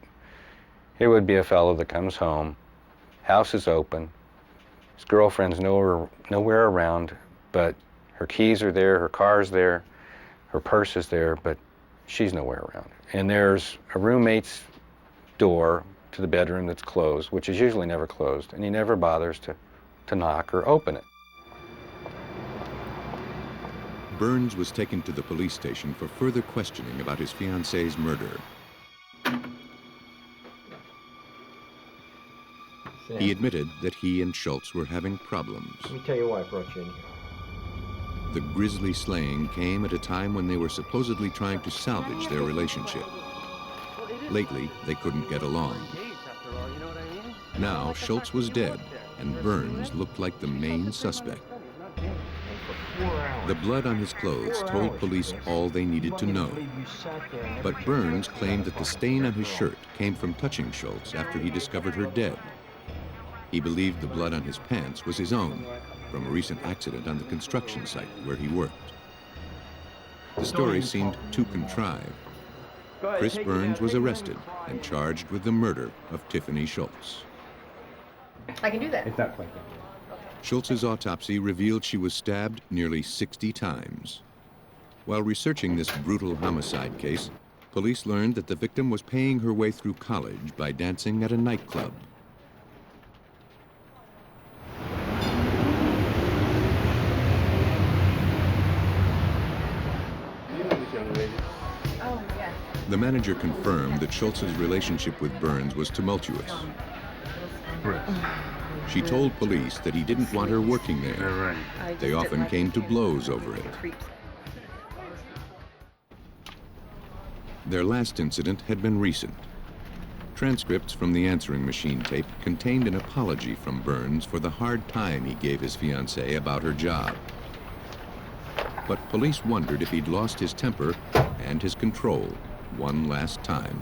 here would be a fellow that comes home, house is open, his girlfriend's nowhere around, but her keys are there, her car's there, her purse is there, but she's nowhere around. And there's a roommate's door to the bedroom that's closed, which is usually never closed, and he never bothers to knock or open it. Burns was taken to the police station for further questioning about his fiancée's murder. He admitted that he and Schultz were having problems. Let me tell you why I brought you in here. The grisly slaying came at a time when they were supposedly trying to salvage their relationship. Lately, they couldn't get along. Now, Schultz was dead, and Burns looked like the main suspect. The blood on his clothes told police all they needed to know. But Burns claimed that the stain on his shirt came from touching Schultz after he discovered her dead. He believed the blood on his pants was his own, from a recent accident on the construction site where he worked. The story seemed too contrived. Chris Burns was arrested and charged with the murder of Tiffany Schultz. I can do that. It's not quite that. Schultz's autopsy revealed she was stabbed nearly 60 times. While researching this brutal homicide case, police learned that the victim was paying her way through college by dancing at a nightclub. Oh, yes. The manager confirmed that Schultz's relationship with Burns was tumultuous. She told police that he didn't want her working there. They often came to blows over it. Their last incident had been recent. Transcripts from the answering machine tape contained an apology from Burns for the hard time he gave his fiancée about her job. But police wondered if he'd lost his temper and his control one last time.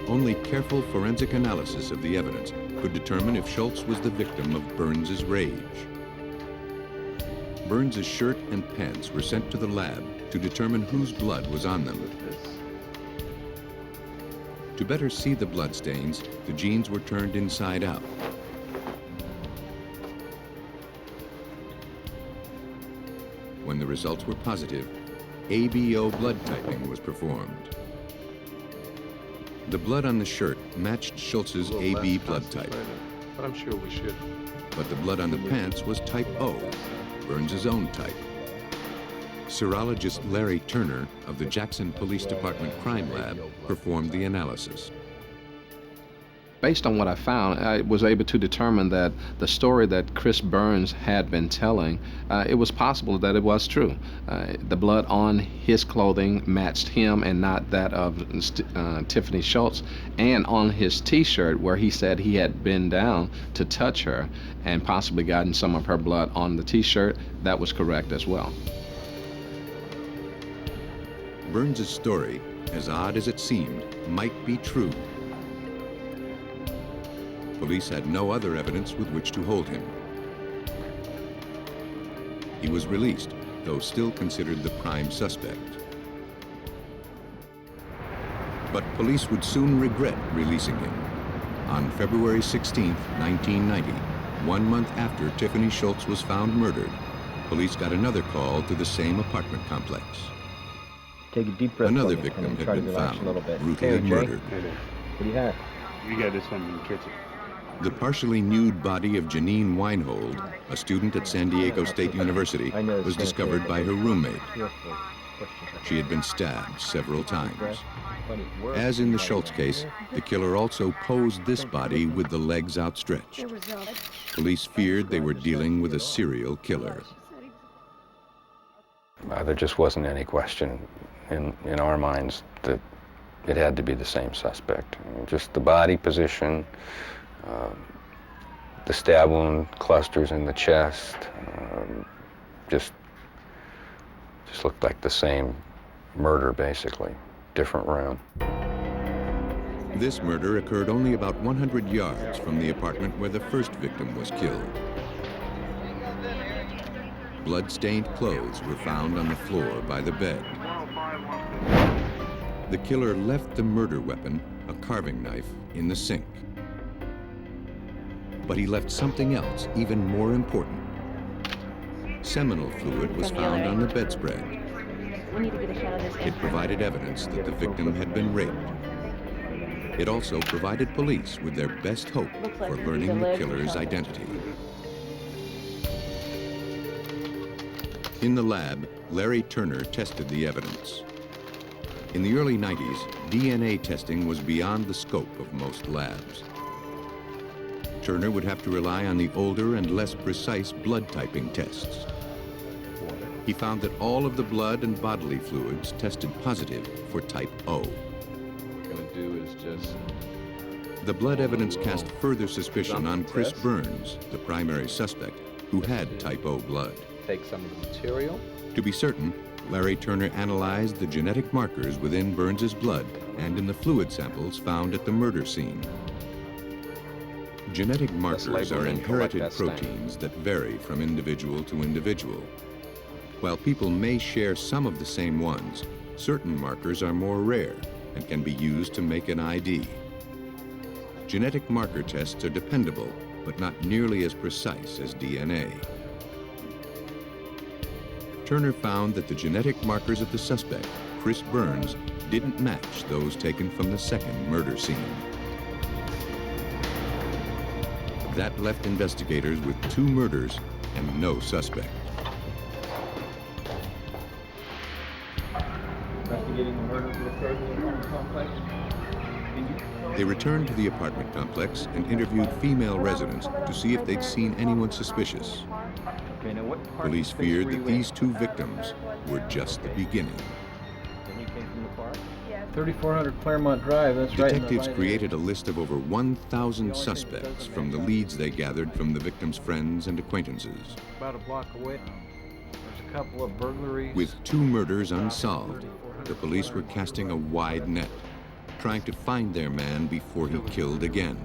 Only careful forensic analysis of the evidence could determine if Schultz was the victim of Burns's rage. Burns's shirt and pants were sent to the lab to determine whose blood was on them. To better see the bloodstains, the jeans were turned inside out. When the results were positive, ABO blood typing was performed. The blood on the shirt matched Schultz's AB blood type. But I'm sure we should. But the blood on the pants was type O, Burns's own type. Serologist Larry Turner of the Jackson Police Department Crime Lab performed the analysis. Based on what I found, I was able to determine that the story that Chris Burns had been telling, it was possible that it was true. The blood on his clothing matched him and not that of Tiffany Schultz, and on his t-shirt where he said he had been down to touch her and possibly gotten some of her blood on the t-shirt, that was correct as well. Burns's story, as odd as it seemed, might be true. Police had no other evidence with which to hold him. He was released, though still considered the prime suspect. But police would soon regret releasing him. On February 16, 1990, 1 month after Tiffany Schultz was found murdered, police got another call to the same apartment complex. Take a deep breath. Another victim had been found, brutally murdered. What do you have? We got this one in the kitchen. The partially nude body of Janine Weinhold, a student at San Diego State University, was discovered by her roommate. She had been stabbed several times. As in the Schultz case, the killer also posed this body with the legs outstretched. Police feared they were dealing with a serial killer. There just wasn't any question in our minds that it had to be the same suspect. Just the body position, the stab wound clusters in the chest, just looked like the same murder, basically, different room. This murder occurred only about 100 yards from the apartment where the first victim was killed. Blood-stained clothes were found on the floor by the bed. The killer left the murder weapon, a carving knife, in the sink. But he left something else even more important. Seminal fluid was found on the bedspread. It provided evidence that the victim had been raped. It also provided police with their best hope for learning the killer's identity. In the lab, Larry Turner tested the evidence. In the early 90s, DNA testing was beyond the scope of most labs. Turner would have to rely on the older and less precise blood typing tests. He found that all of the blood and bodily fluids tested positive for type O. What we're going to do is just... The blood evidence cast further suspicion on Chris Burns, the primary suspect, who had type O blood. Take some of the material. To be certain, Larry Turner analyzed the genetic markers within Burns's blood and in the fluid samples found at the murder scene. Genetic markers are inherited proteins that vary from individual to individual. While people may share some of the same ones, certain markers are more rare and can be used to make an ID. Genetic marker tests are dependable, but not nearly as precise as DNA. Turner found that the genetic markers of the suspect, Chris Burns, didn't match those taken from the second murder scene. That left investigators with 2 murders and no suspect. Investigating the murder of the third apartment complex. They returned to the apartment complex and interviewed female residents to see if they'd seen anyone suspicious. Police feared that these 2 victims were just the beginning. 3400 Claremont Drive, that's right. Detectives created a list of over 1,000 suspects from the leads they gathered from the victims' friends and acquaintances. About a block away, there's a couple of burglaries. With 2 murders unsolved, the police were casting a wide net. trying to find their man before he killed again.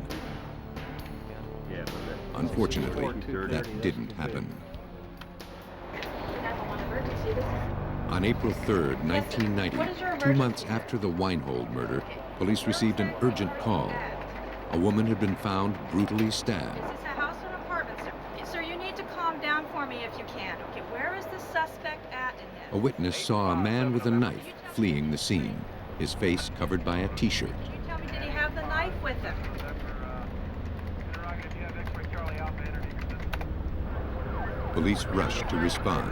Unfortunately, that didn't happen. On April 3rd, 1990, 2 months after the Weinhold murder, police received an urgent call. A woman had been found brutally stabbed. This is a house or an apartment, sir. Sir, you need to calm down for me if you can. Okay, where is the suspect at in this? A witness saw a man with a knife fleeing the scene, his face covered by a t-shirt. Can you tell me, did he have the knife with him? Police rushed to respond.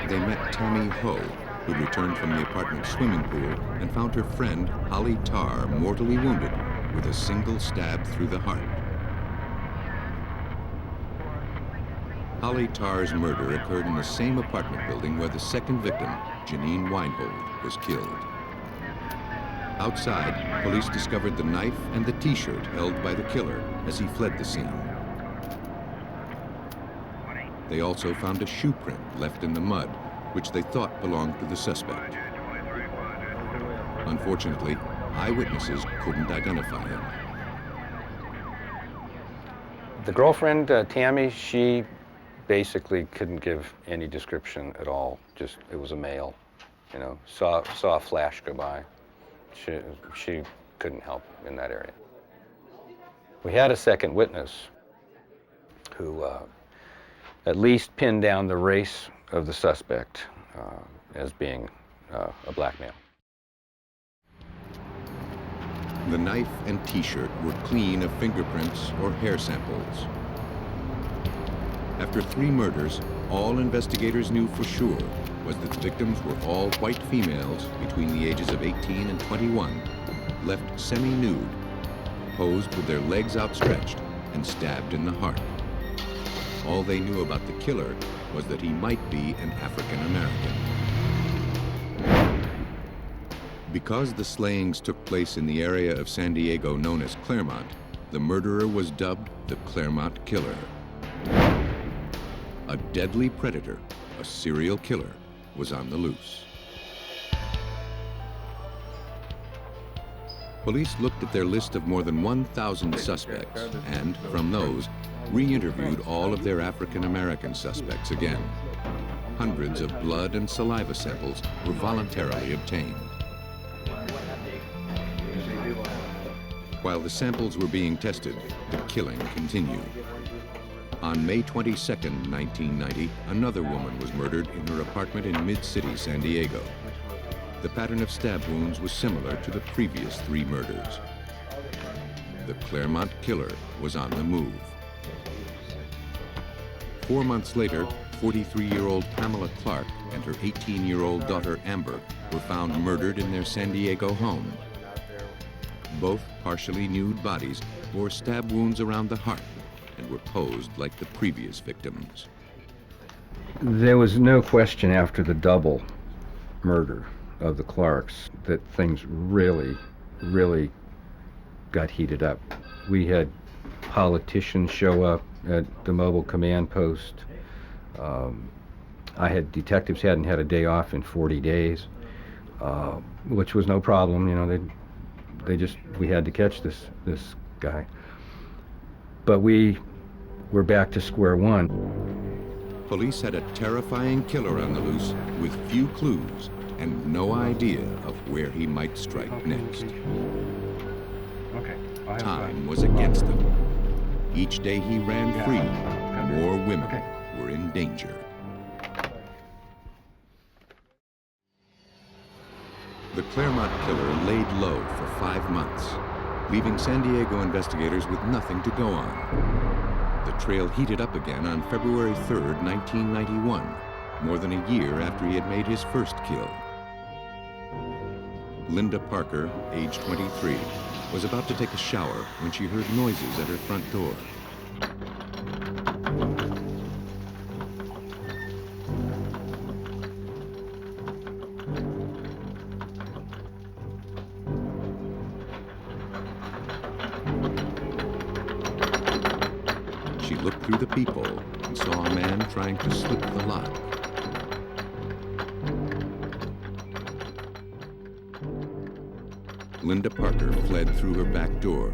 They met Tammy Ho, who returned from the apartment swimming pool and found her friend, Holly Tarr, mortally wounded with a single stab through the heart. Holly Tarr's murder occurred in the same apartment building where the second victim, Janine Weinhold, was killed. Outside, police discovered the knife and the t-shirt held by the killer as he fled the scene. They also found a shoe print left in the mud, which they thought belonged to the suspect. Unfortunately, eyewitnesses couldn't identify him. The girlfriend, Tammy, she basically couldn't give any description at all. Just, it was a male, you know, saw a flash go by. She couldn't help in that area. We had a second witness who at least pinned down the race of the suspect as being a black male. The knife and t-shirt were clean of fingerprints or hair samples. After 3 murders, all investigators knew for sure was that the victims were all white females between the ages of 18 and 21, left semi-nude, posed with their legs outstretched and stabbed in the heart. All they knew about the killer was that he might be an African American. Because the slayings took place in the area of San Diego known as Claremont, the murderer was dubbed the Claremont Killer. A deadly predator, a serial killer, was on the loose. Police looked at their list of more than 1,000 suspects and, from those, re-interviewed all of their African American suspects again. Hundreds of blood and saliva samples were voluntarily obtained. While the samples were being tested, the killing continued. On May 22, 1990, another woman was murdered in her apartment in Mid-City, San Diego. The pattern of stab wounds was similar to the previous 3 murders. The Claremont Killer was on the move. 4 months later, 43-year-old Pamela Clark and her 18-year-old daughter Amber were found murdered in their San Diego home. Both partially nude bodies bore stab wounds around the heart and were posed like the previous victims. There was no question after the double murder of the Clarks that things really got heated up. We had politicians show up at the mobile command post. I had detectives hadn't had a day off in 40 days, which was no problem. You know, we had to catch this guy. But we were back to square one. Police had a terrifying killer on the loose with few clues and no idea of where he might strike next. Time was against them. Each day he ran free, more women were in danger. The Claremont Killer laid low for 5 months, leaving San Diego investigators with nothing to go on. The trail heated up again on February 3rd, 1991, more than a year after he had made his first kill. Linda Parker, age 23, was about to take a shower when she heard noises at her front door. She looked through the peephole and saw a man trying to slip the lock. Linda Parker fled through her back door.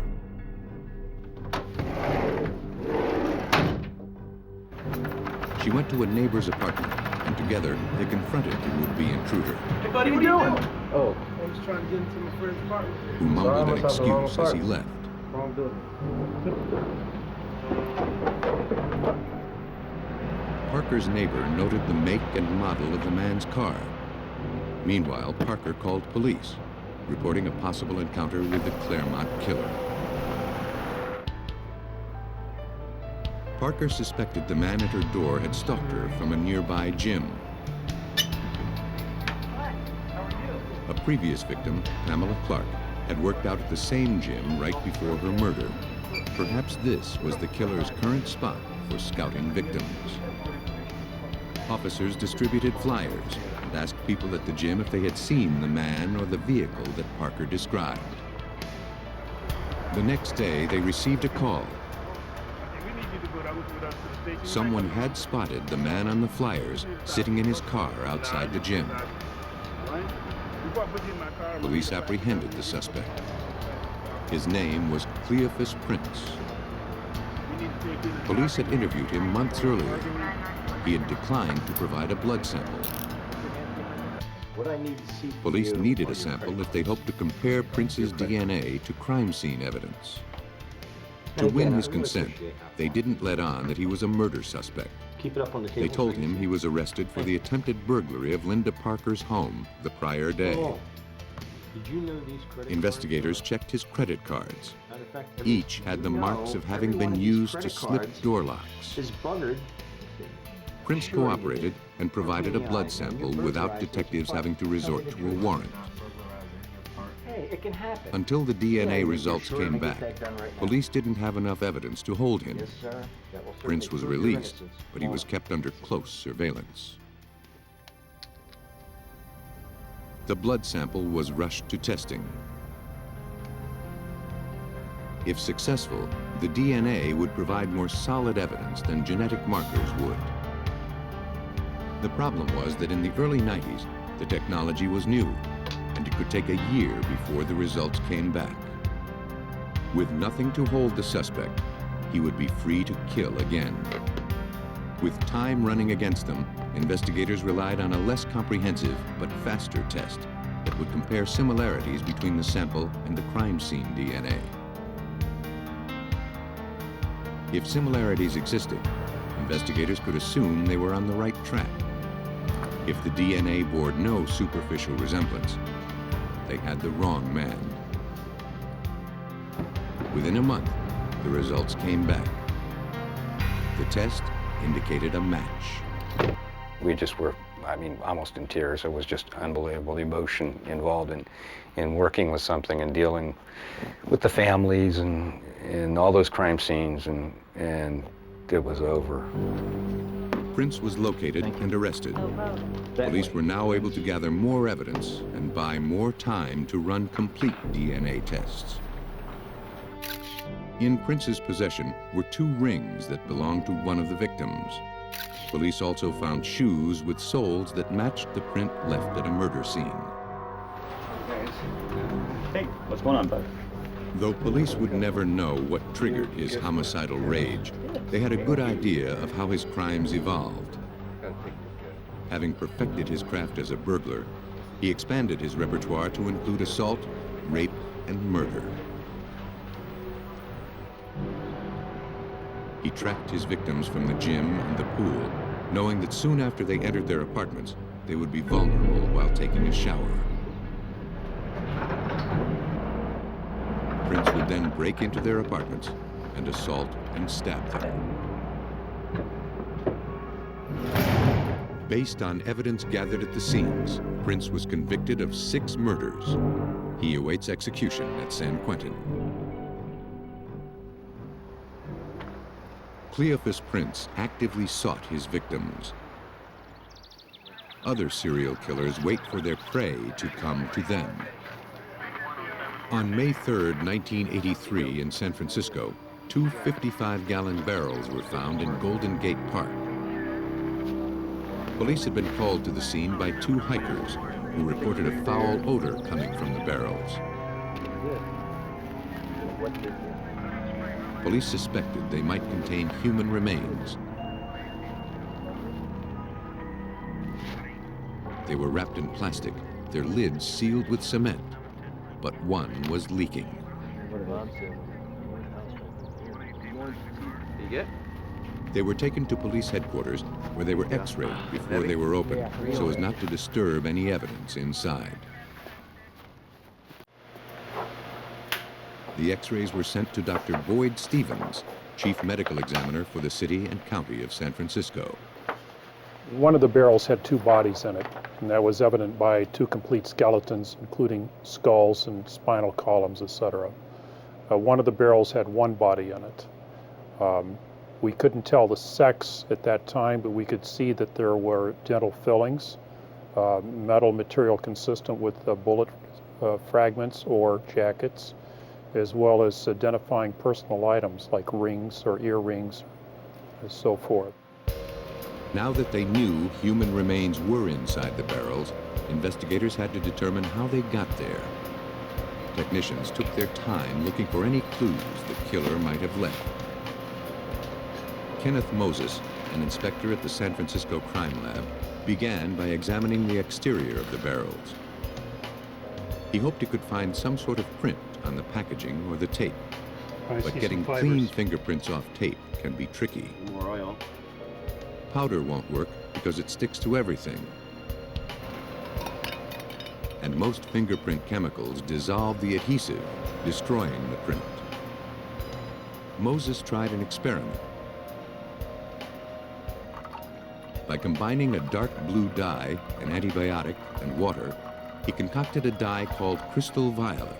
She went to a neighbor's apartment, and together they confronted the would-be intruder, Hey, buddy, what are you doing? Oh, I was trying to get into my friend's apartment. who mumbled an excuse as he left. Wrong building. Parker's neighbor noted the make and model of the man's car. Meanwhile, Parker called police, reporting a possible encounter with the Claremont killer. Parker suspected the man at her door had stalked her from a nearby gym. A previous victim, Pamela Clark, had worked out at the same gym right before her murder. Perhaps this was the killer's current spot for scouting victims. Officers distributed flyers and asked people at the gym if they had seen the man or the vehicle that Parker described. The next day, they received a call. Someone had spotted the man on the flyers sitting in his car outside the gym. Police apprehended the suspect. His name was Cleophas Prince. Police had interviewed him months earlier. He had declined to provide a blood sample. Police needed a sample if they hoped to compare Prince's DNA to crime scene evidence. To win his consent, they didn't let on that he was a murder suspect. Keep it up on the table. They told him he was arrested for the attempted burglary of Linda Parker's home the prior day. Did you know these credit Investigators checked his credit cards. Each had the marks of having been used to slip door locks. Prince cooperated and provided a blood sample without detectives having to resort to a warrant. Hey, it can happen. Until the DNA results came back, police didn't have enough evidence to hold him. Prince was released, but he was kept under close surveillance. The blood sample was rushed to testing. If successful, the DNA would provide more solid evidence than genetic markers would. The problem was that in the early 90s, the technology was new, and it could take a year before the results came back. With nothing to hold the suspect, he would be free to kill again. With time running against them, investigators relied on a less comprehensive but faster test that would compare similarities between the sample and the crime scene DNA. If similarities existed, investigators could assume they were on the right track. If the DNA bore no superficial resemblance, they had the wrong man. Within a month, the results came back. The test indicated a match. We just were, almost in tears. It was just unbelievable emotion involved in working with something and dealing with the families and all those crime scenes, and it was over. Prince was located and arrested. Police were now able to gather more evidence and buy more time to run complete DNA tests. In Prince's possession were 2 rings that belonged to one of the victims. Police also found shoes with soles that matched the print left at a murder scene. Hey, what's going on, bud? Though police would never know what triggered his homicidal rage, they had a good idea of how his crimes evolved. Having perfected his craft as a burglar, he expanded his repertoire to include assault, rape, and murder. He tracked his victims from the gym and the pool, knowing that soon after they entered their apartments, they would be vulnerable while taking a shower. Prince would then break into their apartments and assault and stab them. Based on evidence gathered at the scenes, Prince was convicted of 6 murders. He awaits execution at San Quentin. Cleophas Prince actively sought his victims. Other serial killers wait for their prey to come to them. On May 3, 1983, in San Francisco, 2 55-gallon barrels were found in Golden Gate Park. Police had been called to the scene by 2 hikers who reported a foul odor coming from the barrels. Police suspected they might contain human remains. They were wrapped in plastic, their lids sealed with cement, but one was leaking. You get? They were taken to police headquarters where they were x-rayed before they were opened so as not to disturb any evidence inside. The x-rays were sent to Dr. Boyd Stevens, chief medical examiner for the city and county of San Francisco. One of the barrels had two bodies in it, and that was evident by two complete skeletons, including skulls and spinal columns, etc. One of the barrels had one body in it. We couldn't tell the sex at that time, but we could see that there were dental fillings, metal material consistent with bullet fragments or jackets, as well as identifying personal items like rings or earrings and so forth. Now that they knew human remains were inside the barrels, investigators had to determine how they got there. Technicians took their time looking for any clues the killer might have left. Kenneth Moses, an inspector at the San Francisco Crime Lab, began by examining the exterior of the barrels. He hoped he could find some sort of print on the packaging or the tape. But getting clean fingerprints off tape can be tricky. More oil. Powder won't work because it sticks to everything. And most fingerprint chemicals dissolve the adhesive, destroying the print. Moses tried an experiment. By combining a dark blue dye, an antibiotic, and water, he concocted a dye called crystal violet.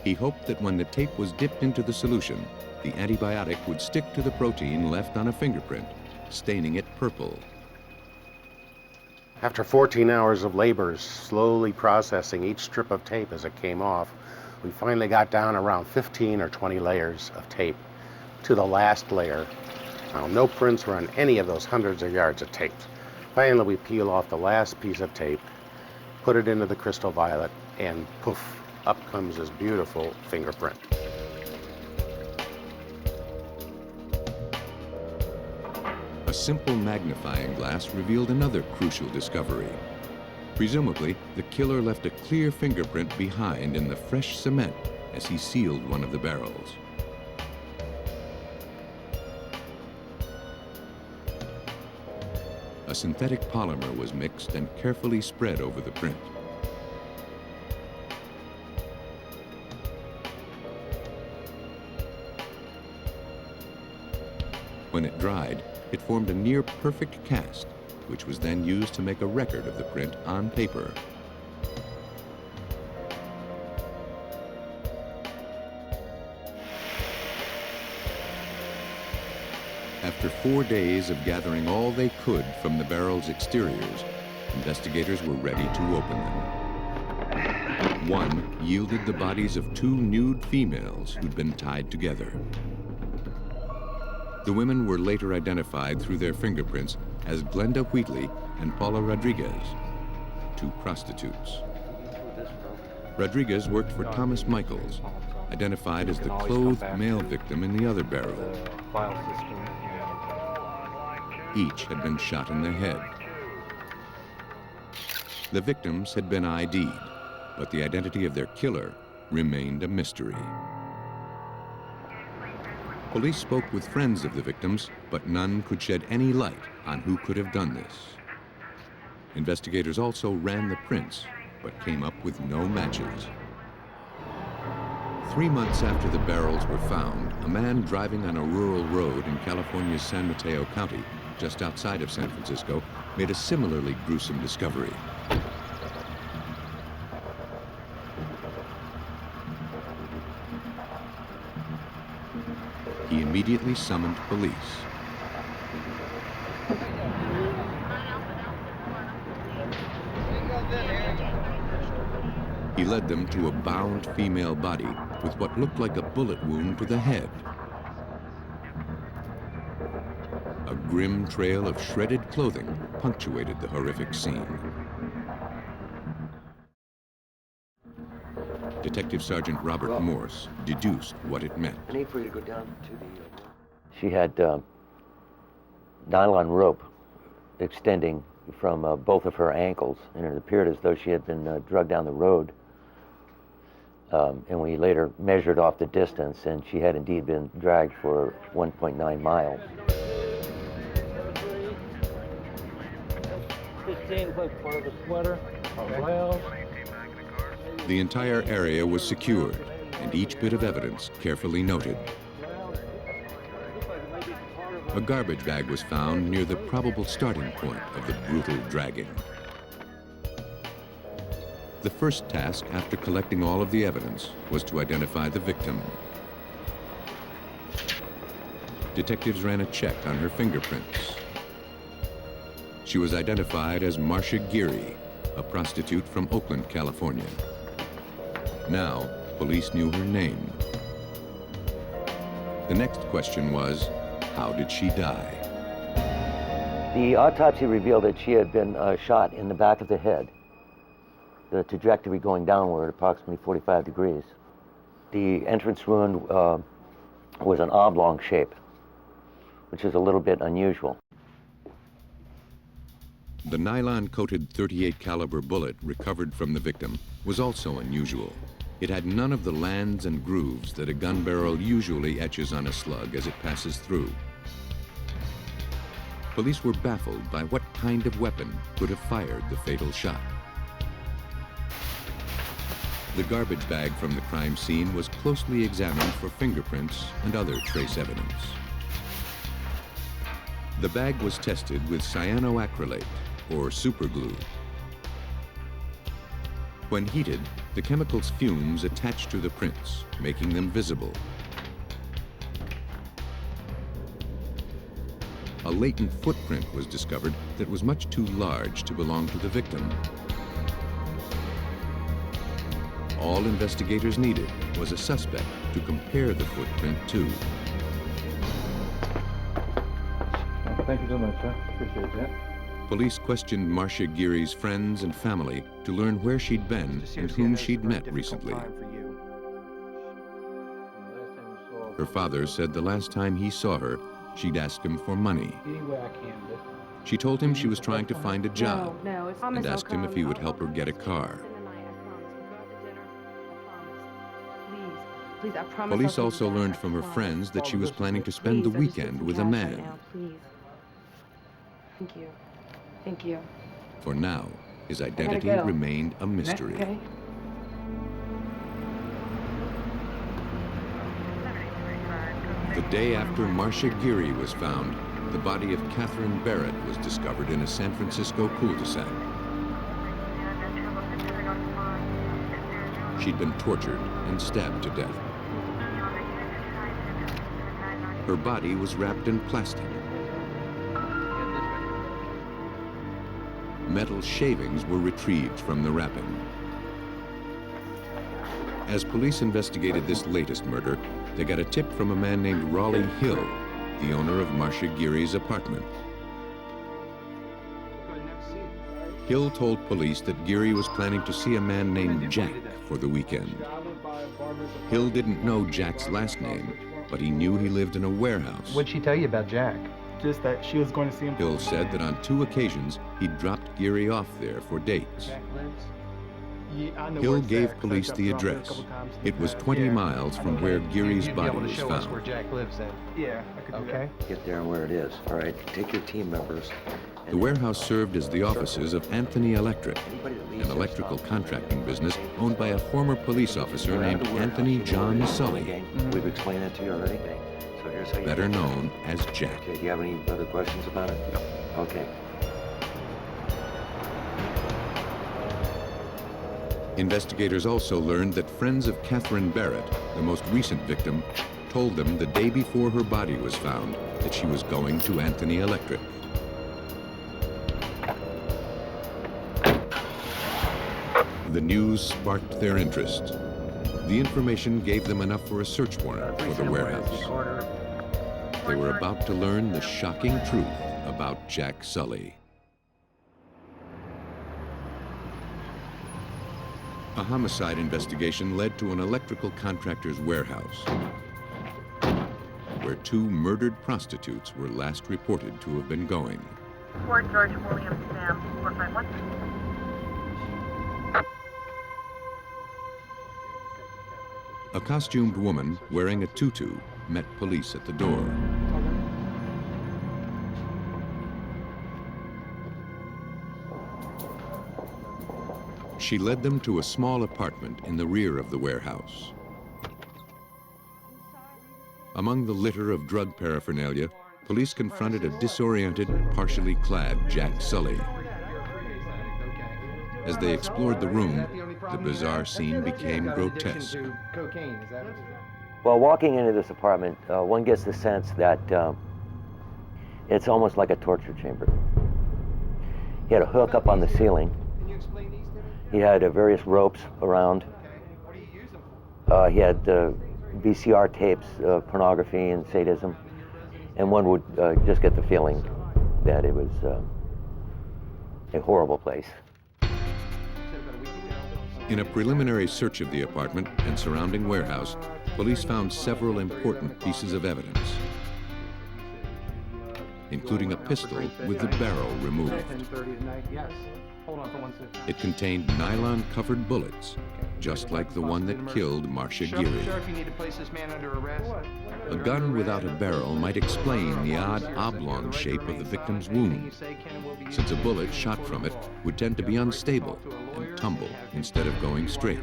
He hoped that when the tape was dipped into the solution, the antibiotic would stick to the protein left on a fingerprint, staining it purple. After 14 hours of labor, slowly processing each strip of tape as it came off, we finally got down around 15 or 20 layers of tape to the last layer. Now, no prints were on any of those hundreds of yards of tape. Finally, we peel off the last piece of tape, put it into the crystal violet, and poof, up comes this beautiful fingerprint. A simple magnifying glass revealed another crucial discovery. Presumably, the killer left a clear fingerprint behind in the fresh cement as he sealed one of the barrels. A synthetic polymer was mixed and carefully spread over the print. When it dried, it formed a near-perfect cast, which was then used to make a record of the print on paper. After 4 days of gathering all they could from the barrel's exteriors, investigators were ready to open them. One yielded the bodies of 2 nude females who'd been tied together. The women were later identified through their fingerprints as Glenda Wheatley and Paula Rodriguez, 2 prostitutes. Rodriguez worked for Thomas Michaels, identified as the clothed male victim in the other barrel. Each had been shot in the head. The victims had been ID'd, but the identity of their killer remained a mystery. Police spoke with friends of the victims, but none could shed any light on who could have done this. Investigators also ran the prints, but came up with no matches. 3 months after the barrels were found, a man driving on a rural road in California's San Mateo County, just outside of San Francisco, made a similarly gruesome discovery. He immediately summoned police. He led them to a bound female body with what looked like a bullet wound to the head. A grim trail of shredded clothing punctuated the horrific scene. Detective Sergeant Robert Morse deduced what it meant. I need for you to go down to the... She had nylon rope extending from both of her ankles, and it appeared as though she had been dragged down the road. And we later measured off the distance, and she had indeed been dragged for 1.9 miles. 15 foot part of the sweater, a blouse. The entire area was secured, and each bit of evidence carefully noted. A garbage bag was found near the probable starting point of the brutal dragging. The first task after collecting all of the evidence was to identify the victim. Detectives ran a check on her fingerprints. She was identified as Marcia Geary, a prostitute from Oakland, California. Now, police knew her name. The next question was, how did she die? The autopsy revealed that she had been shot in the back of the head, the trajectory going downward approximately 45 degrees. The entrance wound was an oblong shape, which is a little bit unusual. The nylon-coated .38 caliber bullet recovered from the victim was also unusual. It had none of the lands and grooves that a gun barrel usually etches on a slug as it passes through. Police were baffled by what kind of weapon could have fired the fatal shot. The garbage bag from the crime scene was closely examined for fingerprints and other trace evidence. The bag was tested with cyanoacrylate, or superglue. When heated, the chemical's fumes attached to the prints, making them visible. A latent footprint was discovered that was much too large to belong to the victim. All investigators needed was a suspect to compare the footprint to. Thank you so much, sir. Appreciate that. Police questioned Marcia Geary's friends and family to learn where she'd been and whom she'd met recently. Her father said the last time he saw her, she'd asked him for money. She told him she was trying to find a job and asked him if he would help her get a car. Police also learned from her friends that she was planning to spend the weekend with a man. Thank you. Thank you. For now, his identity remained a mystery. Okay. The day after Marcia Geary was found, the body of Catherine Barrett was discovered in a San Francisco cul-de-sac. She'd been tortured and stabbed to death. Her body was wrapped in plastic. Metal shavings were retrieved from the wrapping. As police investigated this latest murder, they got a tip from a man named Raleigh Hill, the owner of Marcia Geary's apartment. Hill told police that Geary was planning to see a man named Jack for the weekend. Hill didn't know Jack's last name, but he knew he lived in a warehouse. What'd she tell you about Jack? Just that she was going to see him. Hill said that on 2 occasions, he'd dropped Geary off there for dates. Hill gave police the address. It was 20 miles from where Geary's body was found. Where Jack lives then. Yeah, I could do that. Get there and where it is. All right, take your team members. The warehouse served as the offices of Anthony Electric, an electrical contracting business owned by a former police officer named Anthony John Sully. We've explained that to you already? So here's how you better known as Jack. Okay, do you have any other questions about it? No. Okay. Investigators also learned that friends of Catherine Barrett, the most recent victim, told them the day before her body was found that she was going to Anthony Electric. The news sparked their interest. The information gave them enough for a search warrant for the warehouse. They were about to learn the shocking truth about Jack Sully. A homicide investigation led to an electrical contractor's warehouse, where 2 murdered prostitutes were last reported to have been going. Fort George William Sam 451. A costumed woman wearing a tutu met police at the door. She led them to a small apartment in the rear of the warehouse. Among the litter of drug paraphernalia, police confronted a disoriented, partially clad Jack Sully. As they explored the room, the bizarre scene became grotesque. Well, walking into this apartment, one gets the sense that it's almost like a torture chamber. He had a hook up on the ceiling. He had various ropes around. He had VCR tapes of pornography and sadism. And one would just get the feeling that it was a horrible place. In a preliminary search of the apartment and surrounding warehouse, police found several important pieces of evidence, including a pistol with the barrel removed. It contained nylon-covered bullets, just like the one that killed Marcia Geary. A gun without a barrel might explain the odd oblong shape of the victim's wound, since a bullet shot from it would tend to be unstable and tumble instead of going straight.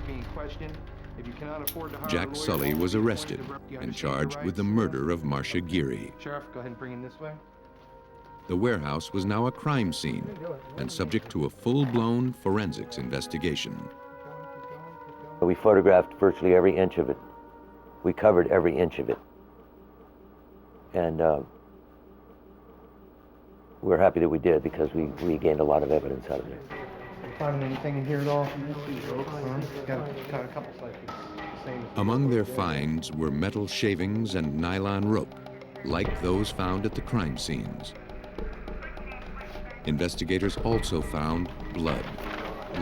Jack Sully was arrested and charged with the murder of Marcia Geary. Sheriff, go ahead and bring him this way. The warehouse was now a crime scene and subject to a full-blown forensics investigation. We photographed virtually every inch of it. We covered every inch of it. And we're happy that we did because we gained a lot of evidence out of it. Finding anything in here at all? Got a couple cycles. Among their finds were metal shavings and nylon rope, like those found at the crime scenes. Investigators also found blood,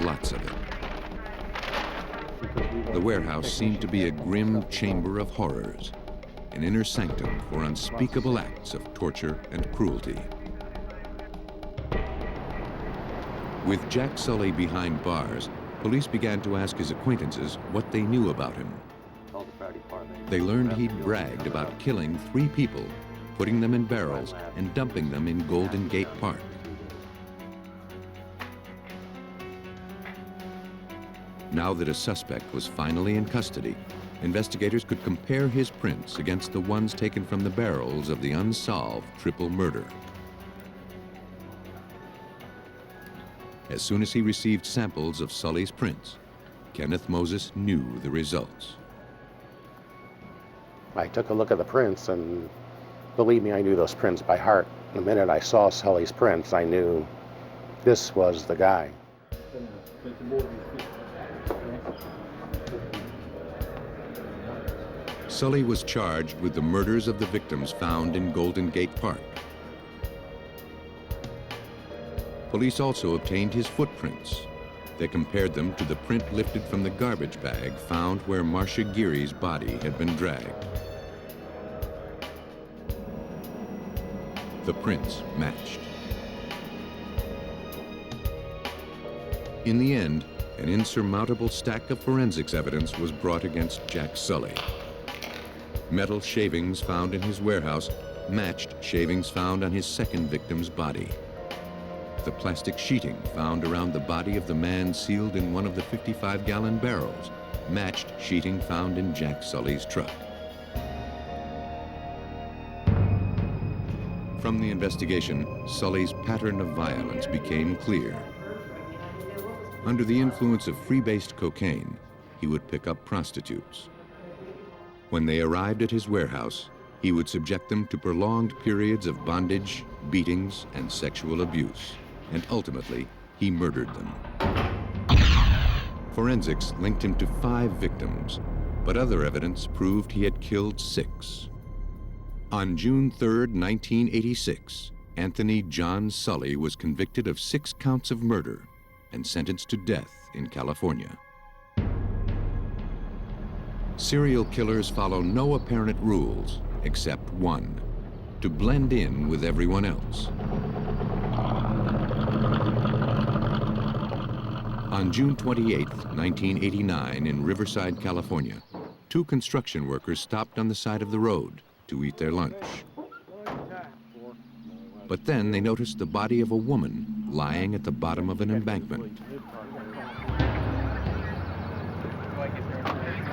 lots of it. The warehouse seemed to be a grim chamber of horrors, an inner sanctum for unspeakable acts of torture and cruelty. With Jack Sully behind bars, police began to ask his acquaintances what they knew about him. They learned he'd bragged about killing 3 people, putting them in barrels, and dumping them in Golden Gate Park. Now that a suspect was finally in custody, investigators could compare his prints against the ones taken from the barrels of the unsolved triple murder. As soon as he received samples of Sully's prints, Kenneth Moses knew the results. I took a look at the prints, and believe me, I knew those prints by heart. The minute I saw Sully's prints, I knew this was the guy. Sully was charged with the murders of the victims found in Golden Gate Park. Police also obtained his footprints. They compared them to the print lifted from the garbage bag found where Marcia Geary's body had been dragged. The prints matched. In the end, an insurmountable stack of forensics evidence was brought against Jack Sully. Metal shavings found in his warehouse matched shavings found on his second victim's body. The plastic sheeting found around the body of the man sealed in one of the 55-gallon barrels matched sheeting found in Jack Sully's truck. From the investigation, Sully's pattern of violence became clear. Under the influence of freebased cocaine, he would pick up prostitutes. When they arrived at his warehouse, he would subject them to prolonged periods of bondage, beatings, and sexual abuse. And ultimately, he murdered them. Forensics linked him to 5 victims, but other evidence proved he had killed 6. On June 3, 1986, Anthony John Sully was convicted of 6 counts of murder and sentenced to death in California. Serial killers follow no apparent rules except one: to blend in with everyone else. On June 28, 1989, in Riverside, California, two construction workers stopped on the side of the road to eat their lunch. But then they noticed the body of a woman lying at the bottom of an embankment.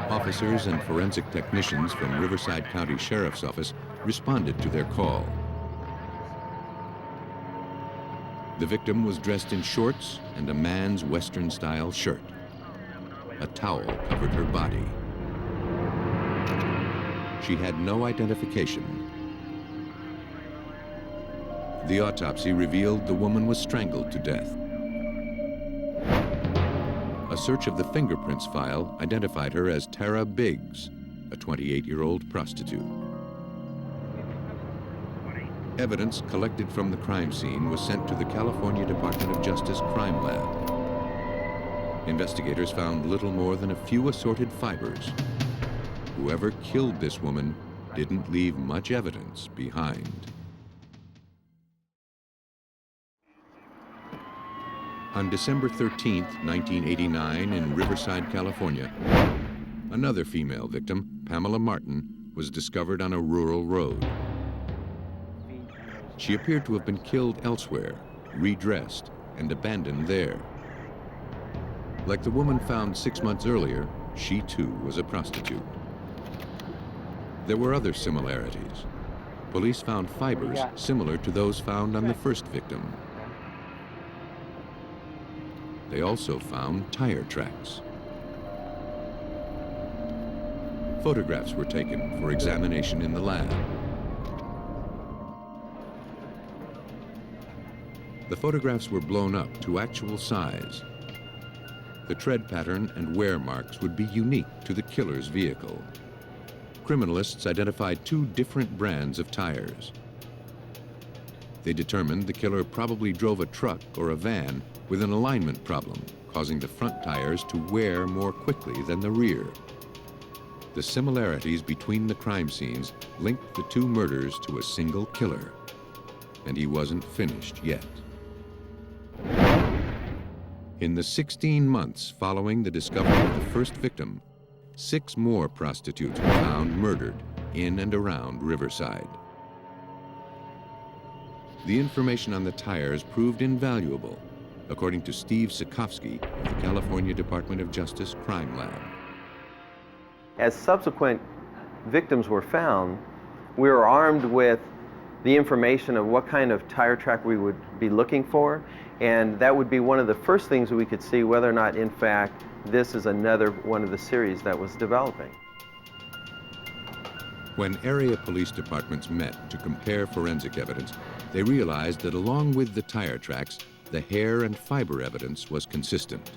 Officers and forensic technicians from Riverside County Sheriff's Office responded to their call. The victim was dressed in shorts and a man's Western-style shirt. A towel covered her body. She had no identification. The autopsy revealed the woman was strangled to death. A search of the fingerprints file identified her as Tara Biggs, a 28-year-old prostitute. Evidence collected from the crime scene was sent to the California Department of Justice Crime Lab. Investigators found little more than a few assorted fibers. Whoever killed this woman didn't leave much evidence behind. On December 13, 1989, in Riverside, California, another female victim, Pamela Martin, was discovered on a rural road. She appeared to have been killed elsewhere, redressed, and abandoned there. Like the woman found 6 months earlier, she too was a prostitute. There were other similarities. Police found fibers similar to those found on the first victim. They also found tire tracks. Photographs were taken for examination in the lab. The photographs were blown up to actual size. The tread pattern and wear marks would be unique to the killer's vehicle. Criminalists identified two different brands of tires. They determined the killer probably drove a truck or a van with an alignment problem, causing the front tires to wear more quickly than the rear. The similarities between the crime scenes linked the two murders to a single killer, and he wasn't finished yet. In the 16 months following the discovery of the first victim, 6 more prostitutes were found murdered in and around Riverside. The information on the tires proved invaluable, according to Steve Sikowski of the California Department of Justice Crime Lab. As subsequent victims were found, we were armed with the information of what kind of tire track we would be looking for, and that would be one of the first things we could see whether or not, in fact, this is another one of the series that was developing. When area police departments met to compare forensic evidence, they realized that along with the tire tracks, the hair and fiber evidence was consistent.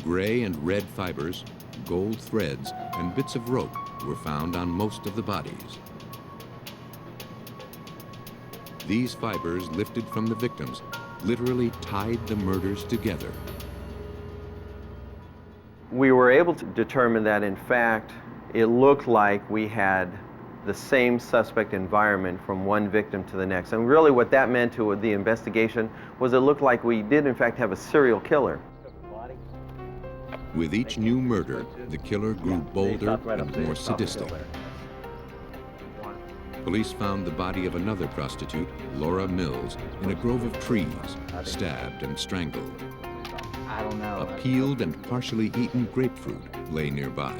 Gray and red fibers, gold threads, and bits of rope were found on most of the bodies. These fibers lifted from the victims literally tied the murders together. We were able to determine that, in fact, it looked like we had the same suspect environment from one victim to the next. And really what that meant to the investigation was it looked like we did, in fact, have a serial killer. With each new murder, the killer grew bolder and more sadistic. Police found the body of another prostitute, Laura Mills, in a grove of trees, stabbed and strangled. A peeled and partially eaten grapefruit lay nearby.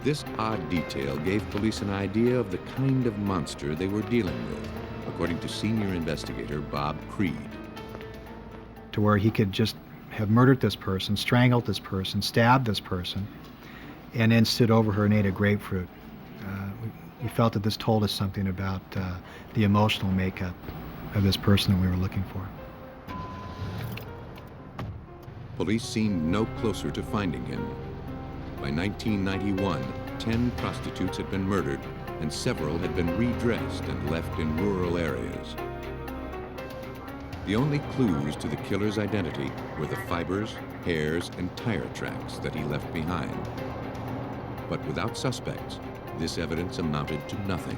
This odd detail gave police an idea of the kind of monster they were dealing with, according to senior investigator Bob Creed. To where he could just have murdered this person, strangled this person, stabbed this person, and then stood over her and ate a grapefruit. We felt that this told us something about the emotional makeup of this person that we were looking for. Police seemed no closer to finding him. By 1991, 10 prostitutes had been murdered, and several had been redressed and left in rural areas. The only clues to the killer's identity were the fibers, hairs, and tire tracks that he left behind. But without suspects, this evidence amounted to nothing.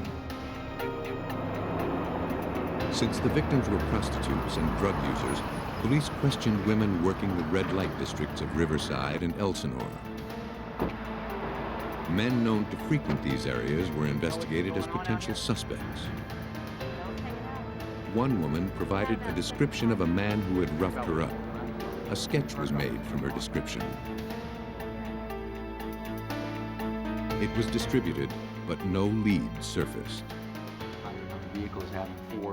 Since the victims were prostitutes and drug users, police questioned women working the red light districts of Riverside and Elsinore. Men known to frequent these areas were investigated as potential suspects. One woman provided a description of a man who had roughed her up. A sketch was made from her description. It was distributed, but no leads surfaced.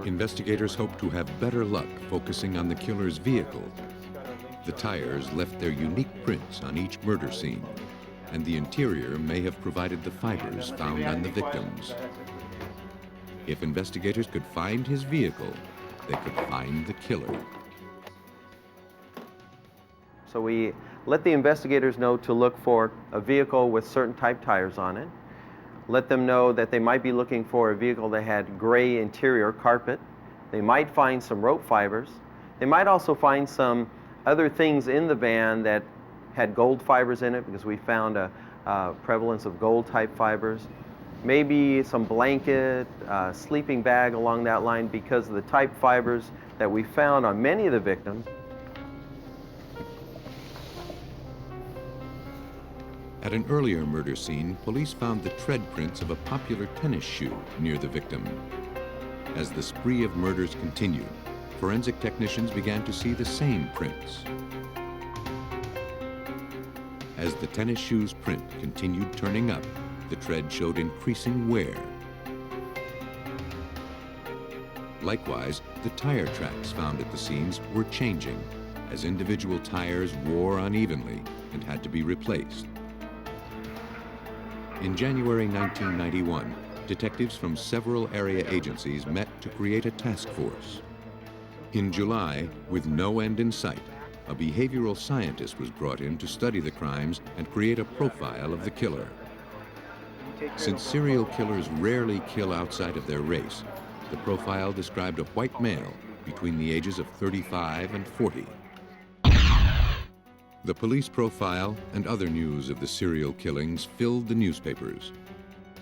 Investigators hoped to have better luck focusing on the killer's vehicle. The tires left their unique prints on each murder scene, and the interior may have provided the fibers found on the victims. If investigators could find his vehicle, they could find the killer. So we let the investigators know to look for a vehicle with certain type tires on it. Let them know that they might be looking for a vehicle that had gray interior carpet. They might find some rope fibers. They might also find some other things in the van that had gold fibers in it, because we found a prevalence of gold type fibers. Maybe some blanket, sleeping bag along that line, because of the type fibers that we found on many of the victims. At an earlier murder scene, police found the tread prints of a popular tennis shoe near the victim. As the spree of murders continued, forensic technicians began to see the same prints. As the tennis shoe's print continued turning up, the tread showed increasing wear. Likewise, the tire tracks found at the scenes were changing, as individual tires wore unevenly and had to be replaced. In January 1991, detectives from several area agencies met to create a task force. In July, with no end in sight, a behavioral scientist was brought in to study the crimes and create a profile of the killer. Since serial killers rarely kill outside of their race, the profile described a white male between the ages of 35 and 40. The police profile and other news of the serial killings filled the newspapers.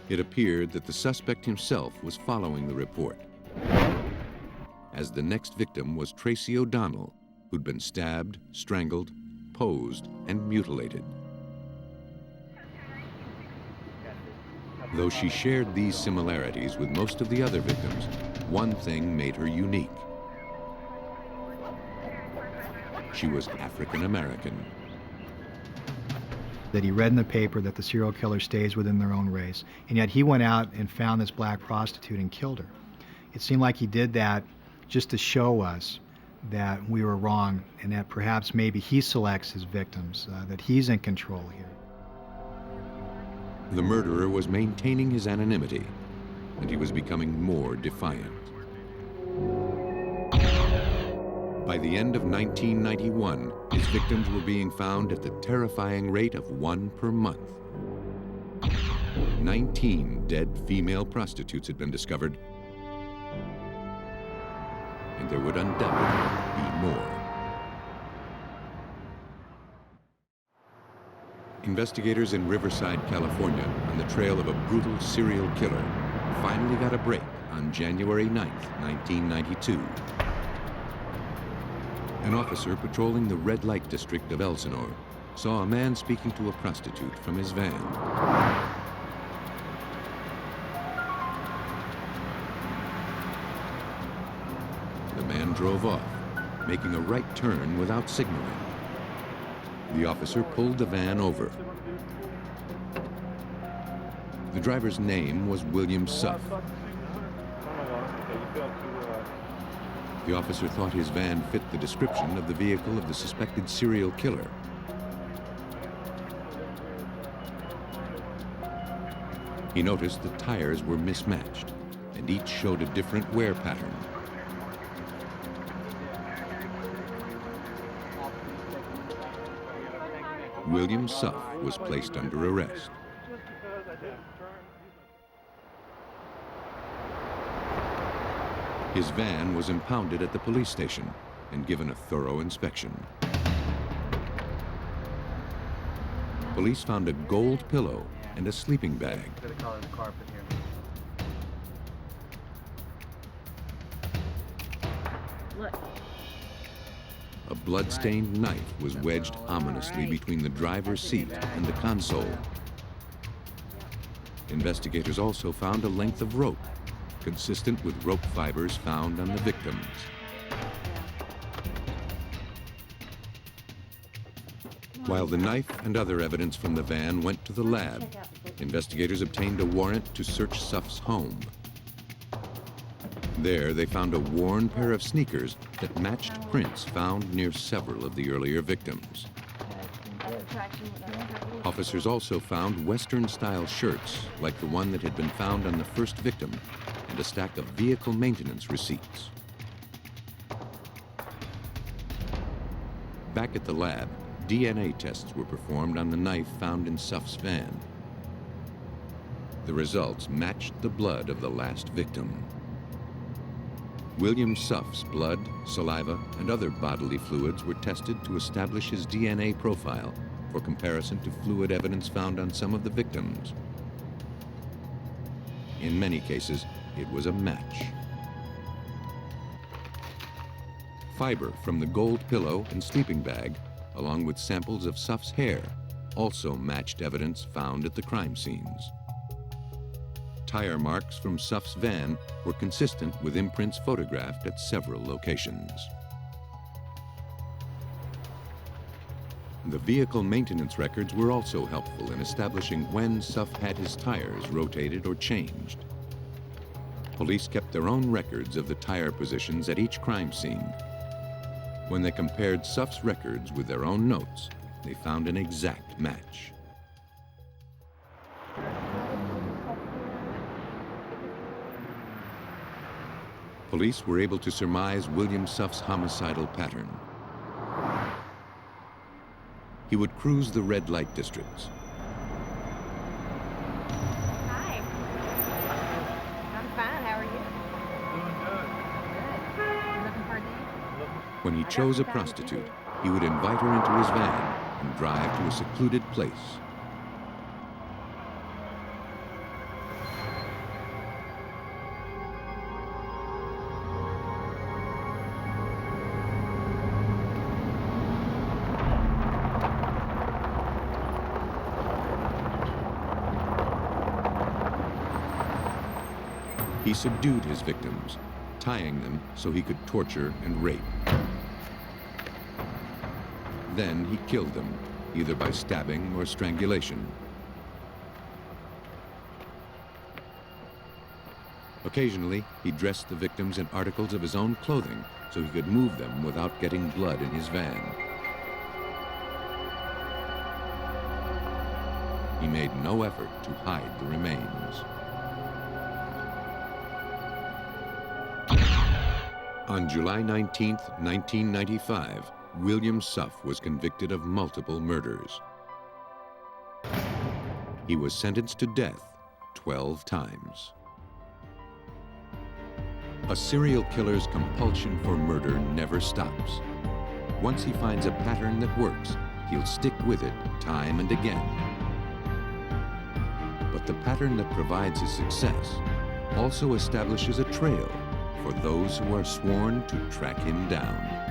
It appeared that the suspect himself was following the report, as the next victim was Tracy O'Donnell, who'd been stabbed, strangled, posed, and mutilated. Though she shared these similarities with most of the other victims, one thing made her unique. She was African American. That he read in the paper that the serial killer stays within their own race, and yet he went out and found this black prostitute and killed her. It seemed like he did that just to show us that we were wrong, and that perhaps maybe he selects his victims, that he's in control here. The murderer was maintaining his anonymity, and he was becoming more defiant. By the end of 1991, his victims were being found at the terrifying rate of 1 per month. 19 dead female prostitutes had been discovered, and there would undoubtedly be more. Investigators in Riverside, California, on the trail of a brutal serial killer, finally got a break on January 9, 1992. An officer patrolling the red light district of Elsinore saw a man speaking to a prostitute from his van. The man drove off, making a right turn without signaling. The officer pulled the van over. The driver's name was William Suff. The officer thought his van fit the description of the vehicle of the suspected serial killer. He noticed the tires were mismatched, and each showed a different wear pattern. William Suff was placed under arrest. His van was impounded at the police station and given a thorough inspection. Police found a gold pillow and a sleeping bag. Look. A blood-stained knife was wedged ominously between the driver's seat and the console. Investigators also found a length of rope, consistent with rope fibers found on the victims. While the knife and other evidence from the van went to the lab, investigators obtained a warrant to search Suff's home. There, they found a worn pair of sneakers that matched prints found near several of the earlier victims. Officers also found Western-style shirts, like the one that had been found on the first victim, and a stack of vehicle maintenance receipts. Back at the lab, DNA tests were performed on the knife found in Suff's van. The results matched the blood of the last victim. William Suff's blood, saliva, and other bodily fluids were tested to establish his DNA profile for comparison to fluid evidence found on some of the victims. In many cases, it was a match. Fiber from the gold pillow and sleeping bag, along with samples of Suff's hair, also matched evidence found at the crime scenes. Tire marks from Suff's van were consistent with imprints photographed at several locations. The vehicle maintenance records were also helpful in establishing when Suff had his tires rotated or changed. Police kept their own records of the tire positions at each crime scene. When they compared Suff's records with their own notes, they found an exact match. Police were able to surmise William Suff's homicidal pattern. He would cruise the red light districts. Hi. I'm fine. How are you? Doing good. Good. You looking for a date? When he chose a prostitute, he would invite her into his van and drive to a secluded place. He subdued his victims, tying them so he could torture and rape. Then he killed them, either by stabbing or strangulation. Occasionally, he dressed the victims in articles of his own clothing so he could move them without getting blood in his van. He made no effort to hide the remains. On July 19, 1995, William Suff was convicted of multiple murders. He was sentenced to death 12 times. A serial killer's compulsion for murder never stops. Once he finds a pattern that works, he'll stick with it time and again. But the pattern that provides his success also establishes a trail for those who are sworn to track him down.